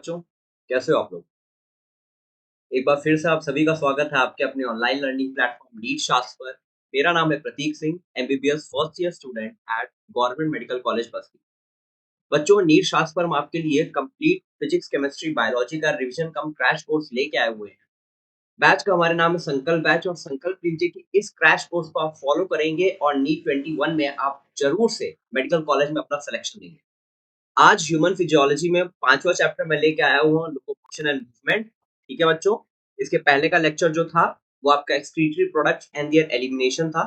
बच्चों, कैसे हो आप लोग? एक बार फिर से आप सभी का स्वागत है आपके अपने online learning platform NEET Shastra पर। मेरा नाम है Prateek Singh, MBBS first year student at government medical college Basti. बच्चों, नीट शास्त्र पर हम आपके लिए कंप्लीट फिजिक्स, केमिस्ट्री, बायोलॉजी का रिवीजन कम क्रैश कोर्स लेके आए हुए हैं। बैच का हमारे नाम है संकल्प बैच और संकल्प लीजिए कि इस क्रैश कोर्स को आप फॉलो करेंगे और नीट 21 में आप ज़रूर से मेडिकल कॉलेज में अपना सिलेक्शन लेंगे। आज ह्यूमन फिजियोलॉजी में 5वां चैप्टर मैं लेके आया हुआ हूँ लोकोमोशन एंड मूवमेंट। ठीक है बच्चों? इसके पहले का लेक्चर जो था वो आपका excretory products and there elimination था।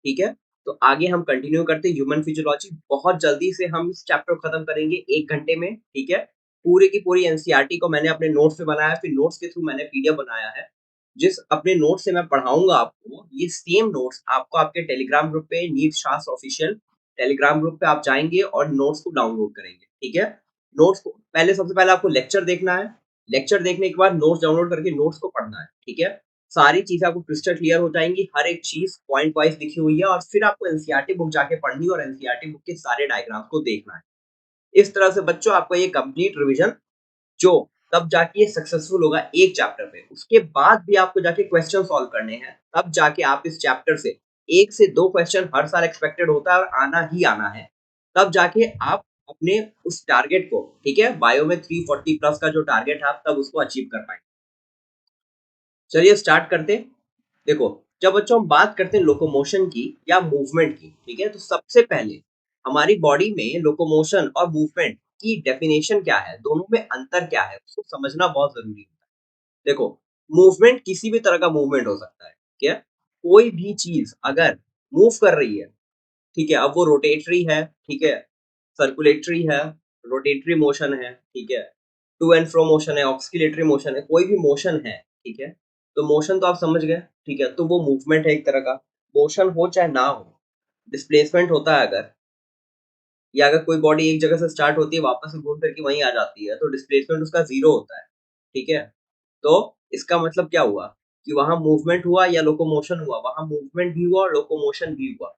ठीक है? तो आगे हम कंटिन्यू करते हैं ह्यूमन फिजियोलॉजी। बहुत जल्दी से हम इस चैप्टर को खत्म करेंगे 1 घंटे में। ठीक है? पूरी की पूरी एनसीईआरटी को मैंने अपने नोट्स में बनाया है, फिर नोट्स के थ्रू मैंने पीडीएफ बनाया है। जिस अपने नोट्स से मैं पढ़ाऊँगा आपको, ये सेम नोट्स आपको आपके टेलीग्राम ग्रुप पे नीट शास्त्र ऑफिशियल टेलीग्राम ग्रुप पे आप जाएँगे और नोट्स को डाउनलोड करेंगे, ठीक है? नोट्स को पहले सबसे पहले आपको लेक्चर देखना है, लेक्चर देखने के बाद नोट्स डाउनलोड करके नोट्स को पढ़ना है, ठीक है? सारी चीज़ें आपको क्रिस्टल क्लियर हो जाएँगी, हर एक चीज़ पॉइंट वाइज़ लिखी हुई है और फिर आपको एनसीईआरटी बुक जाके पढ़नी है और एनसीईआरटी बुक के सारे डायग्राम्स को देखना है। इस तरह से बच्चों आपका ये कंप्लीट रिवीजन जो तब जाके ये सक्सेसफुल होगा एक चैप्टर पे। उसके बाद भी आपको जाके क्वेश्चन सॉल्व करने हैं, तब जाके आप इस चैप्टर से 1 से 2 क्वेश्चन हर साल एक्सपेक्टेड होता है और आना ही आना है। तब जाके आप अपने उस टारगेट को, ठीक है? बायो में 340 प्लस का जो टारगेट है, आप तब उसको अचीव कर पाएँगे। चलिए स्टार्ट करते हैं। देखो, जब बच्चों हम बात करते हैं लोकोमोशन की या मूवमेंट की, ठीक है? तो सबसे पहले हमारी बॉडी में लोकोमोशन और मूवमेंट की डेफिनिशन क्या है? दोनों में अंतर क्या है? उसको समझना बहुत ज़रूरी है। देखो, मूवमेंट किसी भी तरह का मूवमेंट हो सकता है, ठीक है? कोई भी चीज़ अगर मूव कर रही है, ठीक है? अब वो रोटेटरी है, ठीक है? सर्कुलेटरी है, रोटेटरी मोशन है, ठीक है? टू एंड फ्रो मोशन है, ऑस्किलेटरी मोशन है, कोई भी मोशन है, ठीक है? तो मोशन तो आप समझ गए, ठीक है? तो वो मूवमेंट है एक तरह का। मोशन हो चाहे ना हो, डिस्प्लेसमेंट होता है अगर या अगर कोई बॉडी एक जगह से स्टार्ट होती है, वापस से घूम फिर के वहीं आ जाती है, तो डिस्प्लेसमेंट उसका 0 होता है, ठीक है? तो इसका मतलब क्या हुआ कि वहाँ मूवमेंट हुआ या लोकोमोशन हुआ, वहाँ मूवमेंट भी हुआ और लोकोमोशन भी हुआ।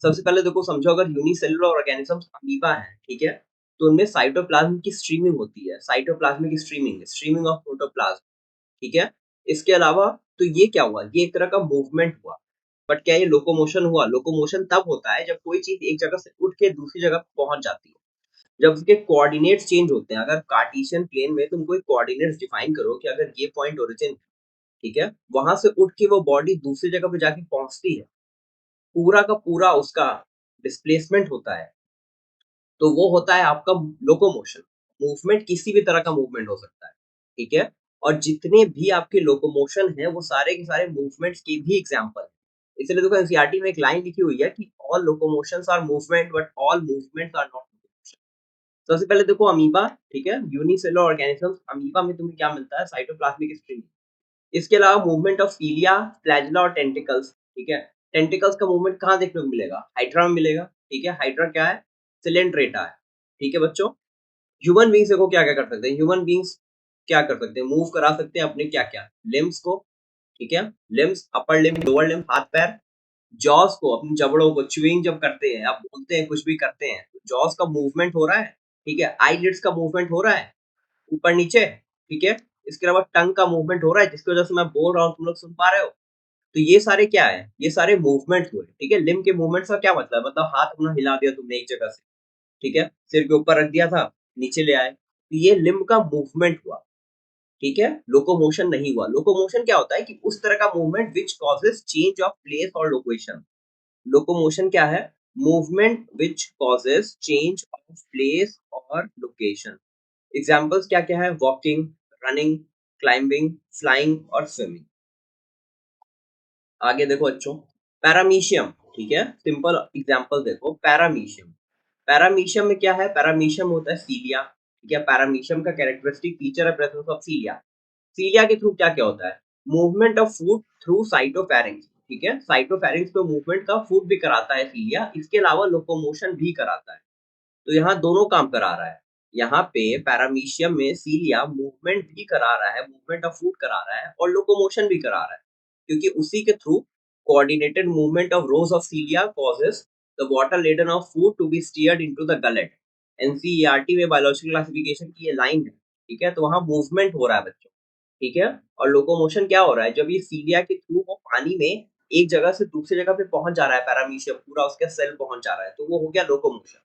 सबसे पहले देखो समझो अगर यूनिसेल्युलर ऑर्गेनिज़म्स अमीबा हैं, ठीक है? तो उनमें साइटोप्लाज़्म की स्ट्रीमिंग होती है, साइटोप्लाज़्मिक स्ट्रीमिंग, स्ट्रीमिंग ऑफ प्रोटोप्लाज़्म, ठीक है? इसके अलावा तो ये क्या हुआ? ये एक तरह का मूवमेंट हुआ। बट क्या ये लोकोमोशन हुआ? लोकोमोशन तब होता है जब कोई चीज़ एक जगह से उठ के दूसरी जगह पहुँच जाती है। जब उसके कोऑर्डिनेट्स चेंज होते हैं, अगर कार्टेशियन प्लेन में तुम कोई कोऑर्डिनेट्स डिफाइन करो कि अगर ये पॉइंट ओरिजिन, ठीक है? वहाँ से उठ के वो बॉडी दूसरी जगह पे जाके पहुँचती है, पूरा का पूरा उसका डिस्प्लेसमेंट होता है, तो वो होता है आपका लोकोमोशन। मूवमेंट किसी भी तरह का मूवमेंट हो सकता है, ठीक है? और जितने भी आपके लोकोमोशन हैं, वो सारे के सारे मूवमेंट्स के भी एग्ज़ाम्पल हैं। इसलिए देखो एनसीईआरटी में एक लाइन लिखी हुई है कि all locomotions are movement but all movements are not locomotion. सबसे पहले देखो अमीबा, ठीक है? यूनिसेलुलर ऑर्गेनिज़म्स, अमीबा में तुम्हें क्या मिलता है? Cytoplasmic string. इसके अलावा मूवमेंट ऑफ सीलिया, फ्लैजेला और टेंटिकल्स, ठीक है? टेंटिकल्स का मूवमेंट कहाँ देखने को मिलेगा? हाइड्रा में मिलेगा, ठीक है? हाइड्रा क्या है? सिलेंडरेटा है, ठीक है बच्चों? ह्यूमन बीइंग्स देखो क्या-क्या कर सकते हैं, ह्यूमन बीइंग्स क्या कर सकते हैं? मूव करा सकते हैं अपने क्या-क्या? लिम्ब्स को, ठीक है? Limbs, upper limb, lower limb, हाथ-पैर, जॉस को, अपनी जबड़ों को च्यूइंग जब करते हैं, आप बोलते हैं, कुछ भी करते हैं, तो जॉस का मूवमेंट हो रहा है, ठीक है? आईलिड्स का मूवमेंट हो रहा है, ऊपर-नीचे, ठीक है? इसके अलावा टंग का मूवमेंट हो रहा है, जिसकी वजह से मैं बोल रहा हूँ, तुम लोग सुन पा रहे हो? तो ये सारे क्या है? ये सारे मूवमेंट्स हुए, ठीक है? लिम्ब के मूवमेंट्स का क्या मतलब है? मतलब हाथ अपना हिला दिया तुमने एक जगह से, ठीक है? सिर के ऊपर रख दिया था, नीचे ले आए, तो ये लिम्ब का मूवमेंट हुआ, ठीक है? लोकोमोशन नहीं हुआ। लोकोमोशन क्या होता है कि उस तरह का movement which causes change of place और लोकेशन। लोकोमोशन क्या है? Movement which causes change of place और लोकेशन। एग्ज़ाम्पल्स क्या-क्या है? वॉकिंग, रनिंग, क्लाइंबिंग, फ्लाइंग और स्विमिंग। आगे देखो बच्चों, पैरामीशियम, ठीक है? सिंपल एग्ज़ाम्पल देखो, पैरामीशियम। पैरामीशियम में क्या है? पैरामीशियम होता है सीलिया, ठीक है? पैरामीशियम का कैरेक्टरिस्टिक फीचर है प्रेजेंस ऑफ सीलिया। सीलिया के थ्रू क्या-क्या होता है? मूवमेंट ऑफ फूड थ्रू साइटोफैरिंक्स, ठीक है? साइटोफैरिंक्स पे मूवमेंट का फूड भी कराता है सीलिया, इसके अलावा लोकोमोशन भी कराता है। तो यहाँ दोनों काम करा रहा है। यहाँ पे पैरामीशियम में सीलिया मूवमेंट भी करा रहा है, मूवमेंट ऑफ फूड करा रहा है और लोकोमोशन भी करा रहा है। क्योंकि उसी के through coordinated movement of rows of cilia causes the water laden of food to be steered into the gullet. NCERT में बायोलॉजिकल क्लासिफिकेशन की ये लाइन है। ठीक है, तो वहाँ मूवमेंट हो रहा है बच्चों, ठीक है। और लोकोमोशन क्या हो रहा है, जब ये सीलिया के थ्रू वो पानी में एक जगह से दूसरी जगह पे पहुंच जा रहा है, पैरामीशियम पूरा उसका सेल पहुंच जा रहा है, तो वो हो गया लोकोमोशन।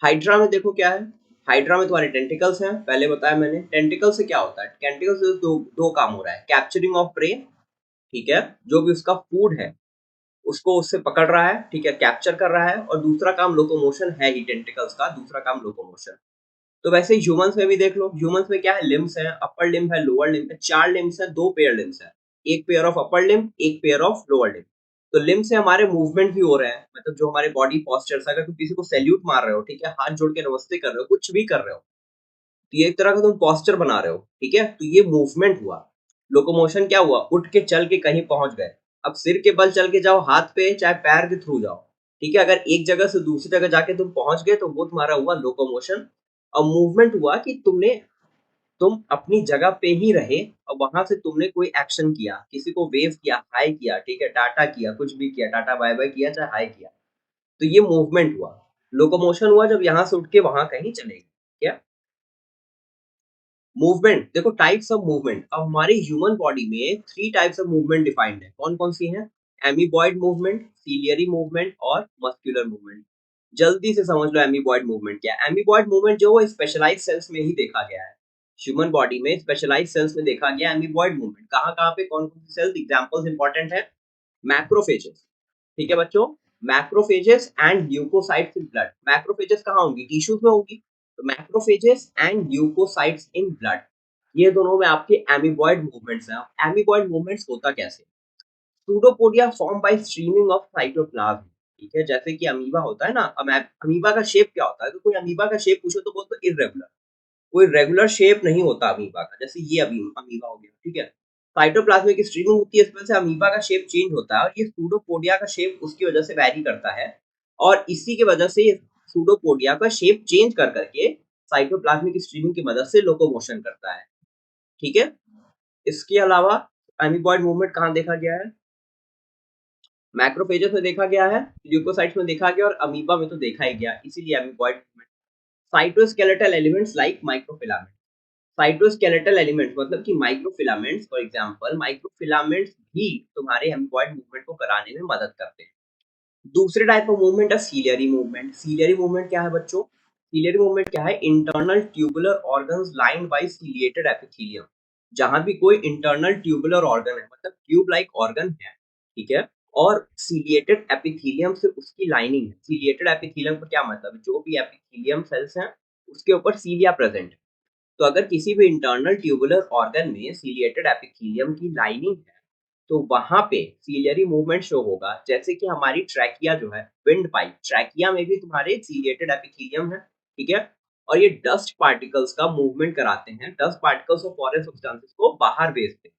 हाइड्रा में देखो क्या है, हाइड्रा में तुम्हारे टेंटिकल्स हैं, पहले बताया मैंने। टेंटिकल से क्या होता है, टेंटिकल से दो काम हो रहा है, कैप्चरिंग ऑफ प्रे, ठीक है, जो भी उसका फूड है उसको उससे पकड़ रहा है, ठीक है, कैप्चर कर रहा है, और दूसरा काम लोकोमोशन है ही, टेंटिकल्स का दूसरा काम लोकोमोशन। तो वैसे ह्यूमंस में भी देख लो, ह्यूमंस में क्या है, लिम्स है, अपर लिम्ब है, लोअर लिम्ब है, 4 लिम्स है, 2 पेयर लिम्स है, एक पेयर ऑफ अपर लिम्ब, एक पेयर ऑफ लोअर लिम्ब। तो लिम्ब से हमारे मूवमेंट भी हो रहे हैं, मतलब जो हमारे बॉडी पोस्चर्स, अगर तुम किसी को सैल्यूट मार रहे हो, ठीक है, हाथ जोड़ के नमस्ते कर रहे हो, कुछ भी कर रहे हो, तो ये एक तरह का तुम पोस्चर बना रहे हो, ठीक है, तो ये मूवमेंट हुआ। लोकोमोशन क्या हुआ, उठ के चल के कहीं पहुंच गए। अब सिर के बल चल के जाओ, हाथ पे चाहे पैर के थ्रू जाओ, ठीक है, अगर एक जगह से दूसरी जगह जाके तुम पहुंच गए तो वो तुम्हारा हुआ लोकोमोशन। और मूवमेंट हुआ कि तुम अपनी जगह पे ही रहे और वहां से तुमने कोई एक्शन किया, किसी को वेव किया, हाई किया, ठीक है, टाटा किया, कुछ भी किया, टाटा बाय बाय किया चाहे हाई किया, तो ये मूवमेंट हुआ। लोकोमोशन हुआ जब यहाँ से उठ के वहां कहीं चले गए। क्या मूवमेंट, देखो टाइप्स ऑफ मूवमेंट, अब हमारे ह्यूमन बॉडी में 3 टाइप्स ऑफ मूवमेंट डिफाइंड है, कौन कौन सी हैं, एमीबॉइड मूवमेंट, सीलियरी मूवमेंट और मस्कुलर मूवमेंट। जल्दी से समझ लो एमीबॉइड मूवमेंट क्या है। एमीबॉइड मूवमेंट जो वो स्पेशलाइज्ड सेल्स में ही देखा गया है, ह्यूमन बॉडी में स्पेशलाइज्ड सेल्स में देखा गया एमीबॉइड मूवमेंट। कहाँ कहाँ पे कौन कौन सी सेल्स, एग्जांपल्स इंपॉर्टेंट है, मैक्रोफेजेस, ठीक है बच्चों, macrophages and leucocytes in blood. Macrophages कहाँ होंगी, टिश्यूज में होंगी, तो macrophages and leucocytes in blood, ये दोनों में आपके एमीबॉइड मूवमेंट्स हैं। एमीबॉइड मूवमेंट्स होता कैसे, pseudopodia form by streaming of cytoplasm, ठीक है, जैसे कि अमीबा होता है ना, अब अमीबा का शेप क्या होता है, तो कोई अमीबा का शेप पूछो तो बोलते इरेगुलर, कोई रेगुलर शेप नहीं होता अमीबा का, जैसे ये अभी अमीबा हो गया, ठीक है। साइटोप्लाज्म की स्ट्रीमिंग होती है, इस वजह से अमीबा का शेप चेंज होता है, और ये सूडोपोडिया का शेप उसकी वजह से वैरी करता है, और इसी की वजह से ये सूडोपोडिया का शेप चेंज कर करके साइटोप्लाज्मिक स्ट्रीमिंग की मदद से लोकोमोशन करता है, ठीक है। इसके अलावा अमीबॉइड मूवमेंट कहाँ देखा गया है, मैक्रोफेजेस में देखा गया है, ल्यूकोसाइट्स में देखा गया, और अमीबा में तो देखा ही गया, इसीलिए amoeboid movement. Cytoskeletal elements like microfilament, cytoskeletal elements मतलब कि माइक्रोफिलामेंट्स, फॉर एग्जांपल माइक्रोफिलामेंट्स भी तुम्हारे एम्बॉयड मूवमेंट को कराने में मदद करते हैं। दूसरे टाइप ऑफ मूवमेंट है सीलियरी मूवमेंट। सीलियरी मूवमेंट क्या है बच्चों, सीलियरी मूवमेंट क्या है, internal tubular organs lined by ciliated epithelium. जहां भी कोई इंटरनल ट्यूबुलर ऑर्गन है, मतलब ट्यूब लाइक ऑर्गन है, ठीक है, और सीलिएटेड एपिथेलियम से उसकी लाइनिंग है। सीलिएटेड एपिथेलियम का क्या मतलब है, जो भी एपिथेलियम सेल्स हैं उसके ऊपर सीलिया प्रेजेंट है। तो अगर किसी भी इंटरनल ट्यूबुलर ऑर्गन में सीलिएटेड एपिथेलियम की लाइनिंग है, तो वहां पे सीलियरी मूवमेंट शो होगा। जैसे कि हमारी ट्रैकिया जो है, विंड पाइप, ट्रैकिया में भी तुम्हारे सीलिएटेड एपिथेलियम है, ठीक है, और ये डस्ट पार्टिकल्स का मूवमेंट कराते हैं, dust particles of foreign substances को बाहर भेजते हैं,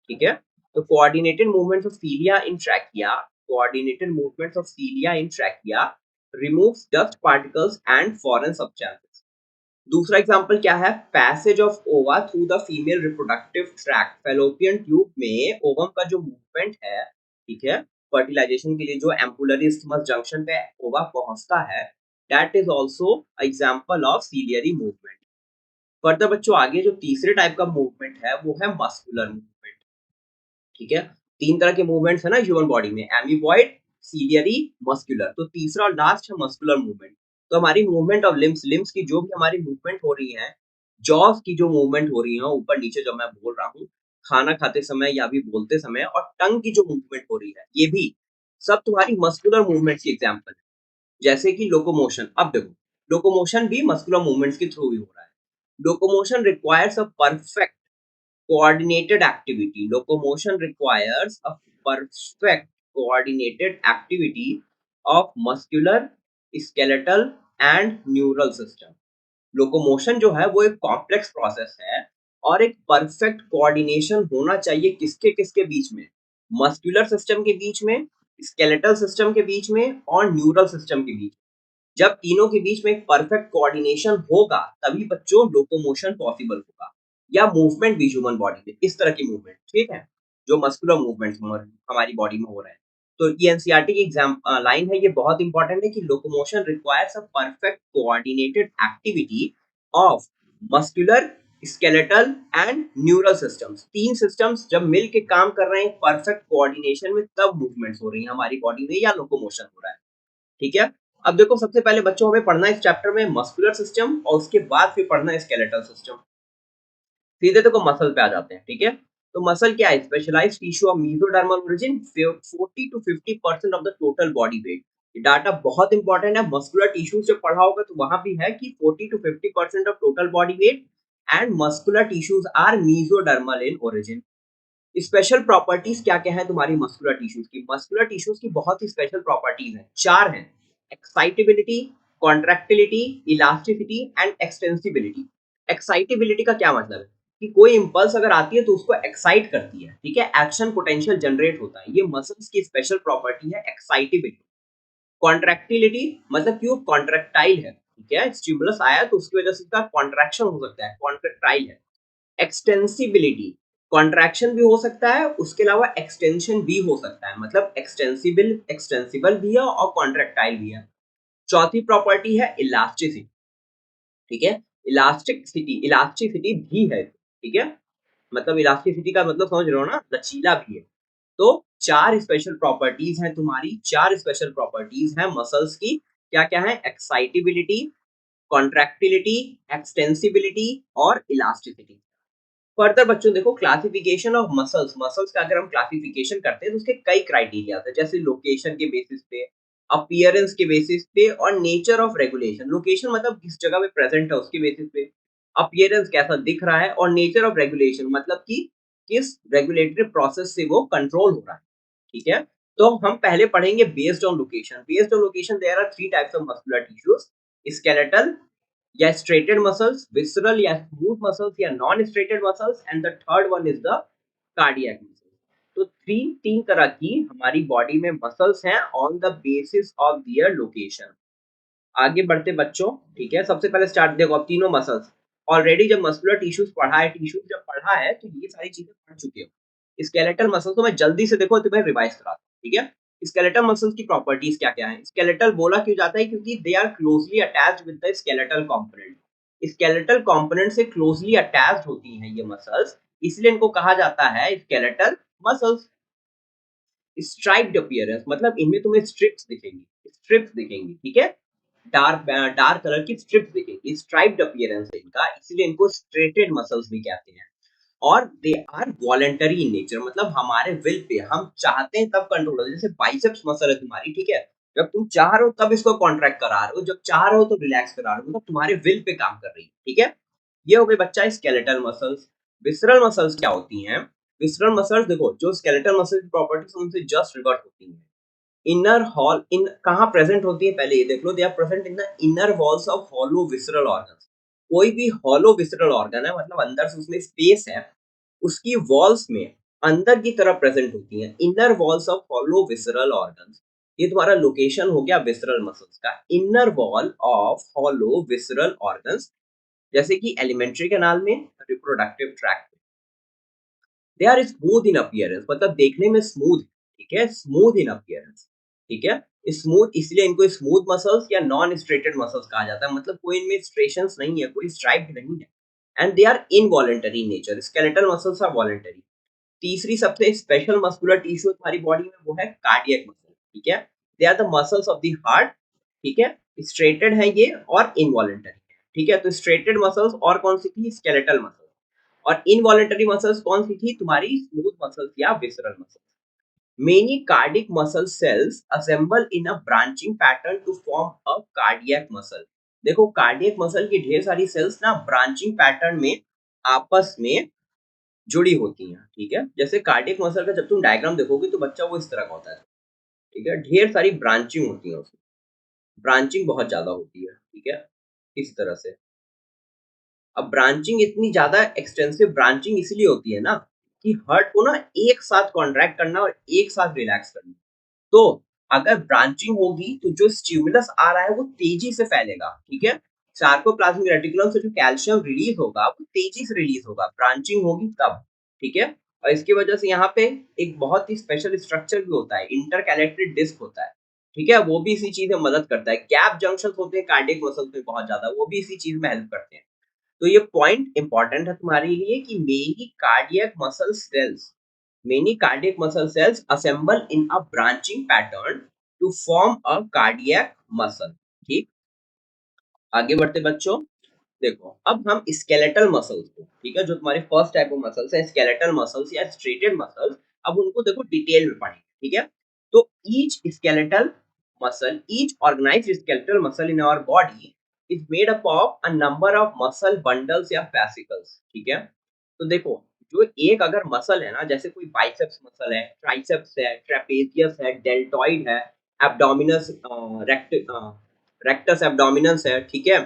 ठीक है। तो coordinated movements of सीलिया in trachea, coordinated movements of सीलिया in trachea removes dust particles and foreign substances. दूसरा एग्जांपल क्या है, पैसेज ऑफ ओवा through the female reproductive tract. Fallopian tube में ओवम का जो मूवमेंट है, ठीक है, फर्टिलाइजेशन के लिए जो एम्पुलरी स्टिमस जंक्शन पे ओवा पहुंचता है, that is also example of ciliary movement. Further बच्चों आगे जो तीसरे टाइप का मूवमेंट है वो है मस्कुलर मूवमेंट, ठीक है। 3 तरह के मूवमेंट्स है ना ह्यूमन बॉडी में, एमीबॉइड, सीलियरी, मस्कुलर। तो तीसरा और लास्ट है मस्कुलर मूवमेंट। तो हमारी मूवमेंट ऑफ लिम्स, लिम्स की जो भी हमारी मूवमेंट हो रही है, जॉस की जो मूवमेंट हो रही है ऊपर नीचे जब मैं बोल रहा हूँ, खाना खाते समय या भी बोलते समय, और टंग की जो मूवमेंट हो रही है, ये भी सब तुम्हारी मस्कुलर मूवमेंट्स की एग्जांपल है। जैसे कि लोकोमोशन, अब देखो लोकोमोशन भी मस्कुलर मूवमेंट्स के थ्रू ही हो रहा है। Locomotion requires a perfect coordinated activity. Locomotion requires a perfect coordinated activity of muscular, skeletal and neural system. Locomotion जो है वो एक कॉम्प्लेक्स प्रोसेस है, और एक परफेक्ट कोऑर्डिनेशन होना चाहिए किसके किसके बीच में, मस्कुलर सिस्टम के बीच में, स्केलेटल सिस्टम के बीच में और न्यूरल सिस्टम के बीच में। जब तीनों के बीच में एक परफेक्ट कोऑर्डिनेशन होगा तभी बच्चों लोकोमोशन पॉसिबल होगा, या मूवमेंट भी ह्यूमन बॉडी में, इस तरह की मूवमेंट, ठीक है, जो मस्कुलर मूवमेंट्स हमारी बॉडी में हो रहे हैं। तो ये एनसीईआरटी की एग्जाम लाइन है, ये बहुत इंपॉर्टेंट है कि locomotion requires a perfect coordinated activity of muscular, skeletal and neural systems, तीन सिस्टम्स जब मिल के काम कर रहे हैं परफेक्ट कोऑर्डिनेशन में, तब मूवमेंट्स हो रही हैं हमारी बॉडी में या लोकोमोशन हो रहा है। ठीक है। अब देखो सबसे पहले बच्चों हमें पढ़ना है इस चैप्टर में मस्कुलर सिस्टम, और उसके बाद फिर पढ़ना है स्केलेटल सिस्टम। सीधे देखो मसल पे आ जाते हैं। ठीक है। तो मसल क्या है? Specialised tissue of mesodermal origin, 40 to 50% of the total body weight. ये डाटा बहुत इंपॉर्टेंट है। मस्कुलर टिश्यूज जब पढ़ा होगा तो वहां भी है कि 40 to 50% of total body weight, and muscular tissues are mesodermal in origin. Special properties क्या क्या है तुम्हारी मस्कुलर टिश्यूज की? मस्कुलर टिश्यूज की बहुत ही स्पेशल प्रॉपर्टीज हैं, चार हैं। Excitability, contractility, elasticity and extensibility. Excitability का क्या मतलब है? कि कोई इंपल्स अगर आती है तो उसको एक्साइट करती है। ठीक है। एक्शन पोटेंशियल जनरेट होता है। ये मसल्स की स्पेशल प्रॉपर्टी है एक्साइटेबिलिटी। कॉन्ट्रैक्टिलिटी मतलब कि वो कॉन्ट्रैक्टाइल है। ठीक है। स्टिमुलस आया तो उसकी वजह से उसका कॉन्ट्रैक्शन हो सकता है, कॉन्ट्रैक्टाइल है। एक्सटेंसिबिलिटी, कॉन्ट्रैक्शन भी हो सकता है, उसके अलावा एक्सटेंशन भी हो सकता है, मतलब एक्सटेंसिबल भी है और कॉन्ट्रैक्टाइल भी है। चौथी प्रॉपर्टी है इलास्टिसिटी। ठीक है। इलास्टिसिटी भी है। ठीक है। मतलब इलास्टिसिटी का मतलब समझ रहे हो ना, लचीला भी है। तो चार स्पेशल प्रॉपर्टीज हैं तुम्हारी, चार स्पेशल प्रॉपर्टीज हैं मसल्स की। क्या क्या है? एक्साइटेबिलिटी, कॉन्ट्रैक्टिलिटी, एक्सटेंसिबिलिटी और इलास्टिसिटी। फर्दर बच्चों देखो क्लासिफिकेशन ऑफ मसल्स, मसल्स का अगर हम क्लासिफिकेशन करते हैं तो उसके कई क्राइटेरिया है, जैसे लोकेशन के बेसिस पे, अपीयरेंस के बेसिस पे और नेचर ऑफ रेगुलेशन। लोकेशन मतलब किस जगह पे प्रेजेंट है उसके बेसिस पे, अपीयरेंस कैसा दिख रहा है, और नेचर ऑफ रेगुलेशन मतलब कि किस रेगुलेटरी प्रोसेस से वो कंट्रोल हो रहा है। ठीक है। तो हम पहले पढ़ेंगे based on location. Based on location there are three types of muscular tissues, skeletal या स्ट्रेटेड मसल्स, विसरल या स्मूथ मसल्स या non striated muscles, and the third one is the cardiac muscles. तो तीन तरह की हमारी बॉडी में muscles हैं on the basis of their location. आगे बढ़ते बच्चों। ठीक है। सबसे पहले स्टार्ट देखो, अब तीनों मसल्स ऑलरेडी जब मस्कुलर टिश्यूज पढ़ा है, टिश्यूज जब पढ़ा है तो ये सारी चीजें पढ़ चुके हो। स्केलेटल मसल्स तो मैं जल्दी से देखो तुम्हें रिवाइज कराता हूँ। ठीक है। स्केलेटल मसल्स की प्रॉपर्टीज क्या क्या है? स्केलेटल बोला क्यों जाता है? क्योंकि they are closely attached with the skeletal component. Skeletal component से क्लोजली अटैच्ड होती हैं ये मसल्स, इसलिए इनको कहा जाता है स्केलेटल मसल्स। स्ट्राइप्ड अपीयरेंस मतलब इनमें तुम्हें स्ट्रिप्स दिखेंगी, स्ट्रिप्स दिखेंगी। ठीक है। डार्क डार्क कलर की स्ट्रिप्स दिखेंगी, स्ट्राइप्ड अपीयरेंस है इनका, इसलिए इनको स्ट्रेटेड मसल्स भी कहते हैं। और they are voluntary in nature, मतलब हमारे विल पे हम चाहते हैं तब कंट्रोल होता है। जैसे बाइसेप्स मसल है तुम्हारी। ठीक है। जब तुम चाह रहे हो तब इसको कॉन्ट्रैक्ट करा रहे हो, जब चाह रहे हो तो रिलैक्स करा रहे हो, मतलब तुम्हारे विल पे काम कर रही है। ठीक है। ये हो गई बच्चा स्केलेटल मसल्स। विसरल मसल्स क्या होती हैं? विसरल मसल्स देखो, जो स्केलेटल मसल की प्रॉपर्टीज उनसे जस्ट रिवर्ट होती हैं। इनर हॉल इन कहाँ प्रेजेंट होती है पहले ये देख लो। They are present in the inner walls of hollow visceral organs. कोई भी हॉलो विसरल ऑर्गन है, मतलब अंदर से उसमें स्पेस है, उसकी वॉल्स में अंदर की तरफ प्रेजेंट होती हैं inner walls of hollow visceral organs. ये तुम्हारा लोकेशन हो गया विसरल मसल्स का, inner wall of hollow visceral organs. जैसे कि एलिमेंट्री कैनाल में, reproductive tract. They are smooth in appearance, मतलब देखने में स्मूथ। ठीक है। Smooth in appearance. ठीक है। स्मूथ इसलिए इनको स्मूथ मसल्स या नॉन स्ट्रेटेड मसल्स कहा जाता है, मतलब कोई इनमें स्ट्रेशंस नहीं है, कोई स्ट्राइप नहीं है। And they are involuntary in nature, skeletal muscles are voluntary. तीसरी सबसे स्पेशल मस्कुलर टिश्यू हमारी बॉडी में वो है कार्डियक मसल। ठीक है। They are the muscles of the heart. ठीक है। स्ट्रेटेड है ये और इनवॉलंटरी है। ठीक है। तो स्ट्रेटेड मसल्स और कौन सी थी? Skeletal muscles. और इनवॉलेंटरी मसल्स कौन सी थी तुम्हारी? स्मूथ मसल्स या visceral muscles. Many cardiac muscle cells assemble in a branching pattern to form a cardiac muscle. देखो कार्डियक मसल की ढेर सारी सेल्स ना ब्रांचिंग पैटर्न में आपस में जुड़ी होती हैं। ठीक है। जैसे कार्डियक मसल का जब तुम डायग्राम देखोगे तो बच्चा वो इस तरह का होता है। ठीक है। ढेर सारी ब्रांचिंग होती है उसमें, ब्रांचिंग बहुत ज्यादा होती है। ठीक है। इस तरह से। अब ब्रांचिंग इतनी ज्यादा एक्सटेंसिव ब्रांचिंग इसलिए होती है ना कि हार्ट को ना एक साथ कॉन्ट्रैक्ट करना और एक साथ रिलैक्स करना। तो अगर ब्रांचिंग होगी तो जो स्टिमुलस आ रहा है वो तेजी से फैलेगा। ठीक है। सार्कोप्लाज्मिक रेटिकुलम से जो कैल्शियम रिलीज होगा वो तेजी से रिलीज होगा, ब्रांचिंग होगी तब। ठीक है। और इसकी वजह से यहाँ पे एक बहुत ही स्पेशल स्ट्रक्चर भी होता है, इंटरकैलेक्टेड डिस्क होता है। ठीक है। वो भी इसी चीज में मदद करता है। गैप जंक्शन होते हैं कार्डियक मसल में बहुत ज्यादा, वो भी इसी चीज में हेल्प करते हैं। तो ये पॉइंट इंपॉर्टेंट है तुम्हारे लिए कि many cardiac muscle cells assemble in a branching pattern to form a cardiac muscle। ठीक, आगे बढ़ते बच्चों। देखो अब हम स्केलेटल मसल्स को, ठीक है, जो तुम्हारे फर्स्ट टाइप ऑफ मसल्स है स्केलेटल मसल्स या स्ट्रेटेड मसल्स, अब उनको देखो डिटेल में पढ़ेंगे, ठीक है। तो each organised skeletal muscle in our body is made up of a number of muscle bundles या फैसिकल्स, ठीक है। तो देखो जो एक अगर मसल है ना, जैसे कोई बाइसेप्स मसल है, ट्राइसेप्स है, ट्रेपेजियस है, डेल्टॉइड है, एब्डोमिनस रेक्टस एब्डोमिनस है, ठीक है,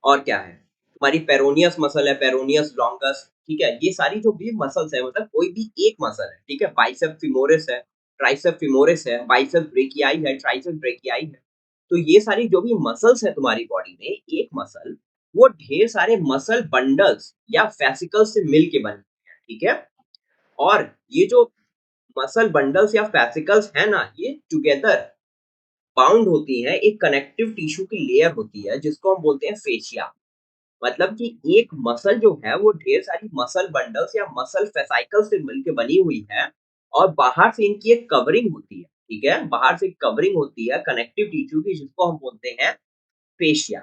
और क्या है हमारी पेरोनियस मसल है, पेरोनियस लॉन्गस, ठीक है। ये सारी जो भी मसल्स है, मतलब कोई भी एक मसल है, ठीक है, बाइसेप फीमोरिस है, ट्राइसेप फीमोरिस है, बाइसेप ब्रेकियाई है, ट्राइसेप ब्रेकियाई है। तो ये सारी जो भी मसल्स है तुम्हारी बॉडी में, एक मसल वो ढेर सारे मसल बंडल्स या फेसिकल्स से मिल के बनती है, ठीक है। और ये जो मसल बंडल्स या फेसिकल्स है ना, ये टुगेदर बाउंड होती हैं, एक कनेक्टिव टिश्यू की लेयर होती है जिसको हम बोलते हैं फेशिया। मतलब कि एक मसल जो है वो ढेर सारी मसल बंडल्स या मसल फेसाइकल से मिलकर बनी हुई है, और बाहर से इनकी एक कवरिंग होती है, ठीक है, बाहर से कवरिंग होती है कनेक्टिव टिश्यू की, जिसको हम बोलते हैं फेशिया।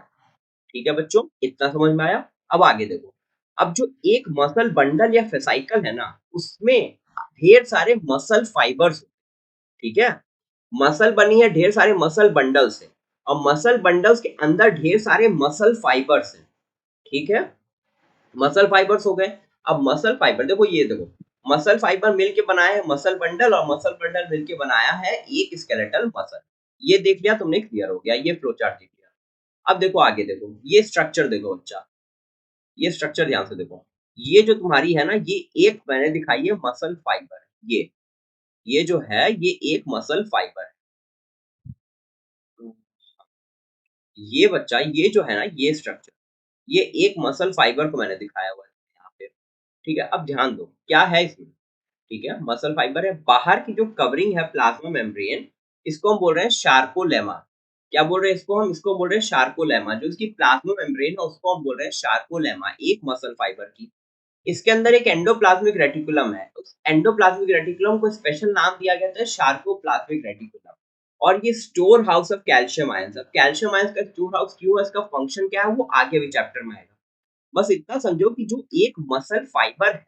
ठीक है बच्चों, इतना समझ में आया। अब आगे देखो, अब जो एक मसल बंडल या फेसाइकल है ना, उसमें ढेर सारे मसल फाइबर्स, ठीक है, मसल बनी है ढेर सारे मसल बंडल से, और मसल बंडल्स के अंदर ढेर सारे मसल फाइबर्स हैं, ठीक है। मसल फाइबर्स हो गए। अब मसल फाइबर देखो, ये देखो मसल फाइबर मिलके बनाया है मसल बंडल, और मसल बंडल मिलके बनाया है एक स्केलेटल मसल। ये देख लिया तुमने, क्लियर हो गया, ये फ्लो चार्ट देख लिया। अब देखो आगे देखो, ये स्ट्रक्चर देखो बच्चा, ये स्ट्रक्चर ध्यान से देखो। ये जो तुम्हारी है ना, ये एक मैंने दिखाई है मसल फाइबर, ये जो है ये एक मसल फाइबर है। ये बच्चा, ये जो है ना, ये स्ट्रक्चर, ये एक मसल फाइबर को मैंने दिखाया हुआ है यहाँ पे, ठीक है। अब ध्यान दो क्या है इसमें, ठीक है, मसल फाइबर है, बाहर की जो कवरिंग है प्लाज्मा मेम्ब्रेन, इसको हम बोल रहे हैं शार्कोलेमा। क्या बोल रहे हैं इसको हम, इसको बोल रहे हैं शार्कोलेमा। जो इसकी प्लाज्मा मेम्ब्रेन है उसको हम बोल रहे हैं शार्कोलेमा, एक मसल फाइबर की। इसके अंदर एक एंडोप्लाज्मिक रेटिकुलम है, उस एंडोप्लाज्मिक रेटिकुलम को स्पेशल नाम दिया गया था शार्कोप्लाज्मिक रेटिकुलम। और ये store house of calcium ions. अब कैल्शियम आयंस का स्टोर हाउस क्यों है, इसका फंक्शन क्या है, वो आगे भी चैप्टर में आएगा। बस इतना समझो कि जो एक मसल फाइबर है,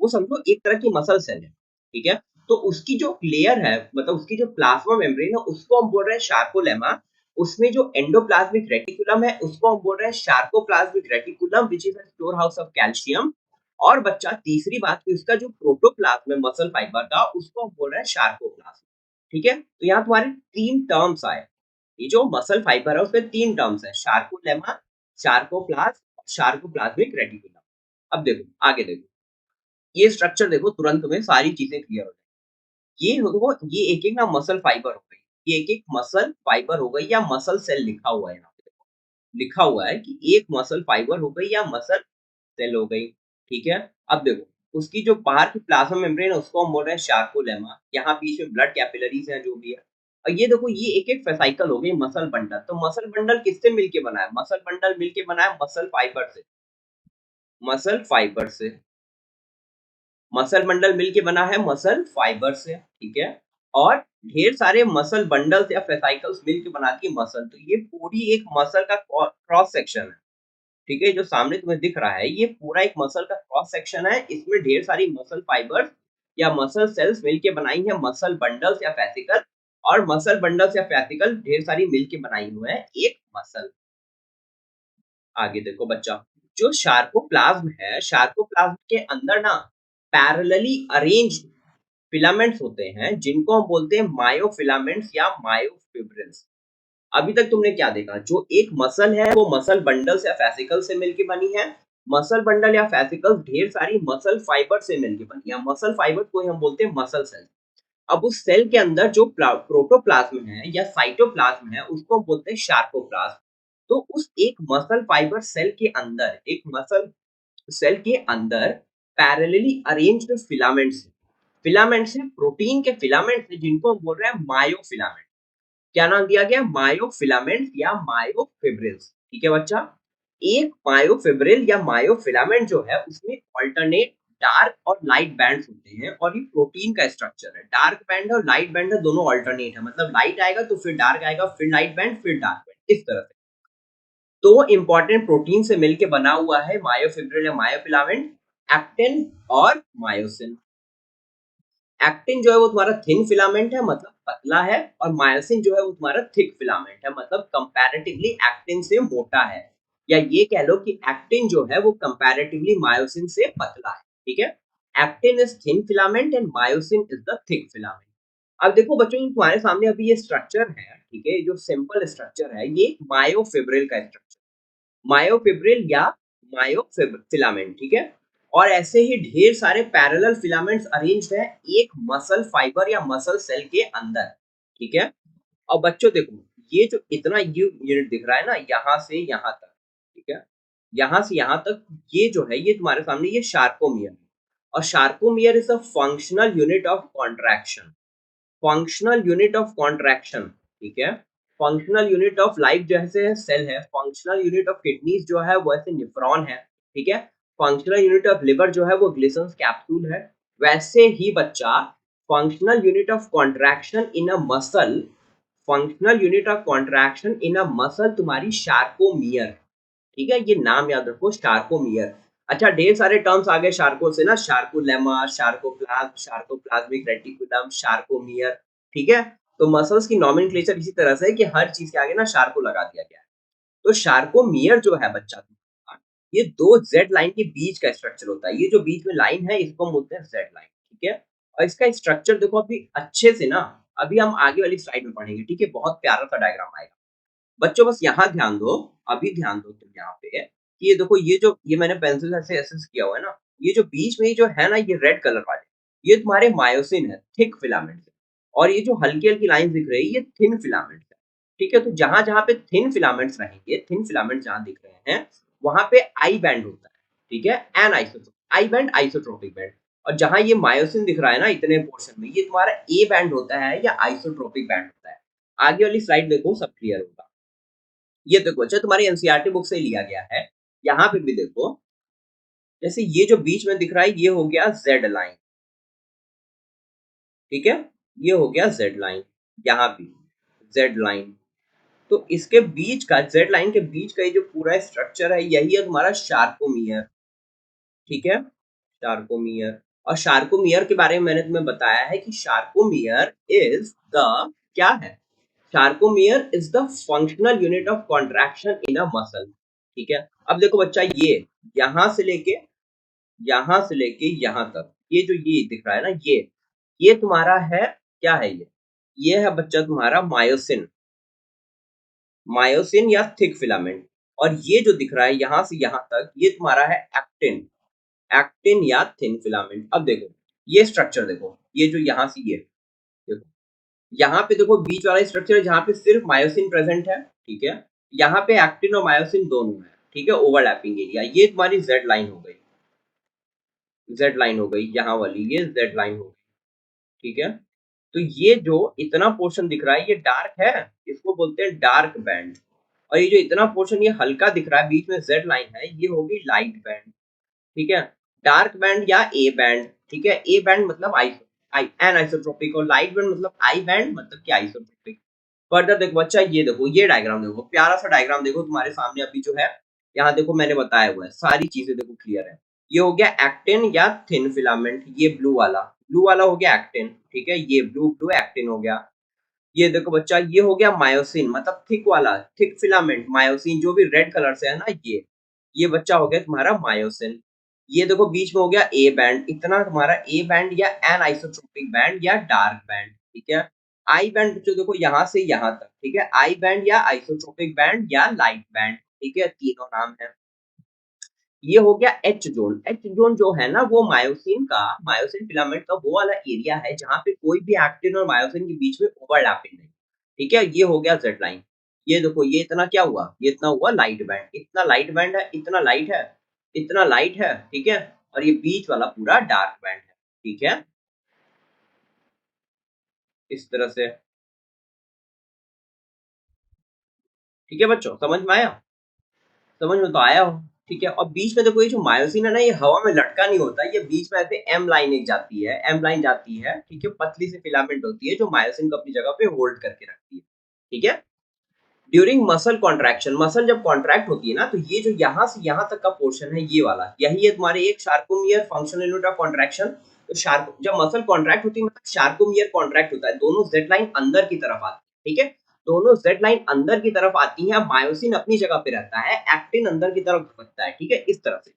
वो समझो एक तरह की मसल सेल है, ठीक है। तो उसकी जो लेयर है, मतलब उसकी जो प्लाज्मा मेम्ब्रेन है, उसको हम बोल रहे हैं शार्कोलेमा। उसमें जो एंडोप्लाज्मिक रेटिकुलम है, उसको हम बोल रहे हैं sarcoplasmic reticulum, which is a storehouse of calcium. और बच्चा तीसरी बात कि उसका जो प्रोटोप्लाज्म है मसल फाइबर का, उसको हम बोल रहे हैं शार्कोप्लाज्म, ठीक है। तो यहाँ तुम्हारे तीन टर्म्स आए। ये जो मसल फाइबर है उसमें तीन टर्म्स है, शार्कोलेमा, शार्कोप्लाज्म, शार्कोप्लाज्मिक रेटिकुलम। अब देखो आगे देखो, ये स्ट्रक्चर देखो, तुरंत तुम्हें सारी चीजें क्लियर हो जाएगी। ये देखो, ये एक एक ना मसल फाइबर हो गई, ये एक एक मसल फाइबर हो गई, या मसल सेल लिखा हुआ है यहाँ पे, लिखा हुआ है कि एक मसल फाइबर हो गई या मसल सेल हो गई, ठीक है। अब देखो उसकी जो बाहर की प्लाज्मा मेम्ब्रेन है उसको हम बोल रहे हैं शार्कोलेमा, यहाँ बीच में ब्लड कैपिलरीज हैं जो भी है। और ये देखो ये एक एक फेसाइकल हो गई मसल बंडल। तो मसल बंडल किससे मिलके बना है, मसल बंडल मिलके बना है मसल फाइबर से, मसल फाइबर से, मसल बंडल मिलके बना है मसल फाइबर से, ठीक है। और ढेर सारे मसल बंडल्स या फेसाइकल्स मिलके बनाती है मसल। तो ये पूरी एक मसल का क्रॉस सेक्शन है, ठीक है। जो सामने तुम्हें दिख रहा है ये पूरा एक मसल का क्रॉस सेक्शन है, इसमें ढेर सारी मसल फाइबर्स या मसल सेल्स मिलके बनाई है मसल बंडल्स या फैसिकल। और मसल बंडल्स या फैसिकल ढेर सारी मिलके बनाई हुए हैं एक मसल। आगे देखो बच्चा, जो शार्कोप्लाज्म है, शार्कोप्लाज्म के अंदर ना पैरेलली अरेंज फिलामेंट्स होते हैं, जिनको हम बोलते हैं मायोफिलामेंट्स या मायोफिब्रिल्स। अभी तक तुमने क्या देखा, जो एक मसल है वो मसल बंडल्स या फैसिकल से मिलके बनी है। मसल बंडल या फैसिकल ढेर सारी मसल फाइबर से मिलके बनी है, मसल फाइबर को हम बोलते हैं मसल सेल। अब उस सेल के अंदर जो प्रोटोप्लाज्म है या साइटोप्लाज्म है, उसको हम बोलते हैं शार्कोप्लाज्म। तो उस एक मसल फाइबर सेल के अंदर, एक मसल सेल के अंदर पैरेलली अरेंज्ड फिलामेंट्स, फिलामेंट्स है, प्रोटीन के फिलामेंट्स है, जिनको हम बोल रहे हैं मायोफिलामेंट। क्या नाम दिया गया, मायोफिलामेंट्स या मायोफिब्रिल्स, ठीक है बच्चा। एक मायोफिब्रिल या मायोफिलामेंट जो है उसमें अल्टरनेट डार्क और लाइट बैंड्स होते हैं और ये प्रोटीन का स्ट्रक्चर है। डार्क बैंड और लाइट बैंड है, दोनों अल्टरनेट है, मतलब लाइट आएगा तो फिर डार्क आएगा, फिर लाइट बैंड, फिर डार्क बैंड, इस तरह से। तो इंपॉर्टेंट प्रोटीन से मिलके बना हुआ है मायोफिब्रिल या मायोफिलामेंट, एक्टिन और मायोसिन। एक्टिन जो है वो तुम्हारा थिन फिलामेंट है, मतलब पतला है, और मायोसिन जो है वो तुम्हारा थिक फिलामेंट है, मतलब कंपैरेटिवली एक्टिन से मोटा है। या ये कह लो कि एक्टिन जो है वो कंपैरेटिवली मायोसिन से पतला है। ठीक है, actin is thin filament and myosin is the thick filament. अब देखो बच्चों, तुम्हारे सामने अभी ये स्ट्रक्चर है, ठीक है, जो सिंपल स्ट्रक्चर है ये मायोफिब्रिल का स्ट्रक्चर, मायोफिब्रिल या मायोफिलामेंट, ठीक है। और ऐसे ही ढेर सारे पैरेलल फिलामेंट्स अरेंज्ड है एक मसल फाइबर या मसल सेल के अंदर, ठीक है। और बच्चों देखो, ये जो इतना यूनिट दिख रहा है ना, यहाँ से यहाँ तक, ठीक है, यहाँ से यहाँ तक, ये जो है ये तुम्हारे सामने ये शार्कोमियर है। और sarcomere is a functional unit of contraction, functional unit of contraction, ठीक है। फंक्शनल यूनिट ऑफ लाइफ जैसे सेल है, फंक्शनल यूनिट ऑफ किडनीज जो है वो ऐसे निफ्रॉन है, ठीक है। फंक्शनल यूनिट ऑफ लिवर जो है वो ग्लिसन्स कैप्सूल है। वैसे ही बच्चा, functional unit of contraction in a muscle, functional unit of contraction in a muscle तुम्हारी शार्कोमियर, ठीक है, ये नाम याद रखो, शार्कोमियर। अच्छा, ढेर सारे टर्म्स आ गए शार्को से ना, शार्कोलेमा, शार्कोप्लाज्म, शार्कोप्लाज्मिक रेटिकुलम, शार्कोमियर, ठीक है। तो मसल्स की नॉमेनक्लेचर इसी तरह से है कि हर चीज के आगे ना शार्को लगा दिया गया है। तो शार्कोमियर जो है बच्चा, ये दो जेड लाइन के बीच का स्ट्रक्चर होता है। ये जो बीच में लाइन है इसको हम बोलते हैं जेड लाइन, ठीक है। और इसका स्ट्रक्चर देखो अभी अच्छे से ना, अभी हम आगे वाली स्लाइड में पढ़ेंगे, ठीक है, बहुत प्यारा सा डायग्राम आएगा। बच्चों बस यहाँ ध्यान दो, अभी ध्यान दो तुम यहाँ पे कि ये देखो, ये जो ये मैंने पेंसिल से एसेस किया हुआ है ना, ये जो बीच में ये जो है ना, ये रेड कलर वाले, ये तुम्हारे मायोसिन है, थिक फिलामेंट है। और ये जो हल्की हल्की लाइन दिख रही है ये थिन फिलामेंट है, ठीक है। तो जहां जहां पे थिन फिलामेंट्स रहेंगे, थिन फिलामेंट जहां दिख रहे हैं वहां पे आई बैंड होता है, ठीक है, an isotropic I band, isotropic band. और जहां ये मायोसिन दिख रहा है ना इतने पोर्शन में, ये तुम्हारा ए बैंड होता है या आइसोट्रोपिक बैंड होता है। आगे वाली स्लाइड देखो, सब क्लियर होगा। ये देखो अच्छा, तुम्हारी एनसीईआरटी बुक से लिया गया है। यहाँ पे भी देखो, जैसे ये जो बीच में दिख रहा है ये हो गया जेड लाइन, ठीक है, ये हो गया जेड लाइन, यहाँ भी जेड लाइन। तो इसके बीच का, जेड लाइन के बीच का ये जो पूरा स्ट्रक्चर है यही है तुम्हारा शार्कोमियर, ठीक है, शार्कोमियर। और शार्कोमियर के बारे में मैंने तुम्हें बताया है कि शार्कोमियर इज द, क्या है, sarcomere is the functional unit of contraction in a muscle, ठीक है। अब देखो बच्चा, ये यहां से लेके, यहां से लेके यहां तक, ये जो ये दिख रहा है ना, ये तुम्हारा है, क्या है ये है बच्चा तुम्हारा मायोसिन, मायोसिन या थिक फिलामेंट। और ये जो दिख रहा है यहां से यहां तक, ये तुम्हारा है एक्टिन, एक्टिन या थिन फिलामेंट। अब देखो ये स्ट्रक्चर देखो, ये जो यहां से ये देखो, यहाँ पे देखो बीच वाला स्ट्रक्चर जहाँ पे सिर्फ मायोसिन प्रेजेंट है, ठीक है। यहाँ पे एक्टिन और मायोसिन दोनों है, ठीक है, ओवरलैपिंग एरिया। ये तुम्हारी जेड लाइन हो गई, जेड लाइन हो गई, यहाँ वाली ये जेड लाइन हो गई, ठीक है। तो ये जो इतना पोर्शन दिख रहा है ये डार्क है, इसको बोलते हैं डार्क बैंड। और ये जो इतना पोर्शन ये हल्का दिख रहा है बीच में जेड लाइन है, ये होगी लाइट बैंड, ठीक है। डार्क बैंड या ए बैंड, ठीक है, ए बैंड मतलब आई आई एन आइसोट्रोपिक, और लाइट बैंड मतलब आई बैंड, मतलब कि आइसोट्रोपिक। फर्दर देखो अच्छा, ये देखो, ये डायग्राम देखो, प्यारा सा डायग्राम देखो तुम्हारे सामने अभी जो है, यहाँ देखो मैंने बताया हुआ है, सारी चीजें देखो क्लियर है। ये हो गया एक्टिन या थिन फिलामेंट, ये ब्लू वाला हो गया एक्टिन, ठीक है, ये ब्लू ब्लू एक्टिन हो गया। ये देखो बच्चा, ये हो गया मायोसिन, मतलब थिक वाला, थिक फिलामेंट मायोसिन, जो भी रेड कलर से है ना, ये बच्चा हो गया तुम्हारा मायोसिन। ये देखो बीच में हो गया ए बैंड, इतना तुम्हारा ए बैंड या एन आइसोट्रोपिक बैंड या डार्क बैंड, ठीक है। आई बैंड बच्चों देखो यहाँ से यहाँ तक, ठीक है, आई बैंड या आइसोट्रोपिक बैंड या लाइट बैंड, ठीक है, तीनों नाम है। ये हो गया एच जोन, एच जोन जो है ना वो मायोसिन का, मायोसिन फिलामेंट का वो वाला एरिया है जहाँ पे कोई भी एक्टिन और मायोसिन के बीच में ओवरलैपिंग नहीं, ठीक है। ये हो गया जेड लाइन। ये देखो ये इतना क्या हुआ, ये इतना हुआ लाइट बैंड, इतना लाइट बैंड है, इतना लाइट है, इतना लाइट है, ठीक है। और ये बीच वाला पूरा डार्क बैंड है, ठीक है, इस तरह से। ठीक है बच्चों, समझ में आया, समझ में तो आया हो, ठीक है। और बीच में देखो ये जो मायोसिन है ना, ये हवा में लटका नहीं होता, ये बीच में ऐसे एम लाइन एक जाती है, एम लाइन जाती है, ठीक है। पतली सी फिलामेंट होती है जो मायोसिन को अपनी जगह पे होल्ड करके रखती है, ठीक है। ड्यूरिंग मसल कॉन्ट्रैक्शन, मसल जब कॉन्ट्रैक्ट होती है ना, तो ये जो यहाँ से यहाँ तक का पोर्शन है, ये वाला, यही है तुम्हारे एक शार्कोमियर फंक्शनल यूनिट ऑफ कॉन्ट्रैक्शन। तो शार्क जब मसल कॉन्ट्रैक्ट होती है, मतलब शार्कोमियर कॉन्ट्रैक्ट होता है, दोनों जेड लाइन अंदर की तरफ आती है, ठीक है। दोनों जेड लाइन अंदर की तरफ आती है, मायोसिन अपनी जगह पे रहता है, एक्टिन अंदर की तरफ धपकता है, ठीक है, इस तरह से,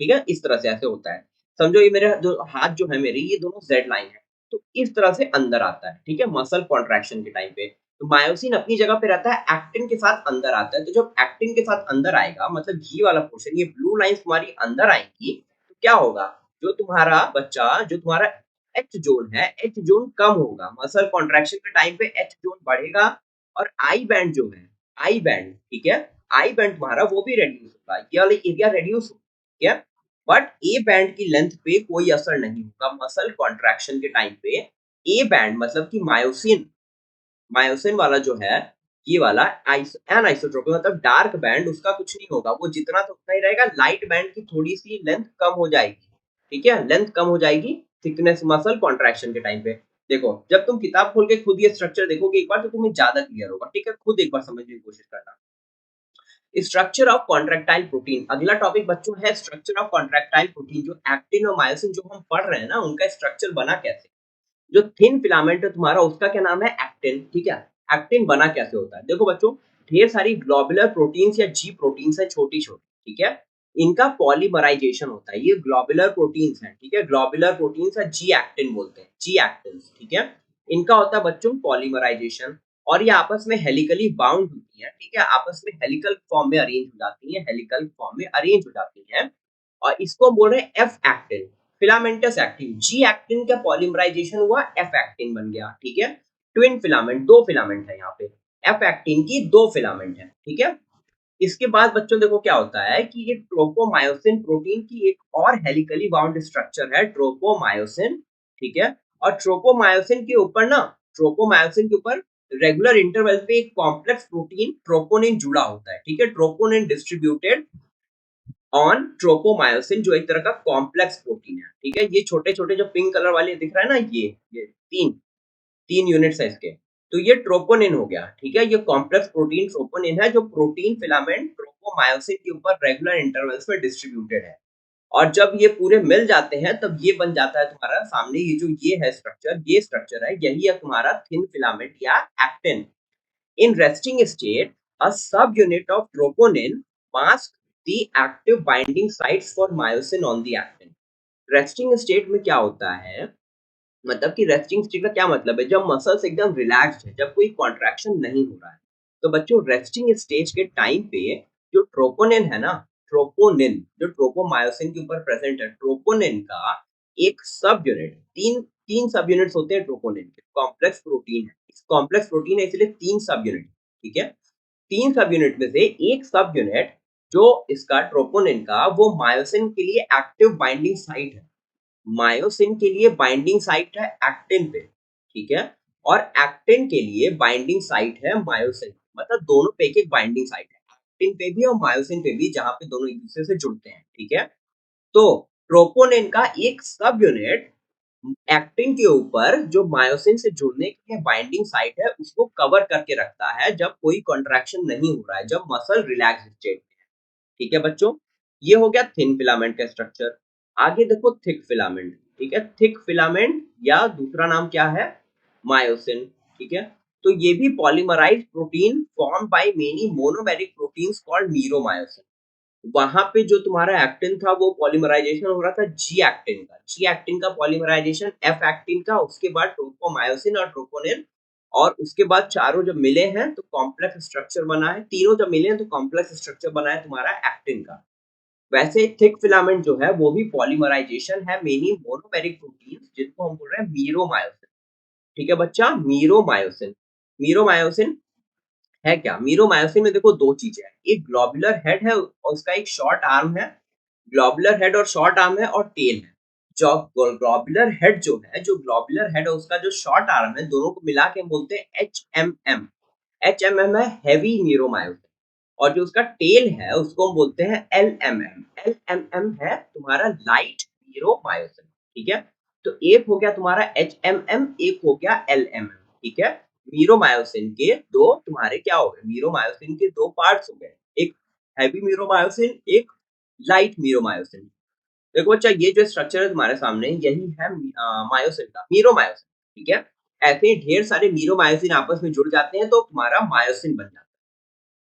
ठीक है, इस तरह से ऐसे होता है। समझो ये मेरे जो हाथ जो है मेरी, ये दोनों जेड लाइन है, तो इस तरह से अंदर आता है, ठीक है, मसल कॉन्ट्रैक्शन के टाइम पे। तो मायोसिन अपनी जगह पे रहता है, एक्टिन के साथ अंदर आता है। तो जब एक्टिन के साथ अंदर आएगा, मतलब ये वाला पोर्शन, ये ब्लू लाइंस तुम्हारी अंदर आएंगी, तो क्या होगा, जो तुम्हारा बच्चा, जो तुम्हारा एच जोन है, एच जोन कम होगा, मसल कॉन्ट्रैक्शन के टाइम पे एच जोन बढ़ेगा। और आई बैंड जो है, आई बैंड, ठीक है, आई बैंड तुम्हारा वो भी रेड्यूस होगा, ये वाला एरिया रेड्यूस होगा, ठीक है। बट ए बैंड की लेंथ पे कोई असर नहीं होगा मसल कॉन्ट्रैक्शन के टाइम पे। ए बैंड मतलब कि मायोसिन, मायोसिन वाला जो है, ये वाला एनआइसोट्रोपिक मतलब डार्क बैंड, उसका कुछ नहीं होगा, वो जितना तो उतना ही रहेगा। लाइट बैंड की थोड़ी सी लेंथ कम हो जाएगी, ठीक है, लेंथ कम हो जाएगी थिकनेस मसल कॉन्ट्रैक्शन के टाइम पे। देखो जब तुम किताब खोल के खुद ये स्ट्रक्चर देखोगे एक बार, तो तुम्हें ज्यादा क्लियर होगा, ठीक है, खुद एक बार समझने की कोशिश करना। स्ट्रक्चर ऑफ कॉन्ट्रैक्टाइल प्रोटीन, अगला टॉपिक बच्चों है स्ट्रक्चर ऑफ कॉन्ट्रैक्टाइल प्रोटीन। जो एक्टिन और मायोसिन जो हम पढ़ रहे हैं ना, उनका स्ट्रक्चर बना कैसे। जो थिन फिलामेंट है तुम्हारा, उसका क्या नाम है, एक्टिन, ठीक है। एक्टिन बना कैसे होता है, देखो बच्चों, ढेर सारी ग्लोबुलर प्रोटीन्स या जी प्रोटीन्स है, छोटी छोटी, ठीक है। इनका पॉलीमराइजेशन होता है, ये ग्लोबुलर प्रोटीन्स हैं, ठीक है, ग्लोबुलर प्रोटीन्स है, जी एक्टिन बोलते हैं, जी एक्टिन, ठीक है। इनका होता है बच्चों पॉलीमराइजेशन, और ये आपस में हेलिकली बाउंड होती है, ठीक है, आपस में हेलिकल फॉर्म में अरेंज हो जाती है, हेलिकल फॉर्म में अरेंज हो जाती है। और इसको बोल रहे हैं F actin, filamentous actin. G actin का पॉलीमराइजेशन हुआ, एफ एक्टिन बन गया, ठीक है। ट्विन फिलामेंट, दो फिलामेंट है यहाँ पे, एफ एक्टिन की दो फिलामेंट है, ठीक है। इसके बाद बच्चों देखो क्या होता है कि ये ट्रोपोमायोसिन प्रोटीन की एक और हेलिकली बाउंड स्ट्रक्चर है, ट्रोपोमायोसिन, ठीक है। और ट्रोपोमायोसिन के ऊपर ना, ट्रोपोमायोसिन के ऊपर रेगुलर इंटरवल पे एक कॉम्प्लेक्स प्रोटीन ट्रोपोनिन जुड़ा होता है, ठीक है, ट्रोपोनिन डिस्ट्रीब्यूटेड ऑन ट्रोपोमायोसिन, जो एक तरह का कॉम्प्लेक्स प्रोटीन है, ठीक है। ये छोटे छोटे जो पिंक कलर वाले दिख रहा है ना, ये तीन तीन यूनिट्स है इसके, तो ये ट्रोपोनिन हो गया, ठीक है। ये कॉम्प्लेक्स प्रोटीन ट्रोपोनिन है, जो प्रोटीन फिलामेंट ट्रोपोमायोसिन के ऊपर रेगुलर इंटरवल्स में डिस्ट्रीब्यूटेड है। और जब ये पूरे मिल जाते हैं, तब ये बन जाता है तुम्हारा सामने, ये जो ये है स्ट्रक्चर, ये स्ट्रक्चर है, यही है तुम्हारा थिन फिलामेंट या actin. In resting state, a subunit of troponin masks the active binding sites for myosin on the actin. Resting state में क्या होता है, मतलब कि रेस्टिंग स्टेट का क्या मतलब है, जब मसल्स एकदम रिलैक्स्ड है, जब कोई कॉन्ट्रैक्शन नहीं हो रहा है। तो बच्चों रेस्टिंग स्टेज के टाइम पे जो ट्रोपोनिन है ना, ट्रोपोनिन जो ट्रोपोमायोसिन के ऊपर प्रेजेंट है, ट्रोपोनिन का एक सब यूनिट, तीन तीन सब यूनिट्स होते हैं ट्रोपोनिन के, कॉम्प्लेक्स प्रोटीन है, इस कॉम्प्लेक्स प्रोटीन है इसलिए तीन सब यूनिट, ठीक है। तीन सब यूनिट में से एक सब यूनिट जो इसका ट्रोपोनिन का, वो मायोसिन के लिए एक्टिव बाइंडिंग साइट है, मायोसिन के लिए बाइंडिंग साइट है एक्टिन पे, ठीक है। और एक्टिन के लिए बाइंडिंग साइट है मायोसिन, मतलब दोनों पे एक बाइंडिंग साइट है, एक्टिन पे भी और मायोसिन पे भी, जहां पे दोनों एक दूसरे से जुड़ते हैं, ठीक है। तो ट्रोपोनिन का एक सब यूनिट एक्टिन के ऊपर जो मायोसिन से जुड़ने के लिए बाइंडिंग साइट है, उसको कवर करके रखता है जब कोई कॉन्ट्रैक्शन नहीं हो रहा है, जब मसल रिलैक्स स्टेट, ठीक है बच्चों। ये हो गया थिन फिलामेंट का स्ट्रक्चर। आगे देखो थिक फिलामेंट, ठीक है, थिक फिलामेंट या दूसरा नाम क्या है, मायोसिन, ठीक है। तो ये भी polymerized protein form by many monomeric proteins called meromyosin. वहां पे जो तुम्हारा एक्टिन था, वो पॉलीमराइजेशन हो रहा था जी एक्टिन का, जी एक्टिन का पॉलीमराइजेशन एफ एक्टिन का, उसके बाद ट्रोपोमायोसिन और ट्रोपोनिन, और उसके बाद चारों जब मिले हैं तो कॉम्प्लेक्स स्ट्रक्चर बना है, तीनों जब मिले हैं तो कॉम्प्लेक्स स्ट्रक्चर बना है तुम्हारा एक्टिन का। वैसे थिक फिलामेंट जो है वो भी पॉलीमराइजेशन है मेनी मोनोमेरिक प्रोटीन्स, जिनको हम बोल रहे हैं मीरोमायोसिन, ठीक है बच्चा, मीरोमायोसिन। मीरोमायोसिन है क्या, मीरोमायोसिन में देखो दो चीजें हैं, एक ग्लोबुलर हेड है और उसका एक शॉर्ट आर्म है, ग्लोबुलर हेड और शॉर्ट आर्म है, और टेल है। जो ग्लोबुलर हेड जो है, जो ग्लोबुलर हेड है उसका जो शॉर्ट आर्म है, दोनों को मिला के हम बोलते हैं H M M. H M M है हैवी मीरोमायोसिन, और जो उसका टेल है उसको हम बोलते हैं LMM। LMM है तुम्हारा लाइट मीरोमायोसिन, ठीक है। तो एक हो गया तुम्हारा HMM, एक हो गया LMM, ठीक है। मीरोमायोसिन के दो तुम्हारे क्या हो गए, मीरोमायोसिन के दो पार्ट्स हो गए, एक हैवी मीरोमायोसिन, एक लाइट मीरोमायोसिन। देखो बच्चा, ये जो स्ट्रक्चर है तुम्हारे सामने यही है मायोसिन का, मीरोमायोसिन, ठीक है। ऐसे ही ढेर सारे मीरोमायोसिन आपस में जुड़ जाते हैं तो तुम्हारा मायोसिन बन जाता है।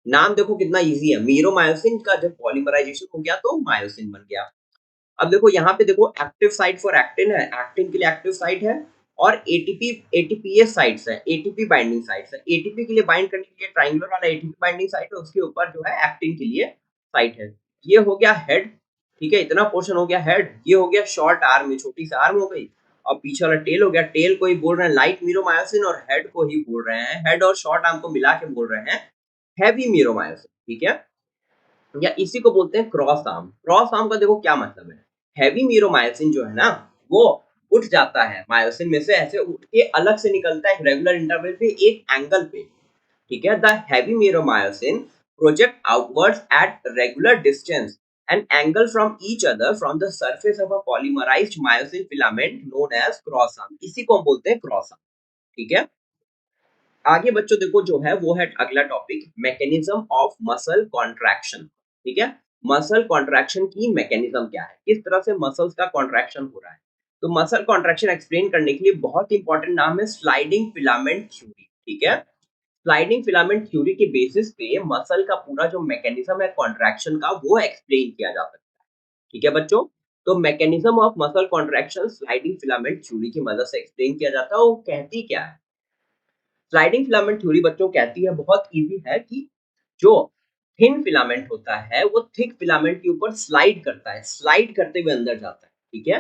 नाम देखो कितना इजी है, मीरोमायोसिन का जब पॉलीमराइजेशन हो गया तो मायोसिन बन गया। अब देखो यहाँ पे देखो एक्टिव साइट फॉर एक्टिन है, एक्टिन के लिए एक्टिव साइट है, और एटीपी एटीपीएस साइट्स है, एटीपी बाइंडिंग साइट्स है। एटीपी के लिए बाइंड करने के लिए ट्रायंगुलर वाला एटीपी बाइंडिंग साइट है, उसके ऊपर जो है एक्टिन के लिए साइट है। ये हो गया हेड, ठीक है, इतना पोर्शन हो गया हेड। ये हो गया शॉर्ट आर्म में, छोटी सी आर्म हो गई। और पीछे वाला टेल हो गया, टेल को ही बोल रहे हैं लाइट मीरोमायोसिन, और हेड को ही बोल रहे हैं, हेड और शॉर्ट आर्म को मिला के बोल रहे हैं हैवी मीरोमायोसिन, ठीक है। या इसी को बोलते हैं क्रॉस आर्म। क्रॉस आर्म का देखो क्या मतलब है, हैवी मीरोमायोसिन जो है ना वो उठ जाता है मायोसिन में से, ऐसे उठ के अलग से निकलता है एक रेगुलर इंटरवल पे, एक एंगल पे, ठीक है। The heavy meromyosin project outwards at regular distance an angle from each other from the surface of a polymerized myosin filament known as cross arm. इसी को हम बोलते हैं क्रॉस आर्म, ठीक है। आगे बच्चों देखो जो है वो है अगला topic, mechanism of muscle contraction, ठीक है। मसल कॉन्ट्रैक्शन की मैकेनिज्म क्या है, किस तरह से मसल्स का कॉन्ट्रैक्शन हो रहा है। तो मसल कॉन्ट्रैक्शन एक्सप्लेन करने के लिए बहुत इंपॉर्टेंट नाम है स्लाइडिंग फिलामेंट थ्योरी, ठीक है। स्लाइडिंग फिलामेंट थ्योरी के बेसिस पे मसल का पूरा जो मैकेनिज्म है कॉन्ट्रैक्शन का वो एक्सप्लेन किया जा सकता है, ठीक है बच्चों। तो mechanism of muscle contraction sliding filament theory की मदद से एक्सप्लेन किया जाता है। वो कहती क्या है, स्लाइडिंग फिलामेंट थ्योरी बच्चों कहती है, बहुत इजी है, कि जो थिन फिलामेंट होता है वो थिक फिलामेंट के ऊपर स्लाइड करता है, स्लाइड करते हुए अंदर जाता है, ठीक है।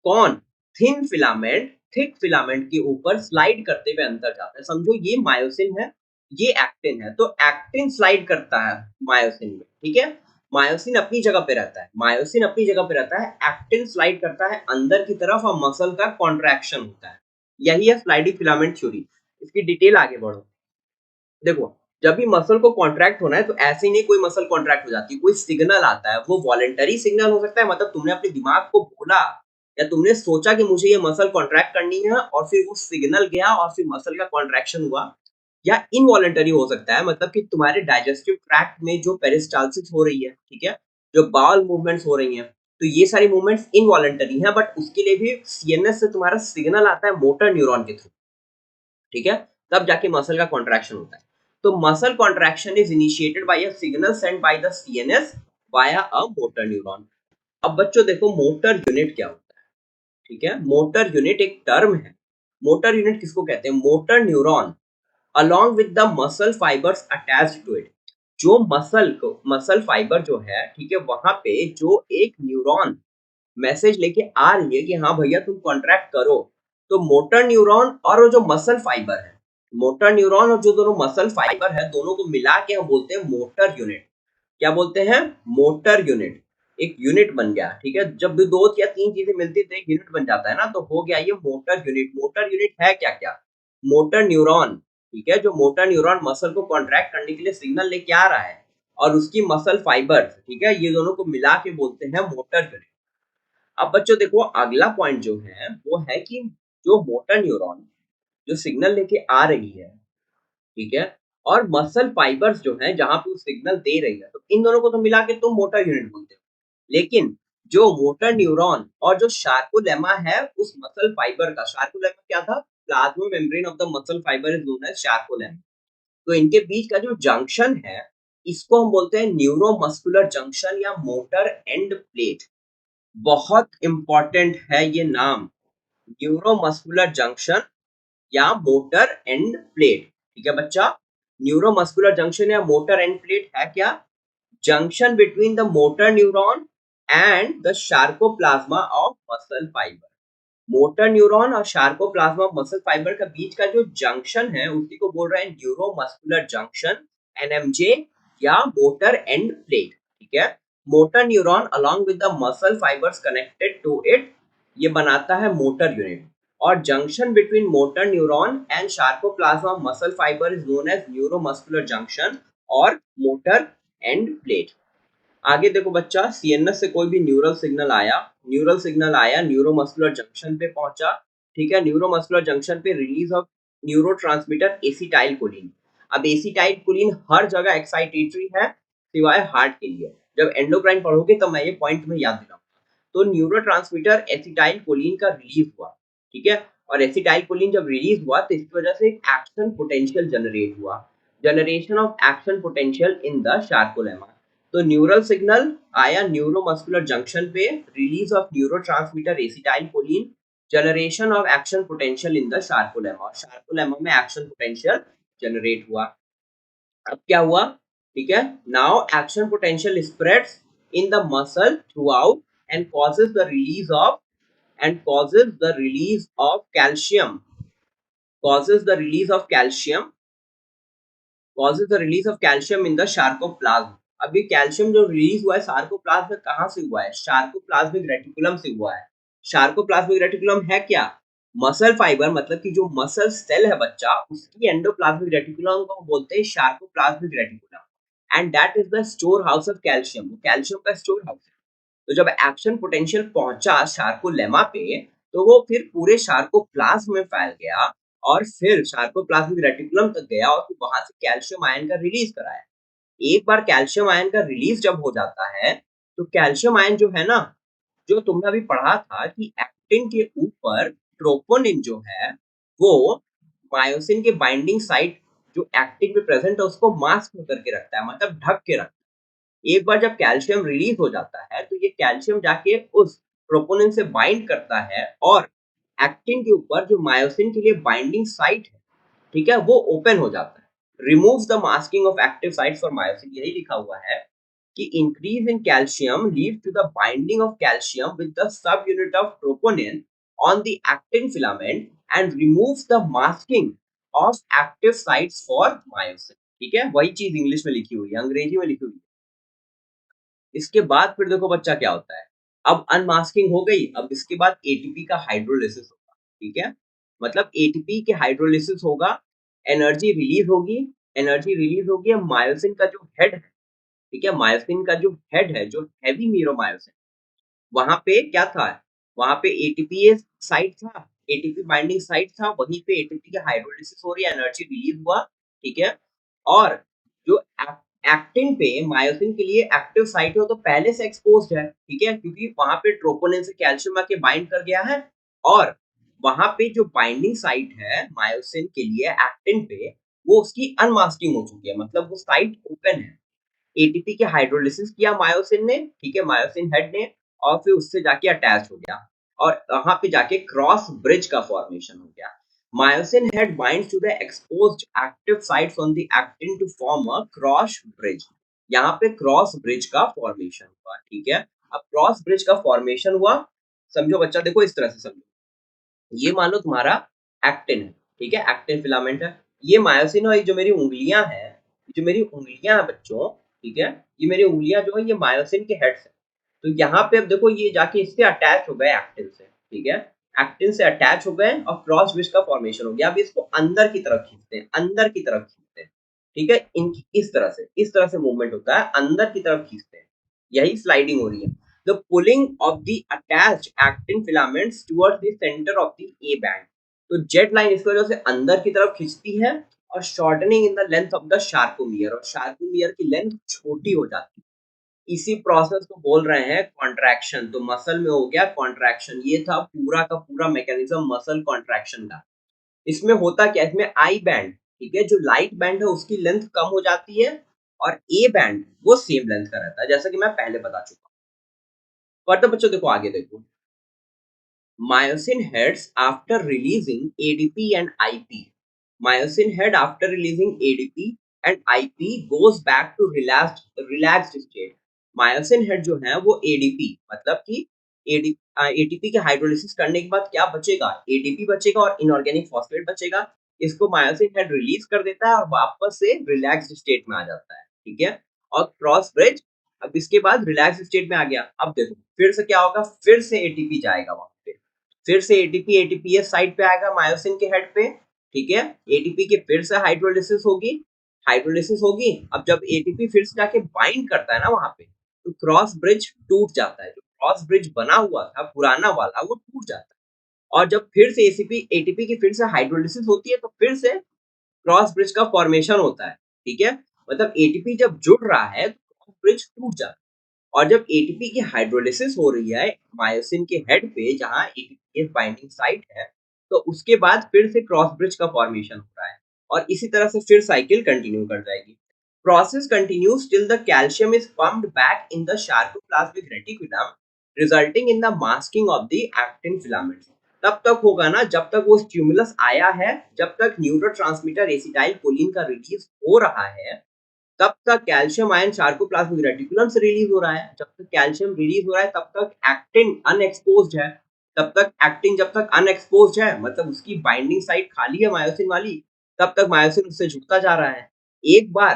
कौन, थिन फिलामेंट थिक फिलामेंट के ऊपर स्लाइड करते हुए अंदर जाता है। समझो ये मायोसिन है, ये एक्टिन है, तो एक्टिन स्लाइड करता है मायोसिन में, ठीक है। मायोसिन अपनी जगह पे रहता है, मायोसिन अपनी जगह पे रहता है, एक्टिन स्लाइड करता है अंदर की तरफ और मसल का कॉन्ट्रैक्शन होता है। यही है स्लाइडिंग फिलामेंट थ्योरी। इसकी डिटेल आगे बढ़ो। देखो, जब भी मसल को कॉन्ट्रैक्ट होना है तो ऐसे ही नहीं कोई मसल कॉन्ट्रैक्ट हो जाती है, कोई सिग्नल आता है, वो वॉलंटरी सिग्नल हो सकता है, मतलब तुमने अपने दिमाग को बोला या तुमने सोचा कि मुझे ये मसल कॉन्ट्रैक्ट करनी है और फिर वो सिग्नल गया और फिर मसल का कॉन्ट्रैक्शन हुआ। या इनवॉलंटरी हो सकता है, मतलब कि तुम्हारे डाइजेस्टिव ट्रैक्ट में जो पेरिस्टाल्सिस हो रही है, ठीक है, जो बाउल मूवमेंट्स हो रही हैं, तो ये सारी मूवमेंट्स इनवॉलंटरी हैं, बट उसके लिए भी सीएनएस से तुम्हारा सिग्नल आता है मोटर न्यूरॉन के थ्रू, ठीक है। तब जाके मसल का कॉन्ट्रैक्शन होता है। तो muscle contraction is initiated by a signal sent by the CNS via a motor neuron. अब बच्चों देखो मोटर यूनिट क्या होता है, ठीक है। मोटर यूनिट एक टर्म है। मोटर यूनिट किसको कहते हैं, motor neuron along with the muscle fibers attached to it। जो मसल फाइबर जो है, ठीक है, वहां पे जो एक न्यूरॉन मैसेज लेके आ रही है कि हाँ भैया तुम कॉन्ट्रैक्ट करो, तो मोटर न्यूरॉन और वो जो मसल फाइबर है, मोटर न्यूरॉन और जो दोनों मसल फाइबर है, दोनों को मिला के हम बोलते हैं मोटर यूनिट। क्या बोलते हैं, मोटर यूनिट। एक यूनिट बन गया, ठीक है। जब भी दो या तीन चीजें मिलती तो एक यूनिट बन जाता है ना, तो हो गया ये मोटर यूनिट। मोटर यूनिट है क्या क्या, मोटर न्यूरॉन, ठीक है, जो मोटर न्यूरॉन मसल को कॉन्ट्रैक्ट करने के लिए सिग्नल लेके आ रहा है, और उसकी मसल फाइबर, ठीक है, ये दोनों को मिला के बोलते हैं मोटर यूनिट। अब बच्चों देखो अगला पॉइंट जो है वो है कि जो मोटर न्यूरॉन जो सिग्नल लेके आ रही है, ठीक है, और मसल फाइबर्स जो है जहां पे वो सिग्नल दे रही है, तो इन दोनों को तो मिला के तुम मोटर यूनिट बोलते हो। लेकिन जो मोटर न्यूरॉन और जो शार्कोलेमा है उस मसल फाइबर का, शार्कोलेमा क्या था, plasma membrane of the muscle fibre is known as sarcolemma. तो इनके बीच का जो जंक्शन है इसको हम बोलते हैं न्यूरोमस्कुलर जंक्शन या मोटर एंड प्लेट। बहुत इंपॉर्टेंट है ये नाम, न्यूरोमस्कुलर जंक्शन या मोटर एंड प्लेट, ठीक है बच्चा। न्यूरोमस्कुलर जंक्शन या मोटर एंड प्लेट है क्या, junction between the motor neuron and the sarcoplasm of muscle fibre. Motor neuron और शार्कोप्लाज्मा ऑफ मसल फाइबर का बीच का जो जंक्शन है उसी को बोल रहे हैं न्यूरोमस्कुलर जंक्शन, एनएमजे, या मोटर एंड प्लेट, ठीक है। Motor neuron along with the muscle fibers connected to it, ये बनाता है मोटर यूनिट। और junction between motor neuron and sarcoplasm muscle fibre is known as neuromuscular junction और motor end plate. आगे देखो बच्चा, सीएनएस से कोई भी न्यूरल सिग्नल आया न्यूरोमस्कुलर जंक्शन पे पहुंचा, ठीक है। न्यूरोमस्कुलर जंक्शन पे release of neurotransmitter acetyl choline. अब एसिटाइल कोलिन हर जगह एक्साइटेटरी है सिवाय हार्ट के लिए। जब एंडोक्राइन पढ़ोगे तो मैं ये पॉइंट तुम्हें याद दिलाऊंगा। तो न्यूरोट्रांसमीटर एसिटाइल कोलिन का रिलीज हुआ, ठीक है। और एसिटाइल कोलिन जब रिलीज हुआ तो इसकी वजह से एक एक्शन पोटेंशियल जनरेट हुआ, generation of action potential in the sarcolemma. तो न्यूरल सिग्नल आया न्यूरोमस्कुलर जंक्शन पे, release of neurotransmitter acetyl Colin, generation of action potential in the sarcolemma, sarcolemma में एक्शन पोटेंशियल जनरेट हुआ। अब क्या हुआ, ठीक है। Now action potential spreads in the muscle through out and causes the release of calcium causes the release of calcium causes the release of calcium in the sarcoplasm। अब ये calcium जो release हुआ है सार्कोप्लाज्म में, कहां से हुआ है? सार्कोप्लाज्मिक रेटिकुलम से हुआ है। सार्कोप्लाज्मिक रेटिकुलम है क्या? मसल फाइबर, मतलब कि जो मसल सेल है बच्चा, उसकी एंडोप्लाज्मिक रेटिकुलम को बोलते हैं sarcoplasmic reticulum, and that is the store house of calcium. Calcium का स्टोर हाउस है। तो जब एक्शन पोटेंशियल पहुंचा सार्कोलेमा पे, तो वो फिर पूरे सार्कोप्लाज्म में फैल गया और फिर सार्कोप्लाज्मिक रेटिकुलम तक गया और फिर वहां से कैल्शियम आयन का रिलीज कराया। एक बार कैल्शियम आयन का रिलीज जब हो जाता है, तो कैल्शियम आयन जो है ना, जो तुमने अभी पढ़ा था कि एक्टिन के ऊपर ट्रोपोनिन जो है, वो मायोसिन के बाइंडिंग साइट जो एक्टिन में प्रेजेंट है उसको मास्क करके रखता है, मतलब ढक के रखता है। एक बार जब कैल्शियम रिलीज हो जाता है तो ये कैल्शियम जाके उस प्रोपोनिन से बाइंड करता है और एक्टिन के ऊपर जो मायोसिन के लिए बाइंडिंग साइट है, ठीक है, वो ओपन हो जाता है। Removes the masking of active sites for myosin, यही लिखा हुआ है कि increase in calcium lead to the binding of calcium with the subunit of troponin on the actin filament and removes the masking of active sites for myosin. ठीक है, वही चीज English में लिखी हुई है, अंग्रेजी में लिखी हुई है। इसके बाद फिर देखो बच्चा क्या होता है। अब अनमास्किंग हो गई, अब इसके बाद एटीपी का हाइड्रोलिसिस होगा, ठीक है। मतलब एटीपी के हाइड्रोलिसिस होगा, एनर्जी रिलीज होगी। एनर्जी रिलीज होगी, अब मायोसिन का जो हेड है, ठीक है, मायोसिन का जो हेड है, जो हैवी न्यूरोमायोसिन, वहां पे क्या था, वहां पे एटीपी साइट था, एटीपी बाइंडिंग साइट था, वहीं पे एटीपी का हाइड्रोलिसिस हो रही है, एनर्जी रिलीज हुआ, ठीक है। और जो एक्टिन पे मायोसिन के लिए एक्टिव साइट है, तो पहले से एक्सपोज्ड है, ठीक है, क्योंकि वहां पे ट्रोपोनिन से कैल्शियम आके बाइंड कर गया है। और वहां पे जो बाइंडिंग साइट है मायोसिन के लिए एक्टिन पे, वो उसकी अनमास्किंग हो चुकी है, मतलब वो साइट ओपन है। एटीपी के हाइड्रोलिसिस किया मायोसिन ने, ठीक है, मायोसिन हेड ने, और फिर उससे जाके अटैच हो गया और वहां पे जाके क्रॉस ब्रिज का फॉर्मेशन हो गया। Myosin head binds to the exposed active sites on the actin to form a cross bridge. यहाँ पे क्रॉस ब्रिज का फॉर्मेशन हुआ, ठीक है। अब क्रॉस ब्रिज का फॉर्मेशन हुआ, समझो बच्चा, देखो इस तरह से समझो। ये मान लो तुम्हारा एक्टिन है, ठीक है, एक्टिन फिलामेंट है। ये मायोसिन और ये जो मेरी उंगलियां हैं, जो मेरी उंगलियां हैं बच्चों, ठीक है, ये मेरी उंगलियां जो है ये मायोसिन के हेड से। तो यहाँ पे अब देखो ये जाके इससे अटैच हो गए एक्टिन से, ठीक है, एक्टिन से अटैच हो गए और क्रॉस ब्रिज का फॉर्मेशन हो गया। अब इसको अंदर की तरफ खींचते हैं, अंदर की तरफ खींचते हैं, ठीक है, इनकी इस तरह से मूवमेंट होता है, अंदर की तरफ खींचते हैं, यही स्लाइडिंग हो रही है। The pulling of the attached actin filaments towards the center of the A band। तो जेट लाइन इस वजह से अंदर की तरफ खिंचती है और shortening in the length of the sarcomere, और शार्कोमियर की लेंथ छोटी हो जाती है। इसी प्रोसेस को बोल रहे हैं कॉन्ट्रैक्शन। तो मसल में हो गया कॉन्ट्रैक्शन, ये था पूरा का पूरा मैकेनिज्म मसल कॉन्ट्रैक्शन का। इसमें होता क्या, इसमें आई बैंड, ठीक है, जो लाइट बैंड है उसकी लेंथ कम हो जाती है और ए बैंड वो सेम लेंथ का रहता है, जैसा कि मैं पहले बता चुका हूँ। पर तो बच्चों देखो आगे देखो, myosin heads after releasing ADP and IP। Myosin head after releasing ADP and IP goes back to relaxed state। Myosin head जो है वो ADP, मतलब कि ATP के हाइड्रोलिसिस करने के बाद क्या बचेगा, ADP बचेगा और इनऑर्गेनिक फॉस्फेट बचेगा। इसको मायोसिन हेड रिलीज कर देता है और वापस से रिलैक्स्ड स्टेट में आ जाता है, ठीक है। और क्रॉस ब्रिज, अब इसके बाद रिलैक्स स्टेट में आ गया। अब देखो फिर से क्या होगा, फिर से एटीपी जाएगा वहां पे, फिर से एटीपी एटीपीएस साइड पे आएगा मायोसिन के हेड पे, ठीक है। एटीपी के फिर से हाइड्रोलिसिस होगी हाइड्रोलिसिस होगी, अब जब एटीपी फिर से जाके बाइंड करता है ना वहाँ पे, तो क्रॉस ब्रिज टूट जाता है। जो क्रॉस ब्रिज बना हुआ था पुराना वाला, वो टूट जाता है। और जब फिर से एसीपी एटीपी की फिर से हाइड्रोलिसिस होती है, तो फिर से क्रॉस ब्रिज का फॉर्मेशन होता है, ठीक है? मतलब एटीपी जब जुड़ रहा है, तो क्रॉस ब्रिज टूट जाता है। और जब एटीपी की हाइड्रोलिसिस हो रही है मायोसिन के हेड पे, जहाँ एटीपी की बाइंडिंग साइट है, तो उसके बाद फिर से क्रॉस ब्रिज का फॉर्मेशन हो रहा है और इसी तरह से फिर साइकिल कंटिन्यू कर जाएगी। Process continues till the calcium is pumped back in the sarcoplasmic reticulum, resulting in the masking of the actin filaments. तब तक होगा ना जब तक वो स्टिमुलस आया है, जब तक न्यूरोट्रांसमीटर एसिटाइल कोलिन का रिलीज हो रहा है, तब तक कैल्शियम आयन सार्कोप्लाज्मिक रेटिकुलम से रिलीज हो रहा है। जब तक कैल्शियम रिलीज हो रहा है, तब तक एक्टिन अनएक्सपोज्ड है। तब तक एक्टिन जब तक अनएक्सपोज्ड है, मतलब उसकी बाइंडिंग साइट खाली है मायोसिन वाली, तब तक मायोसिन उससे जुड़ता जा रहा है। एक बार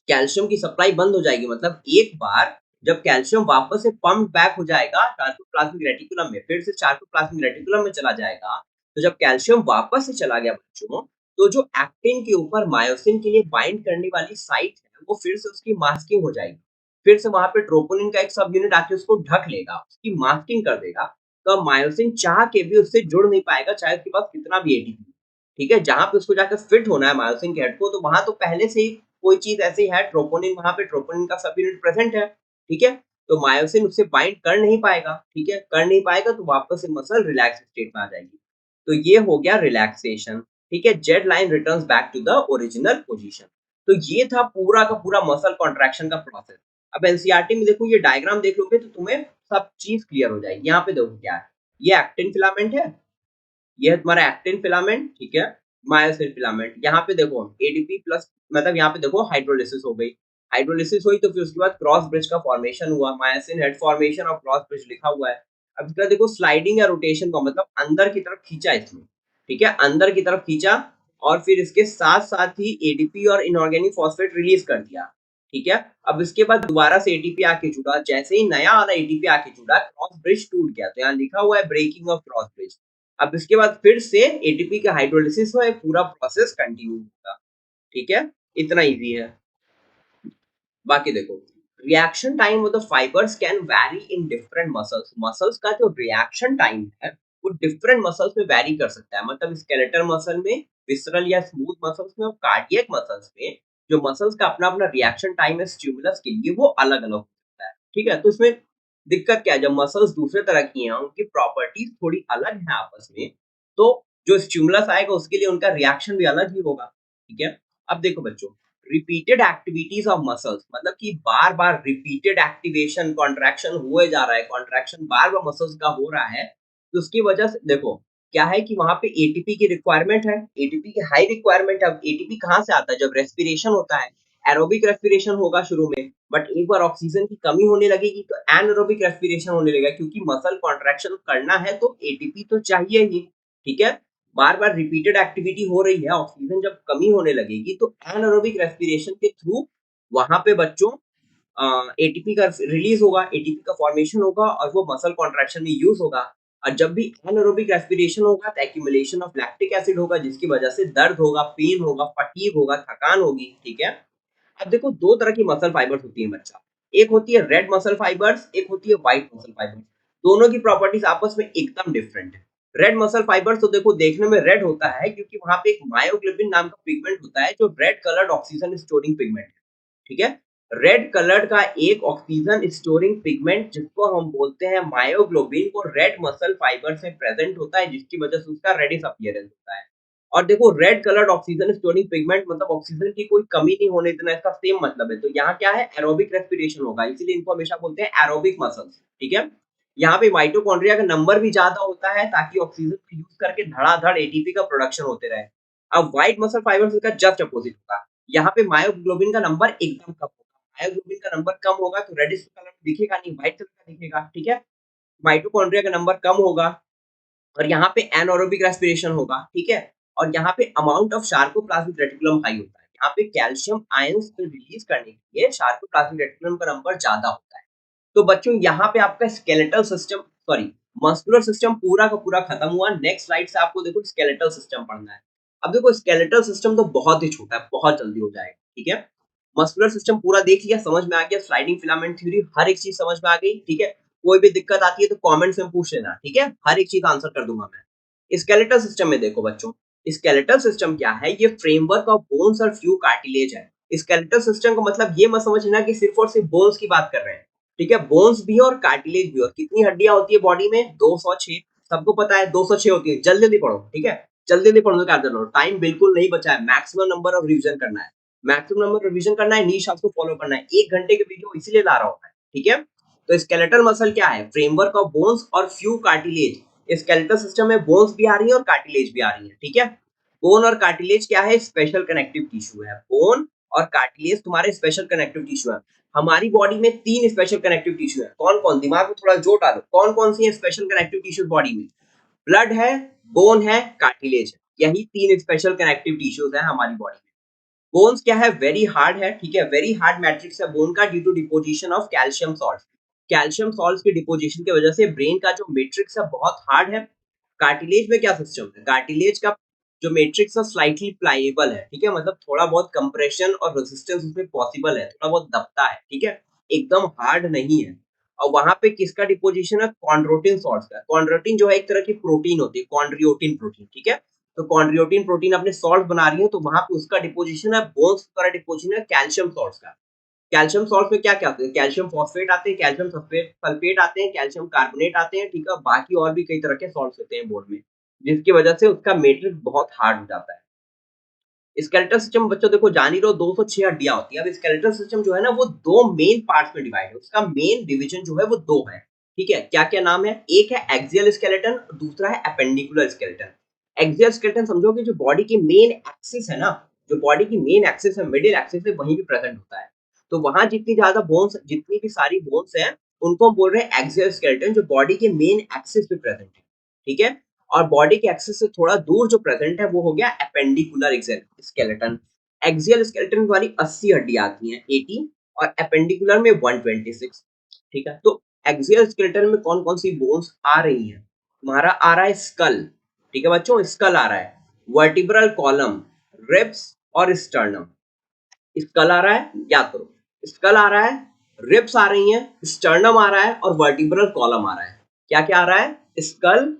कैल्शियम की सप्लाई बंद हो जाएगी, मतलब एक बार जब कैल्शियम वापस से पंप बैक हो जाएगा सार्कोप्लाज्मिक रेटिकुलम में, फिर से सार्कोप्लाज्मिक रेटिकुलम में चला जाएगा, तो जब कैल्शियम वापस से चला गया बच्चों, तो जो एक्टिन के ऊपर मायोसिन के लिए बाइंड करने वाली साइट है, वो फिर से उसकी मास्किंग हो जाएगी। फिर से वहां पे ट्रोपोनिन का एक सब यूनिट आके उसको ढक लेगा, उसकी मास्किंग कर देगा। तो अब मायोसिन चाह के भी उससे जुड़ नहीं पाएगा, चाहे उसके पास कितना भी एटीपी। ठीक है, जहां पे उसको जाकर फिट होना है मायोसिन के हेड को, तो वहां तो पहले से ही कोई चीज ऐसी है, ट्रोपोनिन, वहां पे ट्रोपोनिन का सब यूनिट प्रेजेंट है। ठीक है, तो मायोसिन उससे बाइंड कर नहीं पाएगा। ठीक है, कर नहीं पाएगा तो वापस से मसल रिलैक्स स्टेट में आ जाएगी। तो ये हो गया रिलैक्सेशन। ठीक है, Z line returns back to the original position. तो ये था पूरा का पूरा मसल कॉन्ट्रैक्शन का प्रोसेस। अब एनसीईआरटी में देखो, ये डायग्राम देख लोगे तो तुम्हें सब चीज क्लियर हो जाएगी। यहाँ पे देखो क्या है, ये एक्टिन फिलामेंट है, ये है तुम्हारा एक्टिन फिलामेंट, ठीक है, मायोसिन फिलामेंट। यहाँ पे देखो एडीपी प्लस, मतलब यहाँ पे देखो हाइड्रोलिसिस हो गई, हाइड्रोलिसिस हुई तो फिर उसके बाद क्रॉस ब्रिज का फॉर्मेशन हुआ, मायोसिन हेड फॉर्मेशन और क्रॉस ब्रिज लिखा हुआ है। अब इसका देखो स्लाइडिंग या रोटेशन का मतलब अंदर की तरफ खींचा इसमें, ठीक है, अंदर की तरफ खींचा और फिर इसके साथ साथ ही एडीपी और इनऑर्गेनिक फॉस्फेट रिलीज कर दिया। ठीक है, अब इसके बाद दोबारा से एटीपी आके जुड़ा, जैसे ही नया वाला एटीपी आके जुड़ा, क्रॉस ब्रिज टूट गया, तो यहाँ लिखा हुआ है ब्रेकिंग ऑफ क्रॉस ब्रिज। अब इसके बाद फिर से एटीपी का हाइड्रोलिसिस हुआ, पूरा प्रोसेस कंटिन्यू होगा। ठीक है, इतना इजी है। बाकी देखो, reaction time of the fibres can vary in different muscles. Muscles का जो रिएक्शन टाइम है, वो डिफरेंट मसल्स में वैरी कर सकता है। मतलब स्केलेटल मसल में, विसरल या स्मूथ मसल्स में और कार्डियक मसल्स में, जो मसल्स का अपना अपना रिएक्शन टाइम है स्टिमुलस के लिए, वो अलग अलग हो सकता है। ठीक है, तो इसमें दिक्कत क्या है, जब मसल्स दूसरे तरह की हैं, उनकी प्रॉपर्टीज थोड़ी अलग है आपस में, तो जो स्टिमुलस आएगा उसके लिए उनका रिएक्शन भी अलग ही होगा। ठीक है, अब देखो बच्चों, रिपीटेड एक्टिविटीज ऑफ मसल्स, मतलब कि बार बार रिपीटेड एक्टिवेशन, कॉन्ट्रैक्शन हुए जा रहा है, कॉन्ट्रैक्शन बार बार मसल्स का हो रहा है, तो उसकी वजह से देखो क्या है कि वहां पे एटीपी की रिक्वायरमेंट है, एटीपी की हाई रिक्वायरमेंट है। अब एटीपी कहाँ से आता है, जब रेस्पिरेशन होता है, एरोबिक रेस्पिरेशन होगा शुरू में, बट एक बार ऑक्सीजन की कमी होने लगेगी तो एनएरोबिक रेस्पिरेशन होने लगेगा, क्योंकि मसल कॉन्ट्रैक्शन करना है तो एटीपी तो चाहिए ही। ठीक है, बार बार रिपीटेड एक्टिविटी हो रही है, ऑक्सीजन जब कमी होने लगेगी तो एनारोबिक रेस्पिरेशन के थ्रू वहां पे बच्चों एटीपी का रिलीज होगा, एटीपी का फॉर्मेशन होगा और वो मसल कॉन्ट्रैक्शन में यूज होगा। और जब भी एनारोबिक रेस्पिरेशन होगा तो एक्यूमुलेशन ऑफ लैक्टिक एसिड होगा, जिसकी वजह से दर्द होगा, पेन होगा, फटीग होगा, थकान होगी। ठीक है, अब देखो दो तरह की मसल फाइबर्स होती है बच्चा, एक होती है रेड मसल फाइबर्स, एक होती है व्हाइट मसल फाइबर्स। दोनों की प्रॉपर्टीज आपस में एकदम डिफरेंट है। रेड मसल फाइबर्स तो देखो देखने में रेड होता है, क्योंकि वहां पे एक मायोग्लोबिन नाम का पिगमेंट होता है, जो red coloured oxygen storing pigment है। ठीक है, रेड कलर्ड का एक ऑक्सीजन स्टोरिंग पिगमेंट जिसको हम बोलते हैं मायोग्लोबिन, को रेड मसल फाइबर से प्रेजेंट होता है, जिसकी वजह से उसका रेडिश अपीयरेंस होता है। और देखो red coloured oxygen storing pigment मतलब ऑक्सीजन की कोई कमी नहीं होने देना, इसका सेम मतलब है। तो यहाँ क्या है, एरोबिक रेस्पिरेशन होगा, इसीलिए इनको हमेशा बोलते हैं एरोबिक मसल्स। ठीक है, यहाँ पे माइटोकॉन्ड्रिया का नंबर भी ज्यादा होता है, ताकि ऑक्सीजन को यूज करके धड़ाधड़ एटीपी का प्रोडक्शन होते रहे। अब व्हाइट मसल फाइबर्स का जस्ट अपोजिट होगा, यहाँ पे मायोग्लोबिन का नंबर एकदम कम होगा। मायोग्लोबिन का नंबर कम होगा तो रेडिश कलर दिखेगा नहीं, व्हाइट कलर का दिखेगा। ठीक है, माइटोकॉन्ड्रिया का नंबर कम होगा और यहाँ पे एनारोबिक रेस्पिरेशन होगा। ठीक है, और यहाँ पे amount of sarcoplasmic reticulum high होता है। यहाँ पे कैल्शियम आयंस को रिलीज करने के लिए सार्कोप्लाज्मिक रेटिकुलम का नंबर ज्यादा होता है। तो बच्चों यहाँ पे आपका skeletal system, sorry, muscular system पूरा का पूरा खत्म हुआ। नेक्स्ट स्लाइड से आपको देखो स्केलेटल सिस्टम पढ़ना है। अब देखो स्केलेटल सिस्टम तो बहुत ही छोटा है, बहुत जल्दी हो जाएगा, ठीक है। मस्कुलर सिस्टम पूरा देख लिया, समझ में आ गया, स्लाइडिंग फिलामेंट थ्योरी हर एक चीज समझ में आ गई, ठीक है। कोई भी दिक्कत आती है तो कमेंट्स में पूछ लेना, ठीक है, हर एक चीज आंसर कर दूंगा मैं। स्केलेटल सिस्टम में देखो बच्चों, स्केलेटल सिस्टम क्या है, ये फ्रेमवर्क ऑफ बोन्स और फ्यू कार्टिलेज है। स्केलेटल सिस्टम का मतलब ये मत समझना कि सिर्फ और सिर्फ बोन्स की बात कर रहे हैं, ठीक है। बोन्स भी है और कार्टिलेज भी है। और कितनी हड्डियां होती है बॉडी में? 206। सबको पता है 206 होती है। जल्दी जल्दी पढ़ो, ठीक है, जल्दी जल्दी पढ़ने का आदत लो, टाइम बिल्कुल नहीं बचा है, मैक्सिमम नंबर ऑफ रिवीजन करना है, मैक्सिमम नंबर रिवीजन करना है, नीश आपको फॉलो करना है। 1 घंटे के वीडियो इसीलिए ला रहा हूं मैं, ठीक है। तो स्केलेटल मसल क्या है? फ्रेमवर्क ऑफ बोन्स और फ्यू कार्टिलेज। स्केलेटल सिस्टम में बोन्स भी आ रही है और कार्टिलेज भी आ रही है, ठीक है। बोन और कार्टिलेज क्या है? स्पेशल कनेक्टिव टिश्यू है। बोन और कार्टिलेज तुम्हारे स्पेशल कनेक्टिव टिश्यू है। हमारी बॉडी में 3 स्पेशल कनेक्टिव टिश्यू है। कौन कौन? दिमाग में थोड़ा जोर डालो, कौन कौन सी है स्पेशल कनेक्टिव टिश्यू बॉडी में? ब्लड है, बोन है, कार्टिलेज है। यही 3 स्पेशल कनेक्टिव टिश्यूज है हमारी बॉडी में। बोन्स क्या है? वेरी हार्ड है, ठीक है, वेरी हार्ड मैट्रिक्स है बोन का, due to deposition of calcium salt. Calcium salt की डिपोजिशन की वजह से ब्रेन का जो मैट्रिक्स है बहुत हार्ड है। कार्टिलेज में क्या सिस्टम है? कार्टिलेज का जो मैट्रिक्स है स्लाइटली प्लाइएबल है, ठीक है, मतलब थोड़ा बहुत कंप्रेशन और रेजिस्टेंस उसमें पॉसिबल है, थोड़ा बहुत दबता है, ठीक है, एकदम हार्ड नहीं है। और वहां पे किसका डिपोजिशन है? कॉन्ड्रोटिन सॉल्ट का। कॉन्ड्रोटिन जो है एक तरह की प्रोटीन होती है, कॉन्ड्रियोटिन प्रोटीन, ठीक है। तो कॉन्ड्रियोटिन प्रोटीन अपने सॉल्ट बना रही है, तो वहां पे उसका डिपोजिशन है, बोन्स का डिपोजिशन है कैल्शियम सॉल्ट का। कैल्शियम सॉल्ट में क्या क्या आते हैं? कैल्शियम फॉस्फेट आते हैं, कैल्शियम सल्फेट सल्फेट आते हैं, कैल्शियम कार्बोनेट आते हैं, ठीक है, बाकी और भी कई तरह के सॉल्ट्स होते हैं बोन में, जिसकी वजह से उसका मैट्रिक्स बहुत हार्ड हो जाता है। स्केलेटल सिस्टम बच्चों देखो जान ही रहो, 206 हड्डियां होती है। अब स्केलेटल सिस्टम जो है ना वो दो मेन पार्ट्स में डिवाइड है, उसका मेन डिवीजन जो है वो दो है, ठीक है। क्या क्या नाम है? एक है एक्सियल स्केलेटन, दूसरा है अपेंडिकुलर स्केलेटन। एक्सियल स्केलेटन समझो कि जो बॉडी की मेन एक्सिस है ना, जो बॉडी की मेन एक्सिस है, मिडिल एक्सिस है, वहीं पे प्रेजेंट होता है। तो वहां जितनी ज्यादा बोन्स, जितनी भी सारी बोन्स हैं, उनको हम बोल रहे हैं एक्सियल स्केलेटन, जो बॉडी के मेन एक्सिस पे प्रेजेंट है, ठीक है। और बॉडी के एक्सिस से थोड़ा दूर जो प्रेजेंट है वो हो गया एपेंडिकुलर स्केलेटन। एक्सियल स्केलेटन में हमारी 80 हड्डियां आती हैं, 80, और एपेंडिकुलर में 126, ठीक है। तो एक्सियल स्केलेटन में कौन कौन सी बोन्स आ रही हैं? तुम्हारा आ रहा है स्कल, ठीक है बच्चों, स्कल आ रहा है, वर्टिब्रल कॉलम, रिब्स और स्टर्नम। स्कल आ रहा है, याद करो, स्कल आ रहा है, रिब्स आ रही हैं, स्टर्नम आ रहा है और वर्टिब्रल कॉलम आ रहा है। क्या क्या आ रहा है? Skull,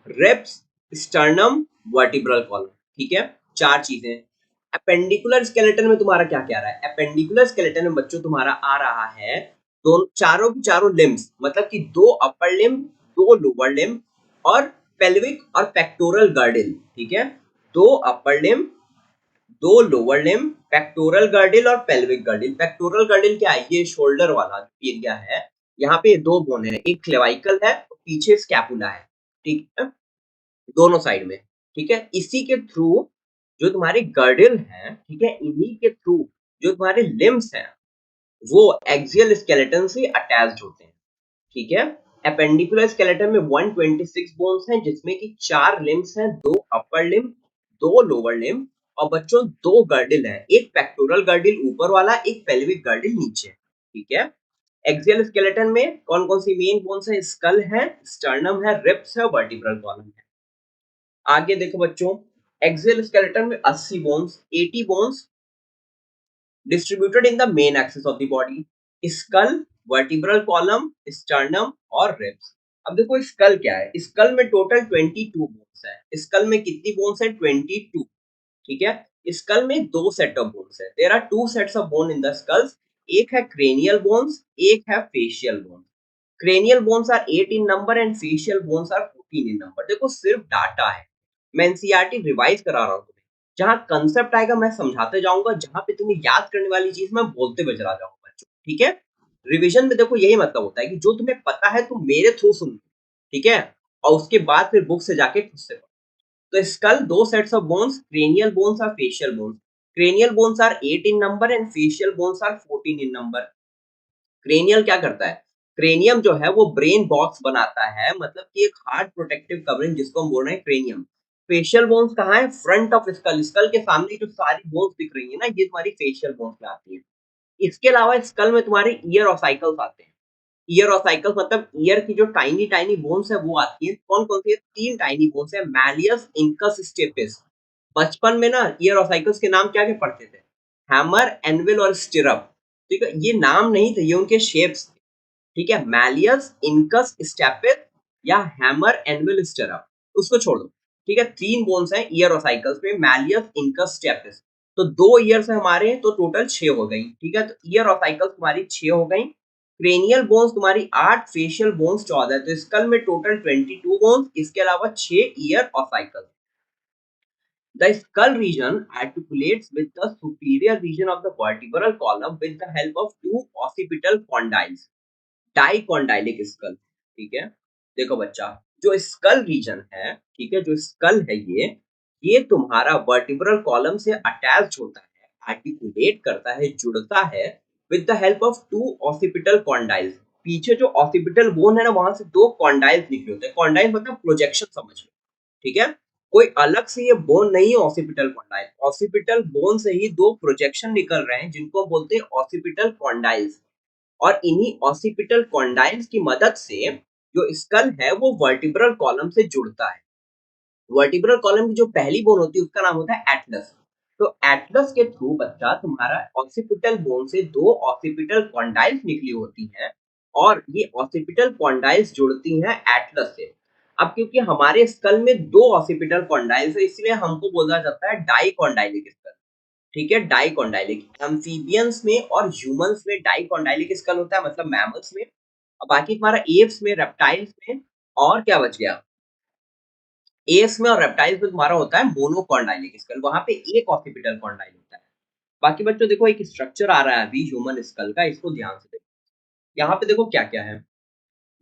ribs, sternum, vertebral column, ठीक है, चार चीजें। अपेंडिकुलर स्केलेटन में तुम्हारा क्या क्या आ रहा है? अपेंडिकुलर स्केलेटन में बच्चों तुम्हारा आ रहा है दोनों, चारों की चारों लिम्स, मतलब कि दो अपर लिम, दो लोअर लिम, और पेल्विक और पेक्टोरल गर्डिल, ठीक है, दो अपर लिम, दो लोअर लिम, पेक्टोरल गर्डिल और पेल्विक गर्डिल। पेक्टोरल गर्डिल क्या है? ये शोल्डर वाला एरिया है, यहाँ पे दो बोन है, एक क्लेवाइकल है, पीछे स्कैपुला है, ठीक है, दोनों साइड में, ठीक है। इसी के थ्रू जो तुम्हारे गर्डिल है, ठीक है, इन्हीं के थ्रू जो तुम्हारे लिम्स हैं वो एक्सियल स्केलेटन से अटैच्ड होते हैं, ठीक है। एपेंडिकुलर स्केलेटन में 126 बोन्स हैं, जिसमें कि 4 लिम्स हैं, 2 अपर लिम, 2 लोअर लिम, और बच्चों 2 गर्डिल है, एक पेक्टोरल गर्डिल ऊपर वाला, एक पेल्विक गर्डिल नीचे, ठीक है। एक्सियल स्केलेटन में कौन कौन सी मेन बोन्स है? स्कल है, स्टर्नम है, रिब्स है, वर्टिब्रल कॉलम है। आगे देखो बच्चों, एक्सियल स्केलेटन में 80 bones, 80 bones distributed in the main axis of the body, skull, vertebral column, sternum और ribs। अब देखो स्कल क्या है? स्कल में टोटल 22 बोन्स है। स्कल में कितनी बोन्स है? 22, ठीक है। स्कल में दो सेट ऑफ बोन्स है, there are two sets of bone in the skulls. एक है क्रेनियल बोन्स, एक है facial bones. Cranial bones are 8 in number and facial bones are 14 in number. देखो सिर्फ डाटा है, मैं एनसीईआरटी रिवाइज करा रहा हूँ तुम्हें, जहां कंसेप्ट आएगा मैं समझाते जाऊंगा, जहां पे तुम्हें याद करने वाली चीज मैं बोलते हुए चला जाऊंगा बच्चों, ठीक है। रिवीजन में देखो यही मतलब होता है कि जो तुम्हें पता है तुम मेरे थ्रू सुन, ठीक है, और उसके बाद फिर बुक से जाके खुद से पढ़ो। तो स्कल दो sets of bones, cranial bones और facial bones. Cranial bones are 8 in number and facial bones are 14 in number. Cranial क्या करता है? क्रेनियम जो है वो ब्रेन बॉक्स बनाता है, मतलब कि एक हार्ड प्रोटेक्टिव कवरिंग, जिसको हम बोल रहे हैं क्रेनियम। फेशियल बोन्स कहाँ है? फ्रंट ऑफ स्कल, स्कल के सामने जो सारी बोन्स दिख रही है ना, ये तुम्हारी फेशियल बोन्स में आती है। इसके अलावा स्कल में तुम्हारे ईयर ऑसाइकल्स आते हैं। ईयर ऑसाइकल्स मतलब ईयर की जो टाइनी टाइनी बोन्स है वो आती है। कौन कौन सी है? तीन टाइनी बोन्स है, मैलियस, इंकस, स्टेपिस। बचपन में ना ईयर ऑफ साइकिल्स के नाम क्या क्या पढ़ते थे? हैमर, एनविल और स्टिरअप। ठीक है, ये नाम नहीं थे, ये उनके शेप्स। ठीक है, मैलियस, इनकस, स्टेपिस या हैमर, एनविल, स्टिरअप। उसको छोड़ दो। ठीक है, 3 बोन्स हैं ईयर और साइकिल्स में, मैलियस, इनकस, स्टेपिस। तो 2 ईयर्स है हमारे, तो टोटल 6 हो गई। ठीक है, तो ईयर और साइकिल्स तुम्हारी 6 हो गई। क्रेनियल बोन्स तुम्हारी 8, फेशियल बोन्स 14, तो स्कल में टोटल 22 बोन्स, इसके अलावा 6 ईयर और cycle. The skull region articulates with the superior region of the vertebral column with the help of two occipital condyles. Dicondylic school. ठीक है, देखो बच्चा, जो स्कल रीजन है, ठीक है, जो स्कल है ये तुम्हारा वर्टिब्रल कॉलम से अटैच होता है, आर्टिकुलेट करता है, जुड़ता है with the help of two occipital condyles. पीछे जो ऑसिपिटल बोन है ना, वहां से 2 कॉन्डाइल्स निकले होते हैं। कॉन्डाइल मतलब प्रोजेक्शन, समझ लो। ठीक है, कोई अलग से ये बोन नहीं है ऑसिपिटल कॉन्डाइल, ऑसिपिटल बोन से ही 2 प्रोजेक्शन निकल रहे हैं, जिनको बोलते हैं ऑसिपिटल कॉन्डाइल्स। और इन्हीं ऑसिपिटल कॉन्डाइल्स की मदद से जो स्कल है वो वर्टिब्रल कॉलम से जुड़ता है। वर्टिब्रल कॉलम की जो पहली बोन होती है उसका नाम होता है एटलस। तो एटलस के थ्रू बच्चा तुम्हारा ऑसिपिटल बोन से 2 ऑसिपिटल कॉन्डाइल्स निकली होती हैं, और ये ऑसिपिटल कॉन्डाइल्स जुड़ती हैं एटलस से। अब क्योंकि हमारे स्कल में 2 ऑसिपिटल कॉन्डाइल्स है, इसलिए हमको बोला जाता है डाइकोंडाइलिक स्कल। ठीक है, डाइकोंडाइलिक। एम्फीबियंस में और ह्यूमंस में डाइकोंडाइलिक स्कल होता है, मतलब मैमल्स में। और बाकी तुम्हारा एप्स में, रेप्टाइल्स में, और क्या बच गया, एप्स में और रेप्टाइल्स में तुम्हारा होता है मोनोकोंडाइलिक स्कल, वहां पे एक ऑक्सीपिटल कॉन्डाइल होता है। बाकी बच्चों देखो, एक स्ट्रक्चर आ रहा है अभी ह्यूमन स्कल का, इसको ध्यान से देखो। यहाँ पे देखो क्या क्या है।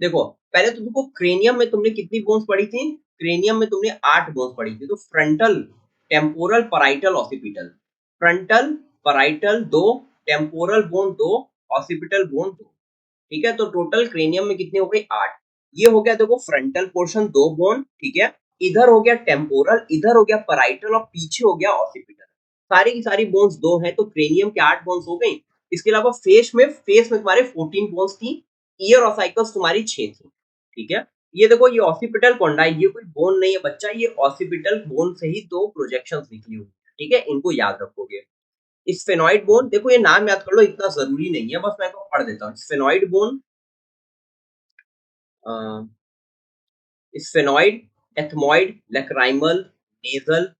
देखो, पहले तो देखो, क्रेनियम में तुमने कितनी बोन्स पढ़ी थी? क्रेनियम में तुमने 8 बोन्स पढ़ी थी। तो frontal, temporal, parietal, occipital. Frontal, parietal 2, temporal bone 2, occipital bone 2। ठीक है, तो टोटल क्रेनियम में कितने हो गए? 8। ये हो गया देखो फ्रंटल पोर्शन 2 बोन, ठीक है। इधर हो गया टेम्पोरल, इधर हो गया पैराइटल, और पीछे हो गया ऑसिपिटल। सारी की सारी बोन्स 2 हैं, तो क्रेनियम के 8 बोन्स हो गई। इसके अलावा फेस में तुम्हारे 14 बोन्स थी। ईयर और साइकिल्स तुम्हारी 6 थी। ठीक है, ये देखो, ये ऑसिपिटल कॉन्डाइल, ये कोई बोन नहीं है बच्चा, ये ऑसिपिटल बोन से ही 2 प्रोजेक्शंस निकली हुई है। ठीक है, इनको याद रखोगे। स्फेनॉइड बोन, देखो ये नाम याद कर लो, इतना जरूरी नहीं है, बस मैं आपको पढ़ देता हूँ। Sphenoid bone, sphenoid, ethmoid, lacrimal, nasal,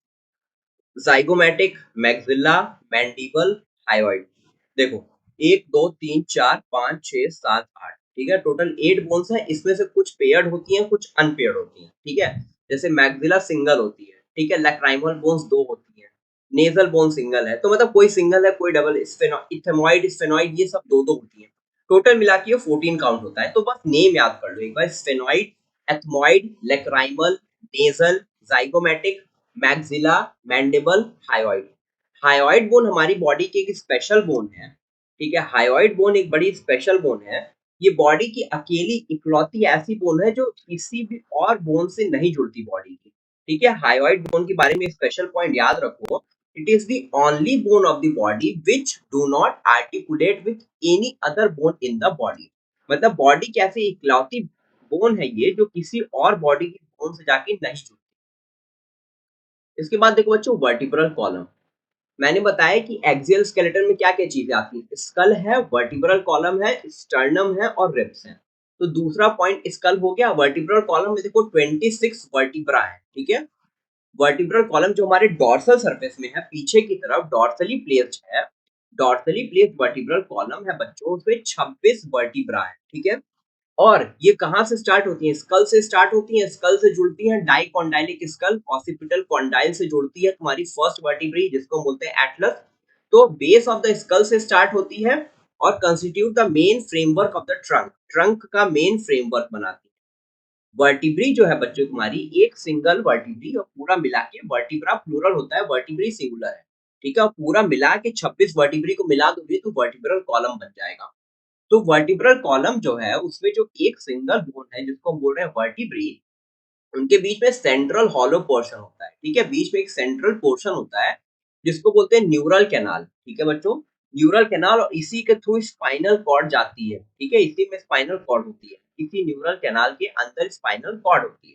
zygomatic, maxilla, mandible, hyoid. देखो, 1 2 3 4 5 6 7 8, ठीक है, टोटल 8 बोन्स हैं। इसमें से कुछ पेयर्ड होती हैं, कुछ अनपेयर्ड होती हैं। ठीक है, जैसे मैक्सिला सिंगल होती है, ठीक है, लैक्राइमल बोन्स 2 होती हैं, नेजल बोन सिंगल है, तो मतलब कोई सिंगल है, कोई डबल। इथेमॉइड, स्फेनॉइड ये सब 2 2 होती हैं। टोटल मिला के ये 14 काउंट होता है। तो बस नेम याद कर लो एक बार, sphenoid, ethmoid, lacrimal, nasal, zygomatic, maxilla, mandible, hyoid. Hyoid bone हमारी बॉडी की एक स्पेशल बोन है। ठीक है, हायोइड बोन एक बड़ी स्पेशल बोन है। ये बॉडी की अकेली इकलौती ऐसी बोन है जो किसी भी और बोन से नहीं जुड़ती बॉडी की। ठीक है, हायोइड बोन के बारे में स्पेशल पॉइंट याद रखो। It is the only bone of the body which do not articulate with any other bone in the body. मतलब बॉडी की ऐसी इकलौती बोन है ये, जो किसी और बॉडी की बोन से जाके नहीं जुड़ती। इसके बाद देखो बच्चों, वर्टिब्रल कॉलम। मैंने बताया कि एक्सियल स्केलेटन में क्या क्या चीजें आती हैं। स्कल है, वर्टिब्रल कॉलम है, स्टर्नम है और रिब्स है। तो दूसरा पॉइंट स्कल हो गया। वर्टिब्रल कॉलम में देखो 26 वर्टिब्रा है। ठीक है, वर्टिब्रल कॉलम जो हमारे डॉर्सल सरफेस में है, पीछे की तरफ डॉर्सली प्लेस्ड है। डॉर्सली प्लेस्ड वर्टिब्रल कॉलम है बच्चों, उसमें 26 वर्टिब्रा है। ठीक है, और ये कहाँ से स्टार्ट होती है? स्कल से स्टार्ट होती है, स्कल से जुड़ती है डाइकोंडाइलिक स्कल, ऑसिपिटल कॉन्डाइल से जुड़ती है तुम्हारी फर्स्ट वर्टिब्री, जिसको हम बोलते हैं एटलस। तो बेस ऑफ द स्कल से स्टार्ट होती है और constitute the main framework of the trunk, trunk का मेन फ्रेमवर्क बनाती है। वर्टिब्री जो है बच्चों तुम्हारी, एक सिंगल वर्टिब्री, और पूरा मिला के, वर्टिब्रा प्लूरल होता है, वर्टिब्री सिंगुलर है। ठीक है, और पूरा मिला के 26 वर्टिब्री को मिला दोगे तो वर्टिब्रल कॉलम बन जाएगा। तो वर्टिब्रल कॉलम जो है उसमें जो एक सिंगल बोन है, जिसको हम बोल रहे हैं वर्टिब्री, उनके बीच में सेंट्रल हॉलो पोर्शन होता है। ठीक है, बीच में एक सेंट्रल पोर्शन होता है, जिसको बोलते हैं न्यूरल कैनाल। ठीक है बच्चों, न्यूरल कैनाल, और इसी के थ्रू स्पाइनल कॉर्ड जाती है। ठीक है, इसी में स्पाइनल कॉर्ड होती है, इसी न्यूरल कैनाल के अंदर स्पाइनल कॉर्ड होती है।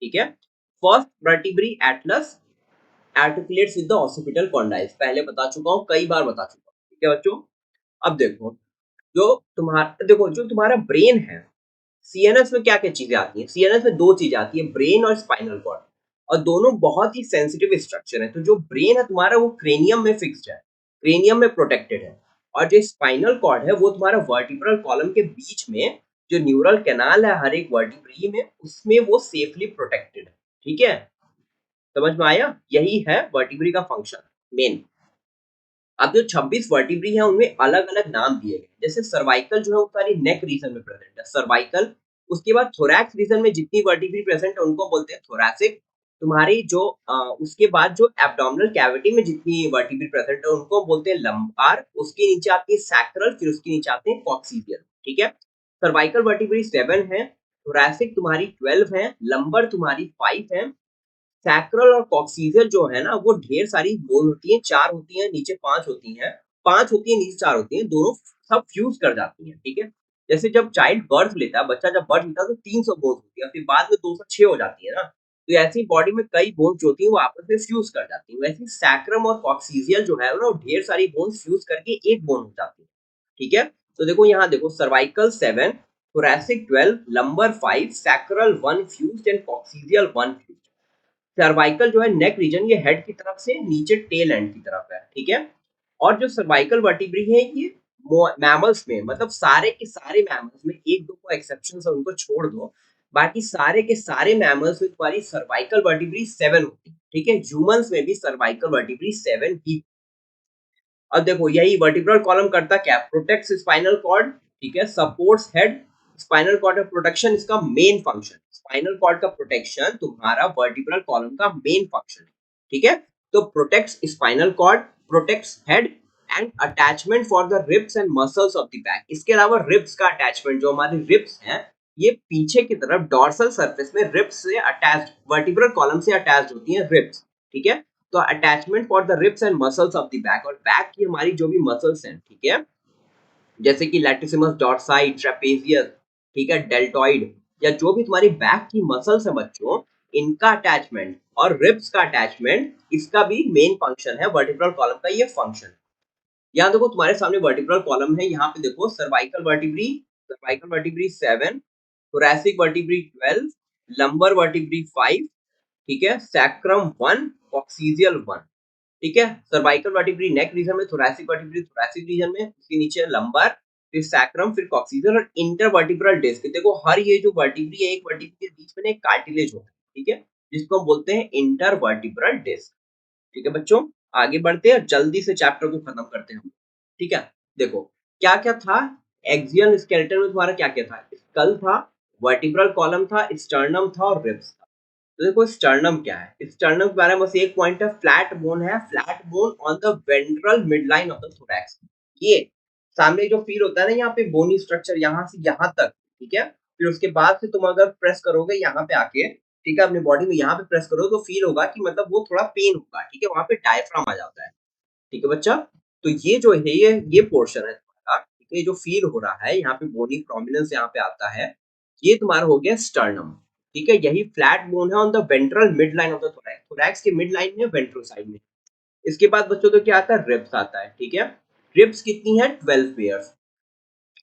ठीक है, first vertebrae Atlas, articulates with the occipital condyles, पहले बता चुका हूँ, कई बार बता चुका हूँ, ठीक है बच्चों। अब देखो, जो तुम्हारा ब्रेन है, सीएनएस में क्या-क्या चीज़ें आती हैं? सीएनएस में 2 चीज़ें आती हैं, ब्रेन और स्पाइनल कॉर्ड, और दोनों बहुत ही सेंसिटिव स्ट्रक्चर हैं। तो जो ब्रेन है तुम्हारा वो क्रेनियम में फिक्स्ड है, क्रेनियम में प्रोटेक्टेड है, और जो स्पाइनल कॉर्ड है वो तुम्हारा वर्टिब्रल कॉलम के बीच में जो न्यूरल कैनाल है हर एक वर्टिब्री में, उसमें वो सेफली प्रोटेक्टेड है, ठीक है? समझ में आया? यही है वर्टिब्री का फंक्शन मेन। अब जो 26 वर्टिब्री हैं उनमें अलग-अलग नाम दिए गए हैं। जैसे सर्वाइकल जो है वो सारी नेक रीजन में प्रेजेंट है, सर्वाइकल। उसके बाद थोरैक्स रीजन में जितनी वर्टिब्री प्रेजेंट है उनको बोलते हैं थोरैसिक। तुम्हारी जो उसके बाद जो एब्डोमिनल कैविटी में जितनी वर्टिब्री प्रेजेंट है उनको बोलते हैं लंबार। उसके नीचे आती है सैक्रल, फिर उसके नीचे आते हैं कॉक्सीडियल, ठीक है? सर्वाइकल वर्टिब्री 7 है, थोरैसिक तुम्हारी 12 है, लंबर तुम्हारी 5 है, सैक्रल और कॉक्सीजियल जो है ना वो ढेर सारी बोन होती हैं, 4 होती हैं, नीचे 5 होती हैं, 5 होती हैं, नीचे 4 होती हैं, दोनों सब फ्यूज़ कर जाती हैं, ठीक है? जैसे जब चाइल्ड बर्थ लेता है, बच्चा जब बर्थ लेता है तो 300 बोन्स होती है, फिर बाद में 206 हो जाती है ना, तो ऐसे ही बॉडी में कई बोन्स जो होती हैं वो आपस में फ्यूज़ कर जाती हैं। वैसे ही सैक्रम और कॉक्सीजियल जो है ना वो ढेर सारी बोन्स फ्यूज़ करके एक बोन हो जाती है, ठीक है? तो देखो यहाँ देखो, cervical 7, thoracic 12, lumbar 5, sacral 1 fused and coccygeal 1 fused. Cervical जो है नेक रीजन, ये हेड की तरफ से नीचे टेल एंड की तरफ है, ठीक है? और जो सर्वाइकल वर्टिब्री है ये मैमल्स में, मतलब सारे के सारे मैमल्स में, एक दो को एक्सेप्शन है उनको छोड़ दो, बाकी सारे के सारे मैमल्स में तुम्हारी सर्वाइकल वर्टिब्री 7 होती है, ठीक है? ह्यूमंस में भी सर्वाइकल वर्टिब्री 7 ही। अब देखो यही वर्टिब्रल कॉलम करता क्या है, प्रोटेक्ट्स स्पाइनल कॉर्ड, ठीक है, सपोर्ट्स हेड। स्पाइनल कॉर्ड का प्रोटेक्शन इसका मेन फंक्शन, स्पाइनल कॉर्ड का प्रोटेक्शन तुम्हारा वर्टिब्रल कॉलम का मेन फंक्शन है, ठीक है? तो protects spinal cord, protects head and attachment for the ribs and muscles of the back. इसके अलावा रिब्स का अटैचमेंट, जो हमारी रिब्स हैं ये पीछे की तरफ डॉर्सल सरफेस में रिब्स से अटैच्ड, वर्टिब्रल कॉलम से अटैच्ड होती हैं रिब्स, ठीक है? तो attachment for the ribs and muscles of the back, और बैक की हमारी जो भी मसल्स हैं, ठीक है, जैसे कि लैटिसिमस डॉर्साई, ट्रेपेजियस, ठीक है, डेल्टॉइड, या जो भी तुम्हारी बैक की मसल्स है बच्चों, इनका अटैचमेंट और रिब्स का अटैचमेंट, इसका भी मेन फंक्शन है वर्टिब्रल कॉलम का, ये फंक्शन। यहाँ देखो तुम्हारे सामने वर्टिब्रल कॉलम है, यहाँ पे देखो cervical vertebrae 7, thoracic vertebrae 12, lumbar vertebrae 5, ठीक है, सैक्रम 1, कॉक्सीजियल 1, ठीक है? सर्वाइकल वर्टिब्री नेक रीजन में, थोरैसिक वर्टिब्री थोरैसिक रीजन में, उसके नीचे लंबर, फिर सैक्रम, फिर कॉक्सीजल और इंटरवर्टिब्रल डिस्क। देखो हर ये जो वर्टिब्री है, एक वर्टिब्री के बीच में ना एक कार्टिलेज होता है, ठीक है? जिसको हम बोलते हैं इंटरवर्टिब्रल डिस्क, ठीक है बच्चों? आगे बढ़ते हैं, जल्दी से चैप्टर को खत्म करते हैं हम, ठीक है? देखो क्या-क्या था, एक्सियल स्केलेटन में तुम्हारा क्या-क्या था? स्कल था, वर्टिब्रल कॉलम था, स्टर्नम था और रिब्स था। तो देखो स्टर्नम क्या है, स्टर्नम के बारे में बस एक पॉइंट है, फ्लैट बोन है, flat bone on the ventral midline of the thorax. ये सामने जो फील होता है ना, यहाँ पे बोनी स्ट्रक्चर यहाँ से यहाँ तक, ठीक है? फिर उसके बाद से तुम अगर प्रेस करोगे यहाँ पे आके, ठीक है, अपनी बॉडी में यहाँ पे प्रेस करोगे तो फील होगा कि मतलब वो थोड़ा पेन होगा, ठीक है? वहाँ पे डायफ्राम आ जाता है, ठीक है बच्चा? तो ये जो है ये पोर्शन है तुम्हारा, ठीक है? ये जो फील हो रहा है यहाँ पे बोनी प्रोमिनेंस यहाँ पे आता है, ये तुम्हारा हो गया स्टर्नम, ठीक है? यही फ्लैट बोन है on the ventral mid line of the thorax, thorax के मिड लाइन में, वेंट्रल साइड में। इसके बाद बच्चों तो क्या आता है, रिब्स आता है, ठीक है? रिब्स कितनी है, 12 पेयर्स।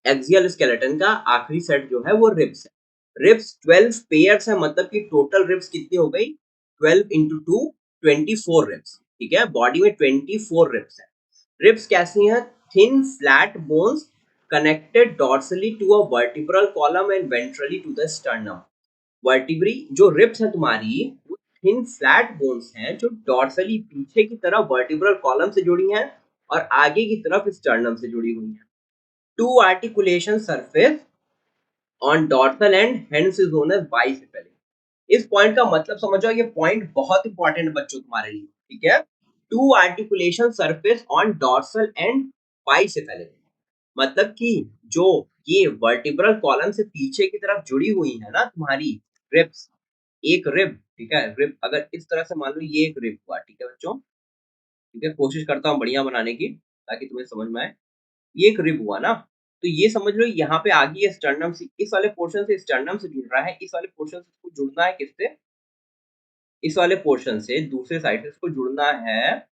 एक्सियल स्केलेटन का आखिरी सेट जो है वो रिब्स है। रिब्स 12 पेयर्स है, मतलब कि टोटल रिब्स कितनी हो गई, 12 इंटू 2, 24 रिब्स, ठीक है? बॉडी में 24 रिब्स है। रिब्स कैसी हैं, thin flat bones connected dorsally to a vertebral column and ventrally to the sternum. Vertebrae जो रिब्स है तुम्हारी, वो थिन फ्लैट बोन्स हैं जो डॉर्सली पीछे की तरफ वर्टिब्रल कॉलम से जुड़ी हैं और आगे की तरफ स्टर्नम से जुड़ी हुई हैं। Two articulation surface on dorsal and hence is known as bicephalic. इस पॉइंट का मतलब समझो, ये पॉइंट बहुत इंपॉर्टेंट है बच्चों तुम्हारे लिए, ठीक है? Two articulation surface on dorsal end bicephalic, मतलब कि जो ये वर्टिब्रल कॉलम से पीछे की तरफ जुड़ी हुई है ना तुम्हारी रिब्स, एक रिब, ठीक है, रिब अगर इस तरह से मान लो, ये एक रिब हुआ, ठीक है बच्चों, ठीक है, कोशिश करता हूँ बढ़िया बनाने की ताकि तुम्हें समझ में आए। ये एक रिब हुआ ना, तो ये समझ लो यहाँ पे आगे ये स्टर्नम से, इस वाले पोर्शन से स्टर्नम से जुड़ रहा है, इस वाले पोर्शन से इसको जुड़ना है किससे, इस वाले पोर्शन से दूसरे साइड से इसको जुड़ना है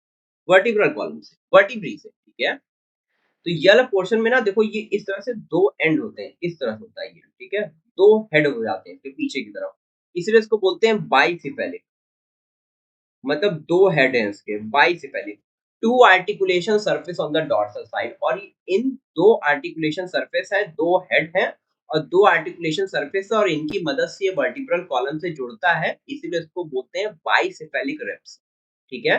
वर्टिब्रल कॉलम से, वर्टिब्री से, ठीक है। तो ये वाला पोर्शन में ना देखो ये इस तरह से दो एंड होते हैं, इस तरह से होता है ये, ठीक है, दो हेड हो जाते हैं इसके पीछे की तरफ, इसलिए इसको बोलते हैं बाइसिफेलिक, मतलब दो हेड हैं इसके, bicephalic. Two articulation surface on the dorsal side, और इन दो आर्टिकुलेशन सरफेस है, दो हेड हैं और दो आर्टिकुलेशन सरफेस है, और इनकी मदद से ये वर्टिब्रल कॉलम से जुड़ता है, इसीलिए इसको बोलते हैं बाइसिफेलिक रिब्स, ठीक है।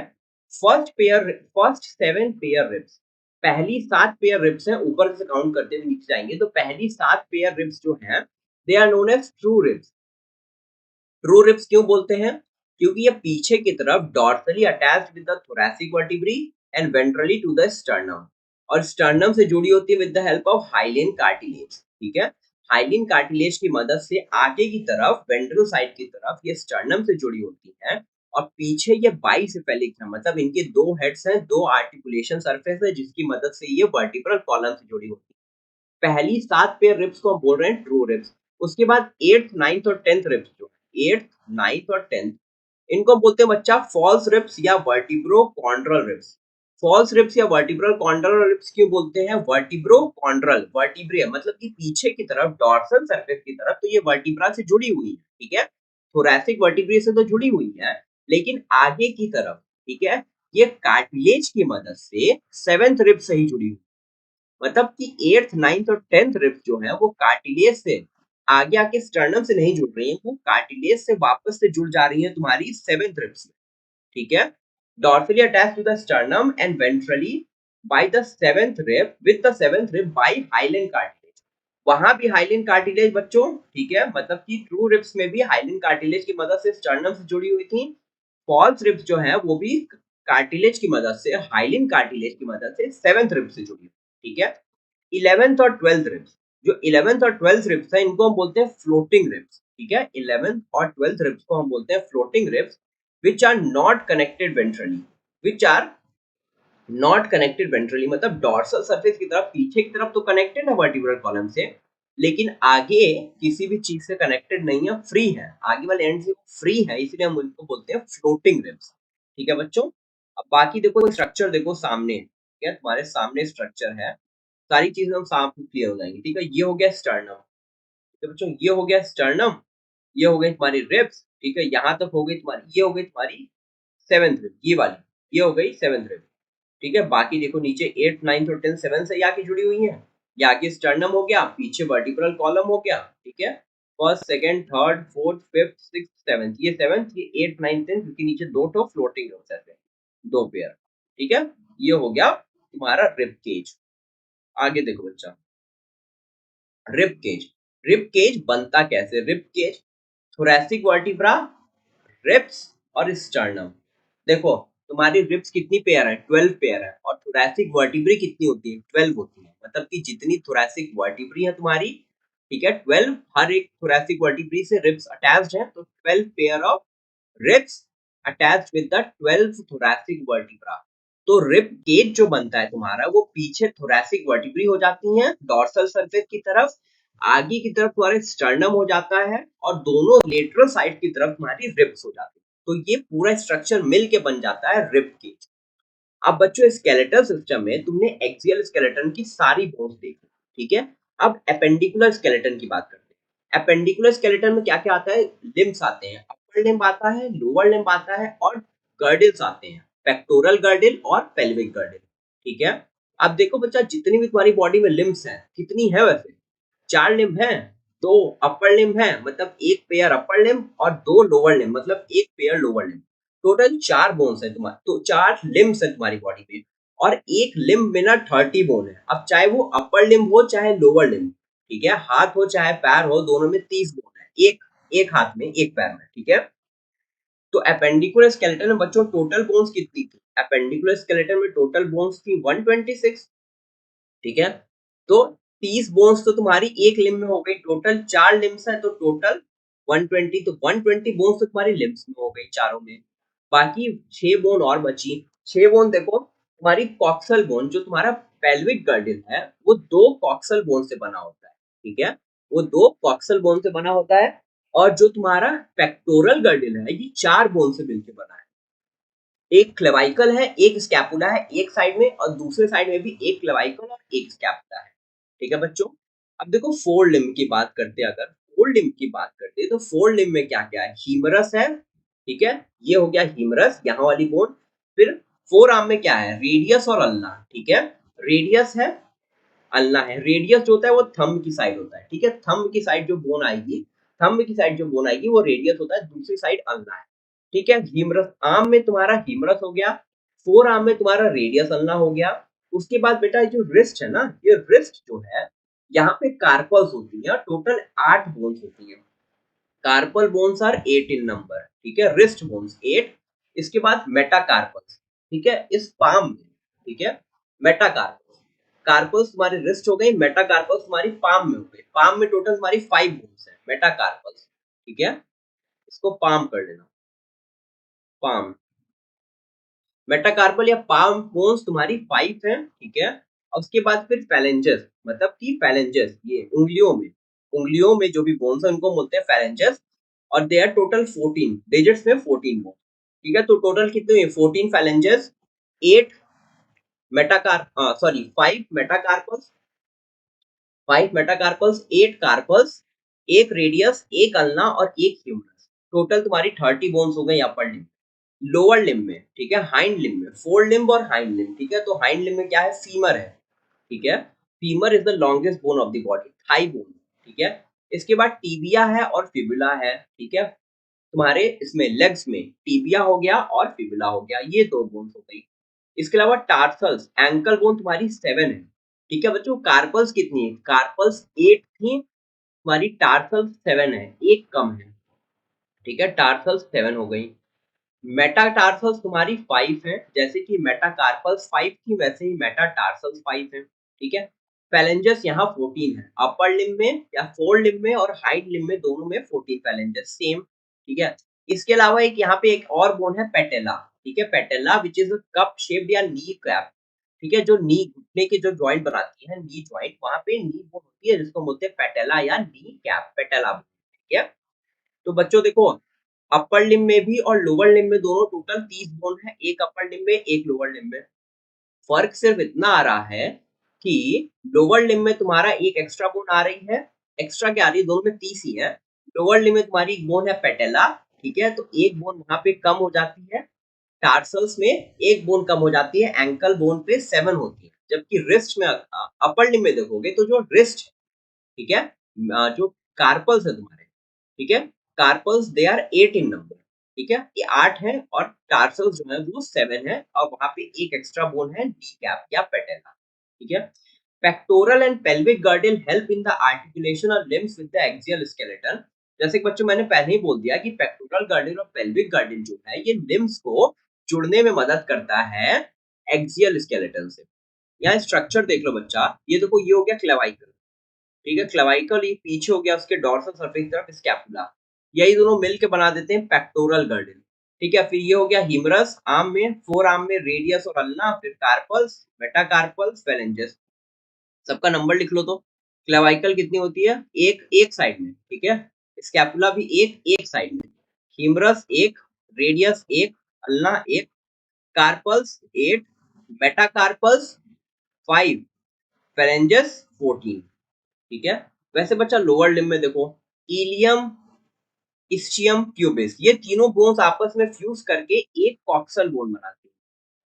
फर्स्ट 7 पेयर रिब्स, पहली 7 पेयर रिब्स हैं, ऊपर से काउंट करते हुए नीचे जाएंगे तो पहली 7 पेयर रिब्स जो हैं they are known as true ribs. True ribs क्यों बोलते हैं? क्योंकि ये पीछे की तरफ dorsally attached with the thoracic vertebrae and ventrally to the sternum, और स्टर्नम से जुड़ी होती है with the help of hyaline cartilage, ठीक है। हाइलिन कार्टिलेज की मदद से आगे की तरफ वेंट्रल साइड की तरफ ये स्टर्नम से जुड़ी होती है, और पीछे ये बाइसेफेलिक है, मतलब इनके दो हेड्स हैं, दो आर्टिकुलेशन सरफेस है जिसकी मदद से ये वर्टिब्रल कॉलम से जुड़ी होती है। पहली 7 पेयर रिब्स को हम बोल रहे हैं ट्रू रिब्स। उसके बाद 8th 9th और 10th रिब्स, जो 8th 9th और 10th, इनको हम बोलते हैं बच्चा फॉल्स रिब्स या vertebrochondral ribs. False ribs या वर्टिब्रल कॉन्ड्रल रिब्स क्यों बोलते हैं? वर्टिब्रो कॉन्ड्रल, वर्टिब्रिया मतलब कि पीछे की तरफ डॉर्सल सरफेस की तरफ, तो ये वर्टिब्रा से जुड़ी हुई है, ठीक है। थोरैसिक वर्टिब्रे से तो जुड़ी हुई है, लेकिन आगे की तरफ, ठीक है, ये कार्टिलेज की मदद से 7th रिब से ही जुड़ी हुई, मतलब कि 8th 9th और 10th रिब्स जो है वो कार्टिलेज से आगे आके स्टर्नम से नहीं जुड़ रही है, वो कार्टिलेज से वापस से जुड़ जा रही है तुम्हारी 7th रिब्स में, ठीक है। Dorsally attached to the sternum and ventrally by the 7th rib, with the 7th rib by hyaline cartilage. वहां भी हाइलिन कार्टिलेज बच्चों, ठीक है, मतलब कि ट्रू रिब्स में भी हाइलिन कार्टिलेज की मदद से स्टर्नम से जुड़ी हुई थी। फॉल्स रिब्स जो है वो भी कार्टिलेज की मदद से, हाइलिन कार्टिलेज की मदद से 7th रिब से जुड़ी हुई, ठीक है। 11th और 12th रिब्स, जो 11th और 12th रिब्स है इनको हम बोलते हैं फ्लोटिंग रिब्स, ठीक है। 11th और 12th रिब्स को हम बोलते हैं floating ribs, which are not connected ventrally, which are not connected ventrally, मतलब डॉर्सल सरफेस की तरफ, पीछे की तरफ तो कनेक्टेड है वर्टिब्रल कॉलम से, लेकिन आगे किसी भी चीज से कनेक्टेड नहीं है, फ्री है, आगे वाले एंड से फ्री है, इसलिए हम उनको बोलते हैं फ्लोटिंग रिब्स, ठीक है बच्चों। अब बाकी देखो स्ट्रक्चर देखो सामने, ठीक है, तुम्हारे सामने स्ट्रक्चर है, सारी चीजें हम सामने क्लियर हो जाएंगी, ठीक है। ये हो गया स्टर्नम, तो बच्चों ये हो गया स्टर्नम, ये हो गई तुम्हारी रिब्स, ठीक है, यहाँ तक हो गई तुम्हारी, ये हो गई तुम्हारी 7th रिब, ये वाली, ये हो गई 7th रिब, ठीक है। बाकी देखो नीचे 8 9 और 10 7 से आके जुड़ी हुई है, ये आगे स्टर्नम हो गया, पीछे वर्टिब्रल कॉलम हो गया, ठीक है। First second third fourth fifth sixth seventh, ये 7th, ये 8 9 10, क्योंकि नीचे दो तो फ्लोटिंग रिब्स है, दो पेयर, ठीक है। ये हो गया तुम्हारा रिब केज। आगे देखो बच्चा, रिब केज, रिब केज बनता कैसे? Rib cage, thoracic vertebra, ribs और स्टर्नम। देखो तुम्हारी रिब्स कितनी पेयर है? 12 पेयर है, और थोरैसिक वर्टिब्री कितनी होती है? 12 होती है, मतलब कि जितनी थोरैसिक वर्टिब्री है तुम्हारी, ठीक है, 12, हर एक थोरैसिक वर्टिब्री से रिब्स अटैच्ड है, तो 12 pair of ribs attached with the 12 thoracic vertebra। तो रिब केज जो बनता है तुम्हारा, वो पीछे थोरैसिक वर्टिब्री हो जाती हैं डॉर्सल सरफेस की तरफ, आगे की तरफ तुम्हारे स्टर्नम हो जाता है, और दोनों लेटरल साइड की तरफ तुम्हारी रिब्स हो जाती है, तो ये पूरा स्ट्रक्चर मिल के बन जाता है रिब केज। अब बच्चों स्केलेटल सिस्टम में तुमने एक्सियल स्केलेटन की सारी बोन्स देखी, ठीक है। अब एपेंडिकुलर स्केलेटन की बात करते हैं। एपेंडिकुलर स्केलेटन में क्या क्या आता है? लिम्स आते हैं, अपर लिम्ब आता है, लोअर लिम्ब आता है, और गर्डिल्स आते हैं, पेक्टोरल गर्डिल और पेल्विक गर्डिल, ठीक है। अब देखो बच्चा, जितनी भी तुम्हारी बॉडी में लिम्स हैं, कितनी है वैसे? 4 लिम्ब हैं, दो अपर लिम्ब है, मतलब एक पेयर अपर लिम्ब, और दो लोअर लिम्ब, मतलब एक pair lower limb. Total 4 bones है तुम्हारे, तो 4 लिम्स है तुम्हारी बॉडी में, और एक लिम्ब में ना 30 बोन है। अब चाहे वो अपर लिम्ब हो चाहे लोअर लिम्ब, ठीक है, हाथ हो चाहे पैर हो, दोनों में 30 बोन है, एक एक हाथ में एक पैर में, ठीक है। तो एपेंडिकुलर स्केलेटन में बच्चों टोटल बोन्स कितनी थी? एपेंडिकुलर स्केलेटन में टोटल बोन्स थी 126, ठीक है। तो 30 बोन्स तो तुम्हारी एक लिम्ब में हो गई, टोटल 4 लिम्स है तो टोटल 120, तो 120 बोन्स तो तुम्हारी लिम्स में हो गई चारों में। बाकी 6 बोन और बची। 6 बोन देखो, तुम्हारी कॉक्सल बोन जो तुम्हारा पेल्विक गर्डिल है, वो 2 कॉक्सल बोन से बना होता है, ठीक है, वो 2 कॉक्सल बोन से बना होता है। और जो तुम्हारा पेक्टोरल गर्डल है ये 4 बोन से मिलकर बना है। एक क्लेवाइकल है, एक स्कैपुला है एक साइड में, और दूसरे साइड में भी एक क्लेवाइकल और एक स्कैपुला है। ठीक है बच्चों। अब देखो फोर लिम्ब की बात करते हैं, अगर फोर लिम्ब की बात करते हैं तो फोर लिम्ब में क्या क्या है, हीमरस है। ठीक है, ये हो गया हीमरस, यहाँ वाली बोन। फिर फोर आर्म में क्या है, रेडियस और अल्ना। ठीक है, रेडियस है, अल्ना है। रेडियस जो होता है वो थंब की साइड होता है। ठीक है, थंब की साइड जो बोन आएगी, थंब की साइड जो बोन आएगी वो रेडियस होता है, दूसरी साइड अल्ना है। ठीक है, हीमरस आर्म में तुम्हारा हीमरस हो गया, फोर आर्म में तुम्हारा रेडियस अल्ना हो गया। उसके बाद बेटा जो रिस्ट है ना, ये रिस्ट जो है यहाँ पे कार्पल्स होती है, टोटल 8 बोन्स होती है। Carpal bones are 8 in number. ठीक है, रिस्ट बोन्स 8। इसके बाद मेटाकार्पल्स। ठीक है, इस पाम में। ठीक है, मेटाकार्पल्स, कार्पल्स तुम्हारी रिस्ट हो गई, मेटाकार्पल्स तुम्हारी पाम में हो गई। पाम में टोटल तुम्हारी 5 बोन्स है, मेटाकार्पल्स। ठीक है, इसको पाम कर लेना, पाम। मेटाकार्पल या पाम बोन्स तुम्हारी 5 है। ठीक है, और उसके बाद फिर फैलेंजेस, मतलब कि फैलेंजेस ये उंगलियों में, उंगलियों में जो भी बोन्स है उनको बोलते हैं फैलेंजेस। और दे आर टोटल 14 डिजिट्स में 14 बोन। ठीक है, तो टोटल कितने हुए, 14 फैलेंजेस, 8 मेटाकार सॉरी 5 मेटाकार्पल्स, 5 मेटाकार्पल्स, 8 कार्पल्स, एक रेडियस, एक अल्ना और एक ह्यूमरस। टोटल तुम्हारी 30 बोन्स हो गई अपर लिम्ब। लोअर लिम्ब में, ठीक है, हाइंड लिम्ब में, फोर लिम्ब और हाइंड लिम्ब। ठीक है, तो हाइंड लिम्ब में क्या है, फीमर है। ठीक है, femur is the longest bone of the body, thigh bone. ठीक है, इसके बाद टीबिया है और फिबुला है। ठीक है, तुम्हारे इसमें लेग्स में टीबिया हो गया और फिबुला हो गया, ये दो बोन्स हो गई। इसके अलावा टार्सल्स, एंकल बोन तुम्हारी 7 है। ठीक है बच्चों, कार्पल्स कितनी है, कार्पल्स 8 थी, तुम्हारी टार्सल्स 7 है, एक कम है। ठीक है, टार्सल्स 7 हो गई। मेटाटार्सल्स तुम्हारी 5 है, जैसे कि मेटाकार्पल्स 5 थी वैसे ही मेटाटार्सल्स 5 है। ठीक है, फैलेंजेस यहाँ 14 है, अपर लिम्ब में या फोर लिम्ब में और हाइंड लिम्ब में, दोनों में 14 फैलेंजेस सेम। ठीक है, इसके अलावा एक यहाँ पे एक और बोन है पेटेला। ठीक है, patella which is cup shaped या नी कैप। ठीक है, जो नी घुटने के जो जॉइंट बनाती है, नी जॉइंट, वहां पे नी बोन होती है जिसको बोलते हैं पेटेला या नी कैप, पेटेला। ठीक है, तो बच्चों देखो, अपर लिम्ब में भी और लोअर लिम्ब में दोनों टोटल 30 बोन है, एक अपर लिम्ब में एक लोअर लिम्ब में। फर्क सिर्फ इतना आ रहा है कि लोअर लिम्ब में तुम्हारा एक एक्स्ट्रा बोन आ रही है, एक्स्ट्रा क्या आ रही है, दोनों में 30 ही है। लोअर लिम्ब में तुम्हारी एक बोन है पेटेला। ठीक है, तो एक बोन वहां पे कम हो जाती है। टार्सल्स में एक बोन कम हो जाती है, एंकल बोन पे 7 होती है। जबकि रिस्ट में, अपर लिम्ब में देखोगे तो जो रिस्ट, ठीक है, जो कार्पल्स है तुम्हारे, ठीक है, carpals they are 8 in number. ठीक है, ये 8 है, और टार्सल्स जो है वो 7 है, और वहां पे एक एक्स्ट्रा बोन है, डी कैप या पेटेला। ठीक है, pectoral and pelvic girdle help in the articulation of limbs with the axial skeleton. जैसे कि बच्चों मैंने पहले ही बोल दिया कि पेक्टोरल गर्डल और पेल्विक गर्डल जो है ये लिम्स को जुड़ने में मदद करता है एक्सियल स्केलेटन से। यहाँ स्ट्रक्चर देख लो बच्चा, ये देखो, ये हो गया क्लेवाइकल। ठीक है, क्लेवाइकल ये पीछे हो गया, उसके डॉर्सल सरफेस की तरफ स्कैपुला, यही दोनों मिलके बना देते हैं पेक्टोरल गर्डल। ठीक है, फिर ये हो गया हीमरस आर्म में, फोर आर्म में रेडियस और अल्ना, फिर कार्पल्स, मेटाकार्पल्स, फेलेंजेस। सबका नंबर लिख लो तो, क्लेवाइकल कितनी होती है, एक एक साइड में। ठीक है, स्कैपुला भी एक एक साइड में, हीमरस एक, रेडियस एक, अल्ना एक, कार्पल्स 8, मेटाकार्पल्स 5, फेरेंजेस 14। ठीक है, वैसे बच्चा लोअर लिम्ब में देखो, इलियम, इस्चियम, प्यूबिस, ये तीनों बोन्स आपस में फ्यूज करके एक कॉक्सल बोन बनाते हैं।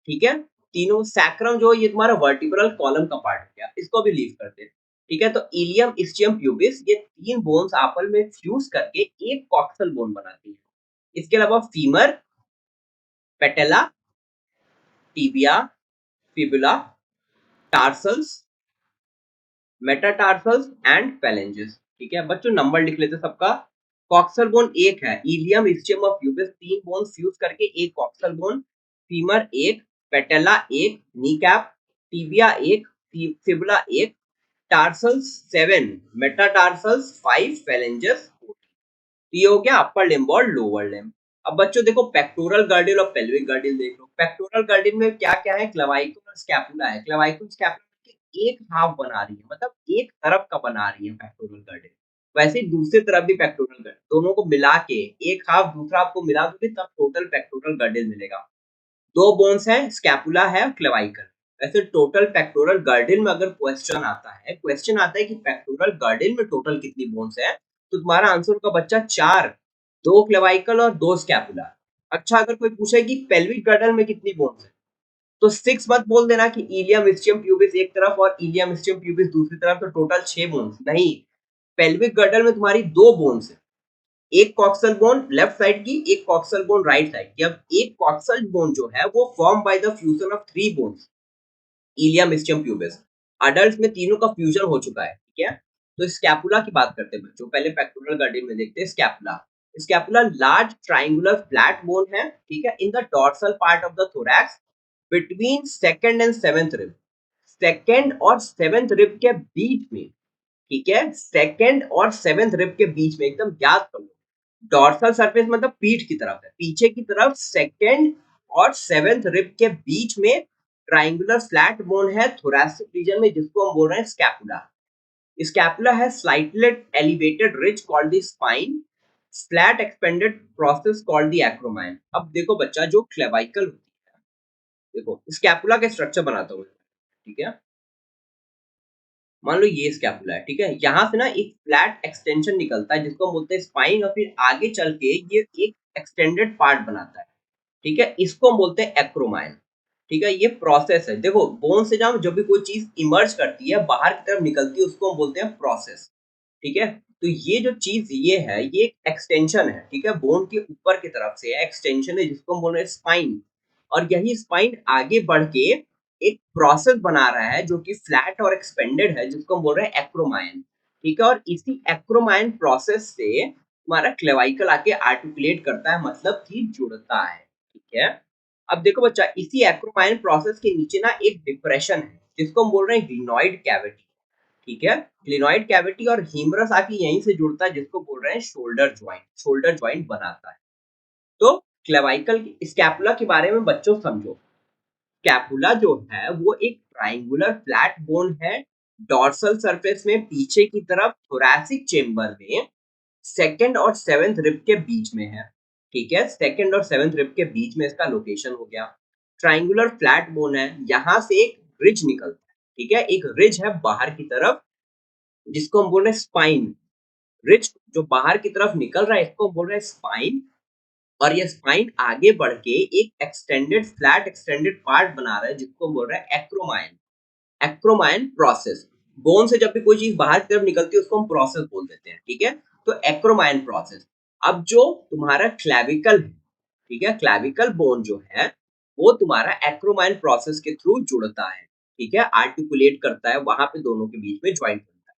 ठीक है, तीनों, सैक्रम जो है ये तुम्हारा वर्टिब्रल कॉलम का पार्ट हो गया, इसको भी लीव करते हैं। ठीक है, तो इलियम, इस्चियम, प्यूबिस, ये तीन बोन्स आपस में फ्यूज करके एक कॉक्सल बोन बनाती है। इसके अलावा femur, patella, tibia, fibula, tarsals, metatarsals and phalanges. ठीक है बच्चों, नंबर लिख लेते सबका। कॉक्सल बोन एक है, इलियम, इस्चियम और प्यूबिस, तीन बोन फ्यूज करके एक कॉक्सल बोन। फीमर एक, पेटेला एक, नीकैप, टीबिया एक, फिबुला एक, टार्सल्स 7, मेटाटार्सल्स 5, पैलेंजेस 4। ये हो गया अपर लिम्ब और लोअर लिम्ब। अब बच्चों देखो, पेक्टोरल गर्डल और पेल्विक गर्डल देख लो। पेक्टोरल गर्डल में क्या क्या है, क्लेवाइकल और स्कैपुला है। क्लेवाइकल स्कैपुला एक हाफ बना रही है, मतलब एक तरफ का बना रही है पेक्टोरल गर्डल। वैसे ही दूसरी तरफ भी पेक्टोरल गर्डल, दोनों को मिला के एक हाफ दूसरा आपको मिला दोगे तब टोटल पेक्टोरल गर्डल मिलेगा। 2 बोन्स हैं, स्कैपुला है और क्लेविकल। वैसे टोटल पेक्टोरल गर्डल में अगर क्वेश्चन आता है कि पेक्टोरल गर्डल में टोटल कितनी बोन्स है, तो तुम्हारा आंसर होगा बच्चा 4, 2 क्लेविकल और 2 स्कैपुला। अच्छा अगर कोई पूछे कि पेल्विक गर्डल में कितनी बोन्स है, तो 6 मत बोल देना कि इलियम इस्चियम प्यूबिस एक तरफ और इलियम इस्चियम प्यूबिस दूसरी तरफ, तो टोटल 6 बोन्स नहीं। पेल्विक गर्डल में तुम्हारी 2 बोन्स है, एक कॉक्सल बोन लेफ्ट साइड की, एक कॉक्सल बोन राइट साइड की। अब एक कॉक्सल बोन जो है वो form by the fusion of 3 bones, ilium ischium pubis. Adult में तीनों का फ्यूजन हो चुका है, ठीक है। तो स्कैपुला की बात करते हैं बच्चों, पहले पेक्टोरल गार्डियन में देखते हैं scapula. Scapula large triangular flat bone है, ठीक है, in the dorsal part of the thorax between second and seventh rib. Second और सेवेंथ रिब के बीच में, ठीक है, सेकंड और सेवेंथ रिब के बीच में, एकदम याद कर लो। डॉर्सल सरफेस मतलब पीठ की तरफ है, पीछे की तरफ सेकंड और सेवेंथ रिब के बीच में ट्रायंगुलर फ्लैट बोन है थोरैसिक रीजन में, जिसको हम बोल रहे हैं स्कैपुला। स्कैपुला है slightly elevated ridge called the spine, flat expanded process called the acromion. अब देखो बच्चा, जो क्लेविकल होती है, देखो स्कैपुला का स्ट्रक्चर बनाता हूँ, ठीक है। मान लो ये स्कैपुला है, ठीक है, यहाँ से ना एक फ्लैट एक्सटेंशन निकलता है जिसको हम बोलते हैं स्पाइन, और फिर आगे चल के ये एक एक्सटेंडेड पार्ट बनाता है, ठीक है, इसको हम बोलते हैं एक्रोमाइन। ठीक है, ये प्रोसेस है। देखो बोन से जब भी कोई चीज इमर्ज करती है, बाहर की तरफ निकलती है, उसको हम बोलते हैं प्रोसेस, ठीक है। तो ये जो चीज ये है, ये एक एक्सटेंशन है, ठीक है, बोन के ऊपर की तरफ से एक्सटेंशन है जिसको हम बोल रहे हैं स्पाइन। और यही स्पाइन आगे बढ़ के एक प्रोसेस बना रहा है जो कि फ्लैट और एक्सपेंडेड है, जिसको हम बोल रहे हैं एक्रोमाइन, ठीक है। और इसी एक्रोमाइन प्रोसेस से हमारा क्लेविकल आके आर्टिकुलेट करता है, मतलब कि जुड़ता है, ठीक है। अब देखो बच्चा, इसी एक्रोमाइन प्रोसेस के नीचे ना एक डिप्रेशन है जिसको हम बोल रहे हैं ग्लिनॉइड कैविटी, ठीक है। ग्लिनॉइड कैविटी और हीमरस आके यहीं से जुड़ता है, जिसको बोल रहे हैं शोल्डर ज्वाइंट बनाता है। तो क्लेविकल स्कैपुला के बारे में बच्चों समझो। स्कैपुला जो है वो एक ट्रायंगुलर फ्लैट बोन है, डॉर्सल सरफेस में पीछे की तरफ थोरैसिक चेंबर में सेकंड और सेवेंथ रिब के बीच में है, ठीक है। सेकंड और सेवेंथ रिब के बीच में इसका लोकेशन हो गया। ट्रायंगुलर फ्लैट बोन है, यहां से एक रिज निकलता है, ठीक है, एक रिज है बाहर की तरफ, जिसको हम बोल रहे हैं स्पाइन। रिज जो बाहर की तरफ निकल रहा है, इसको हम बोल रहे हैं स्पाइन। और ये स्पाइन आगे बढ़ के एक एक्सटेंडेड फ्लैट एक्सटेंडेड पार्ट बना रहा है, जिसको हम बोल रहे हैं एक्रोमाइन। एक्रोमाइन प्रोसेस, बोन से जब भी कोई चीज बाहर की तरफ निकलती है उसको हम प्रोसेस बोल देते हैं, ठीक है। तो एक्रोमाइन प्रोसेस। अब जो तुम्हारा क्लैविकल है, ठीक है, क्लैविकल बोन जो है वो तुम्हारा एक्रोमाइन प्रोसेस के थ्रू जुड़ता है, ठीक है, आर्टिकुलेट करता है, वहां पे दोनों के बीच में ज्वाइंट बनता है।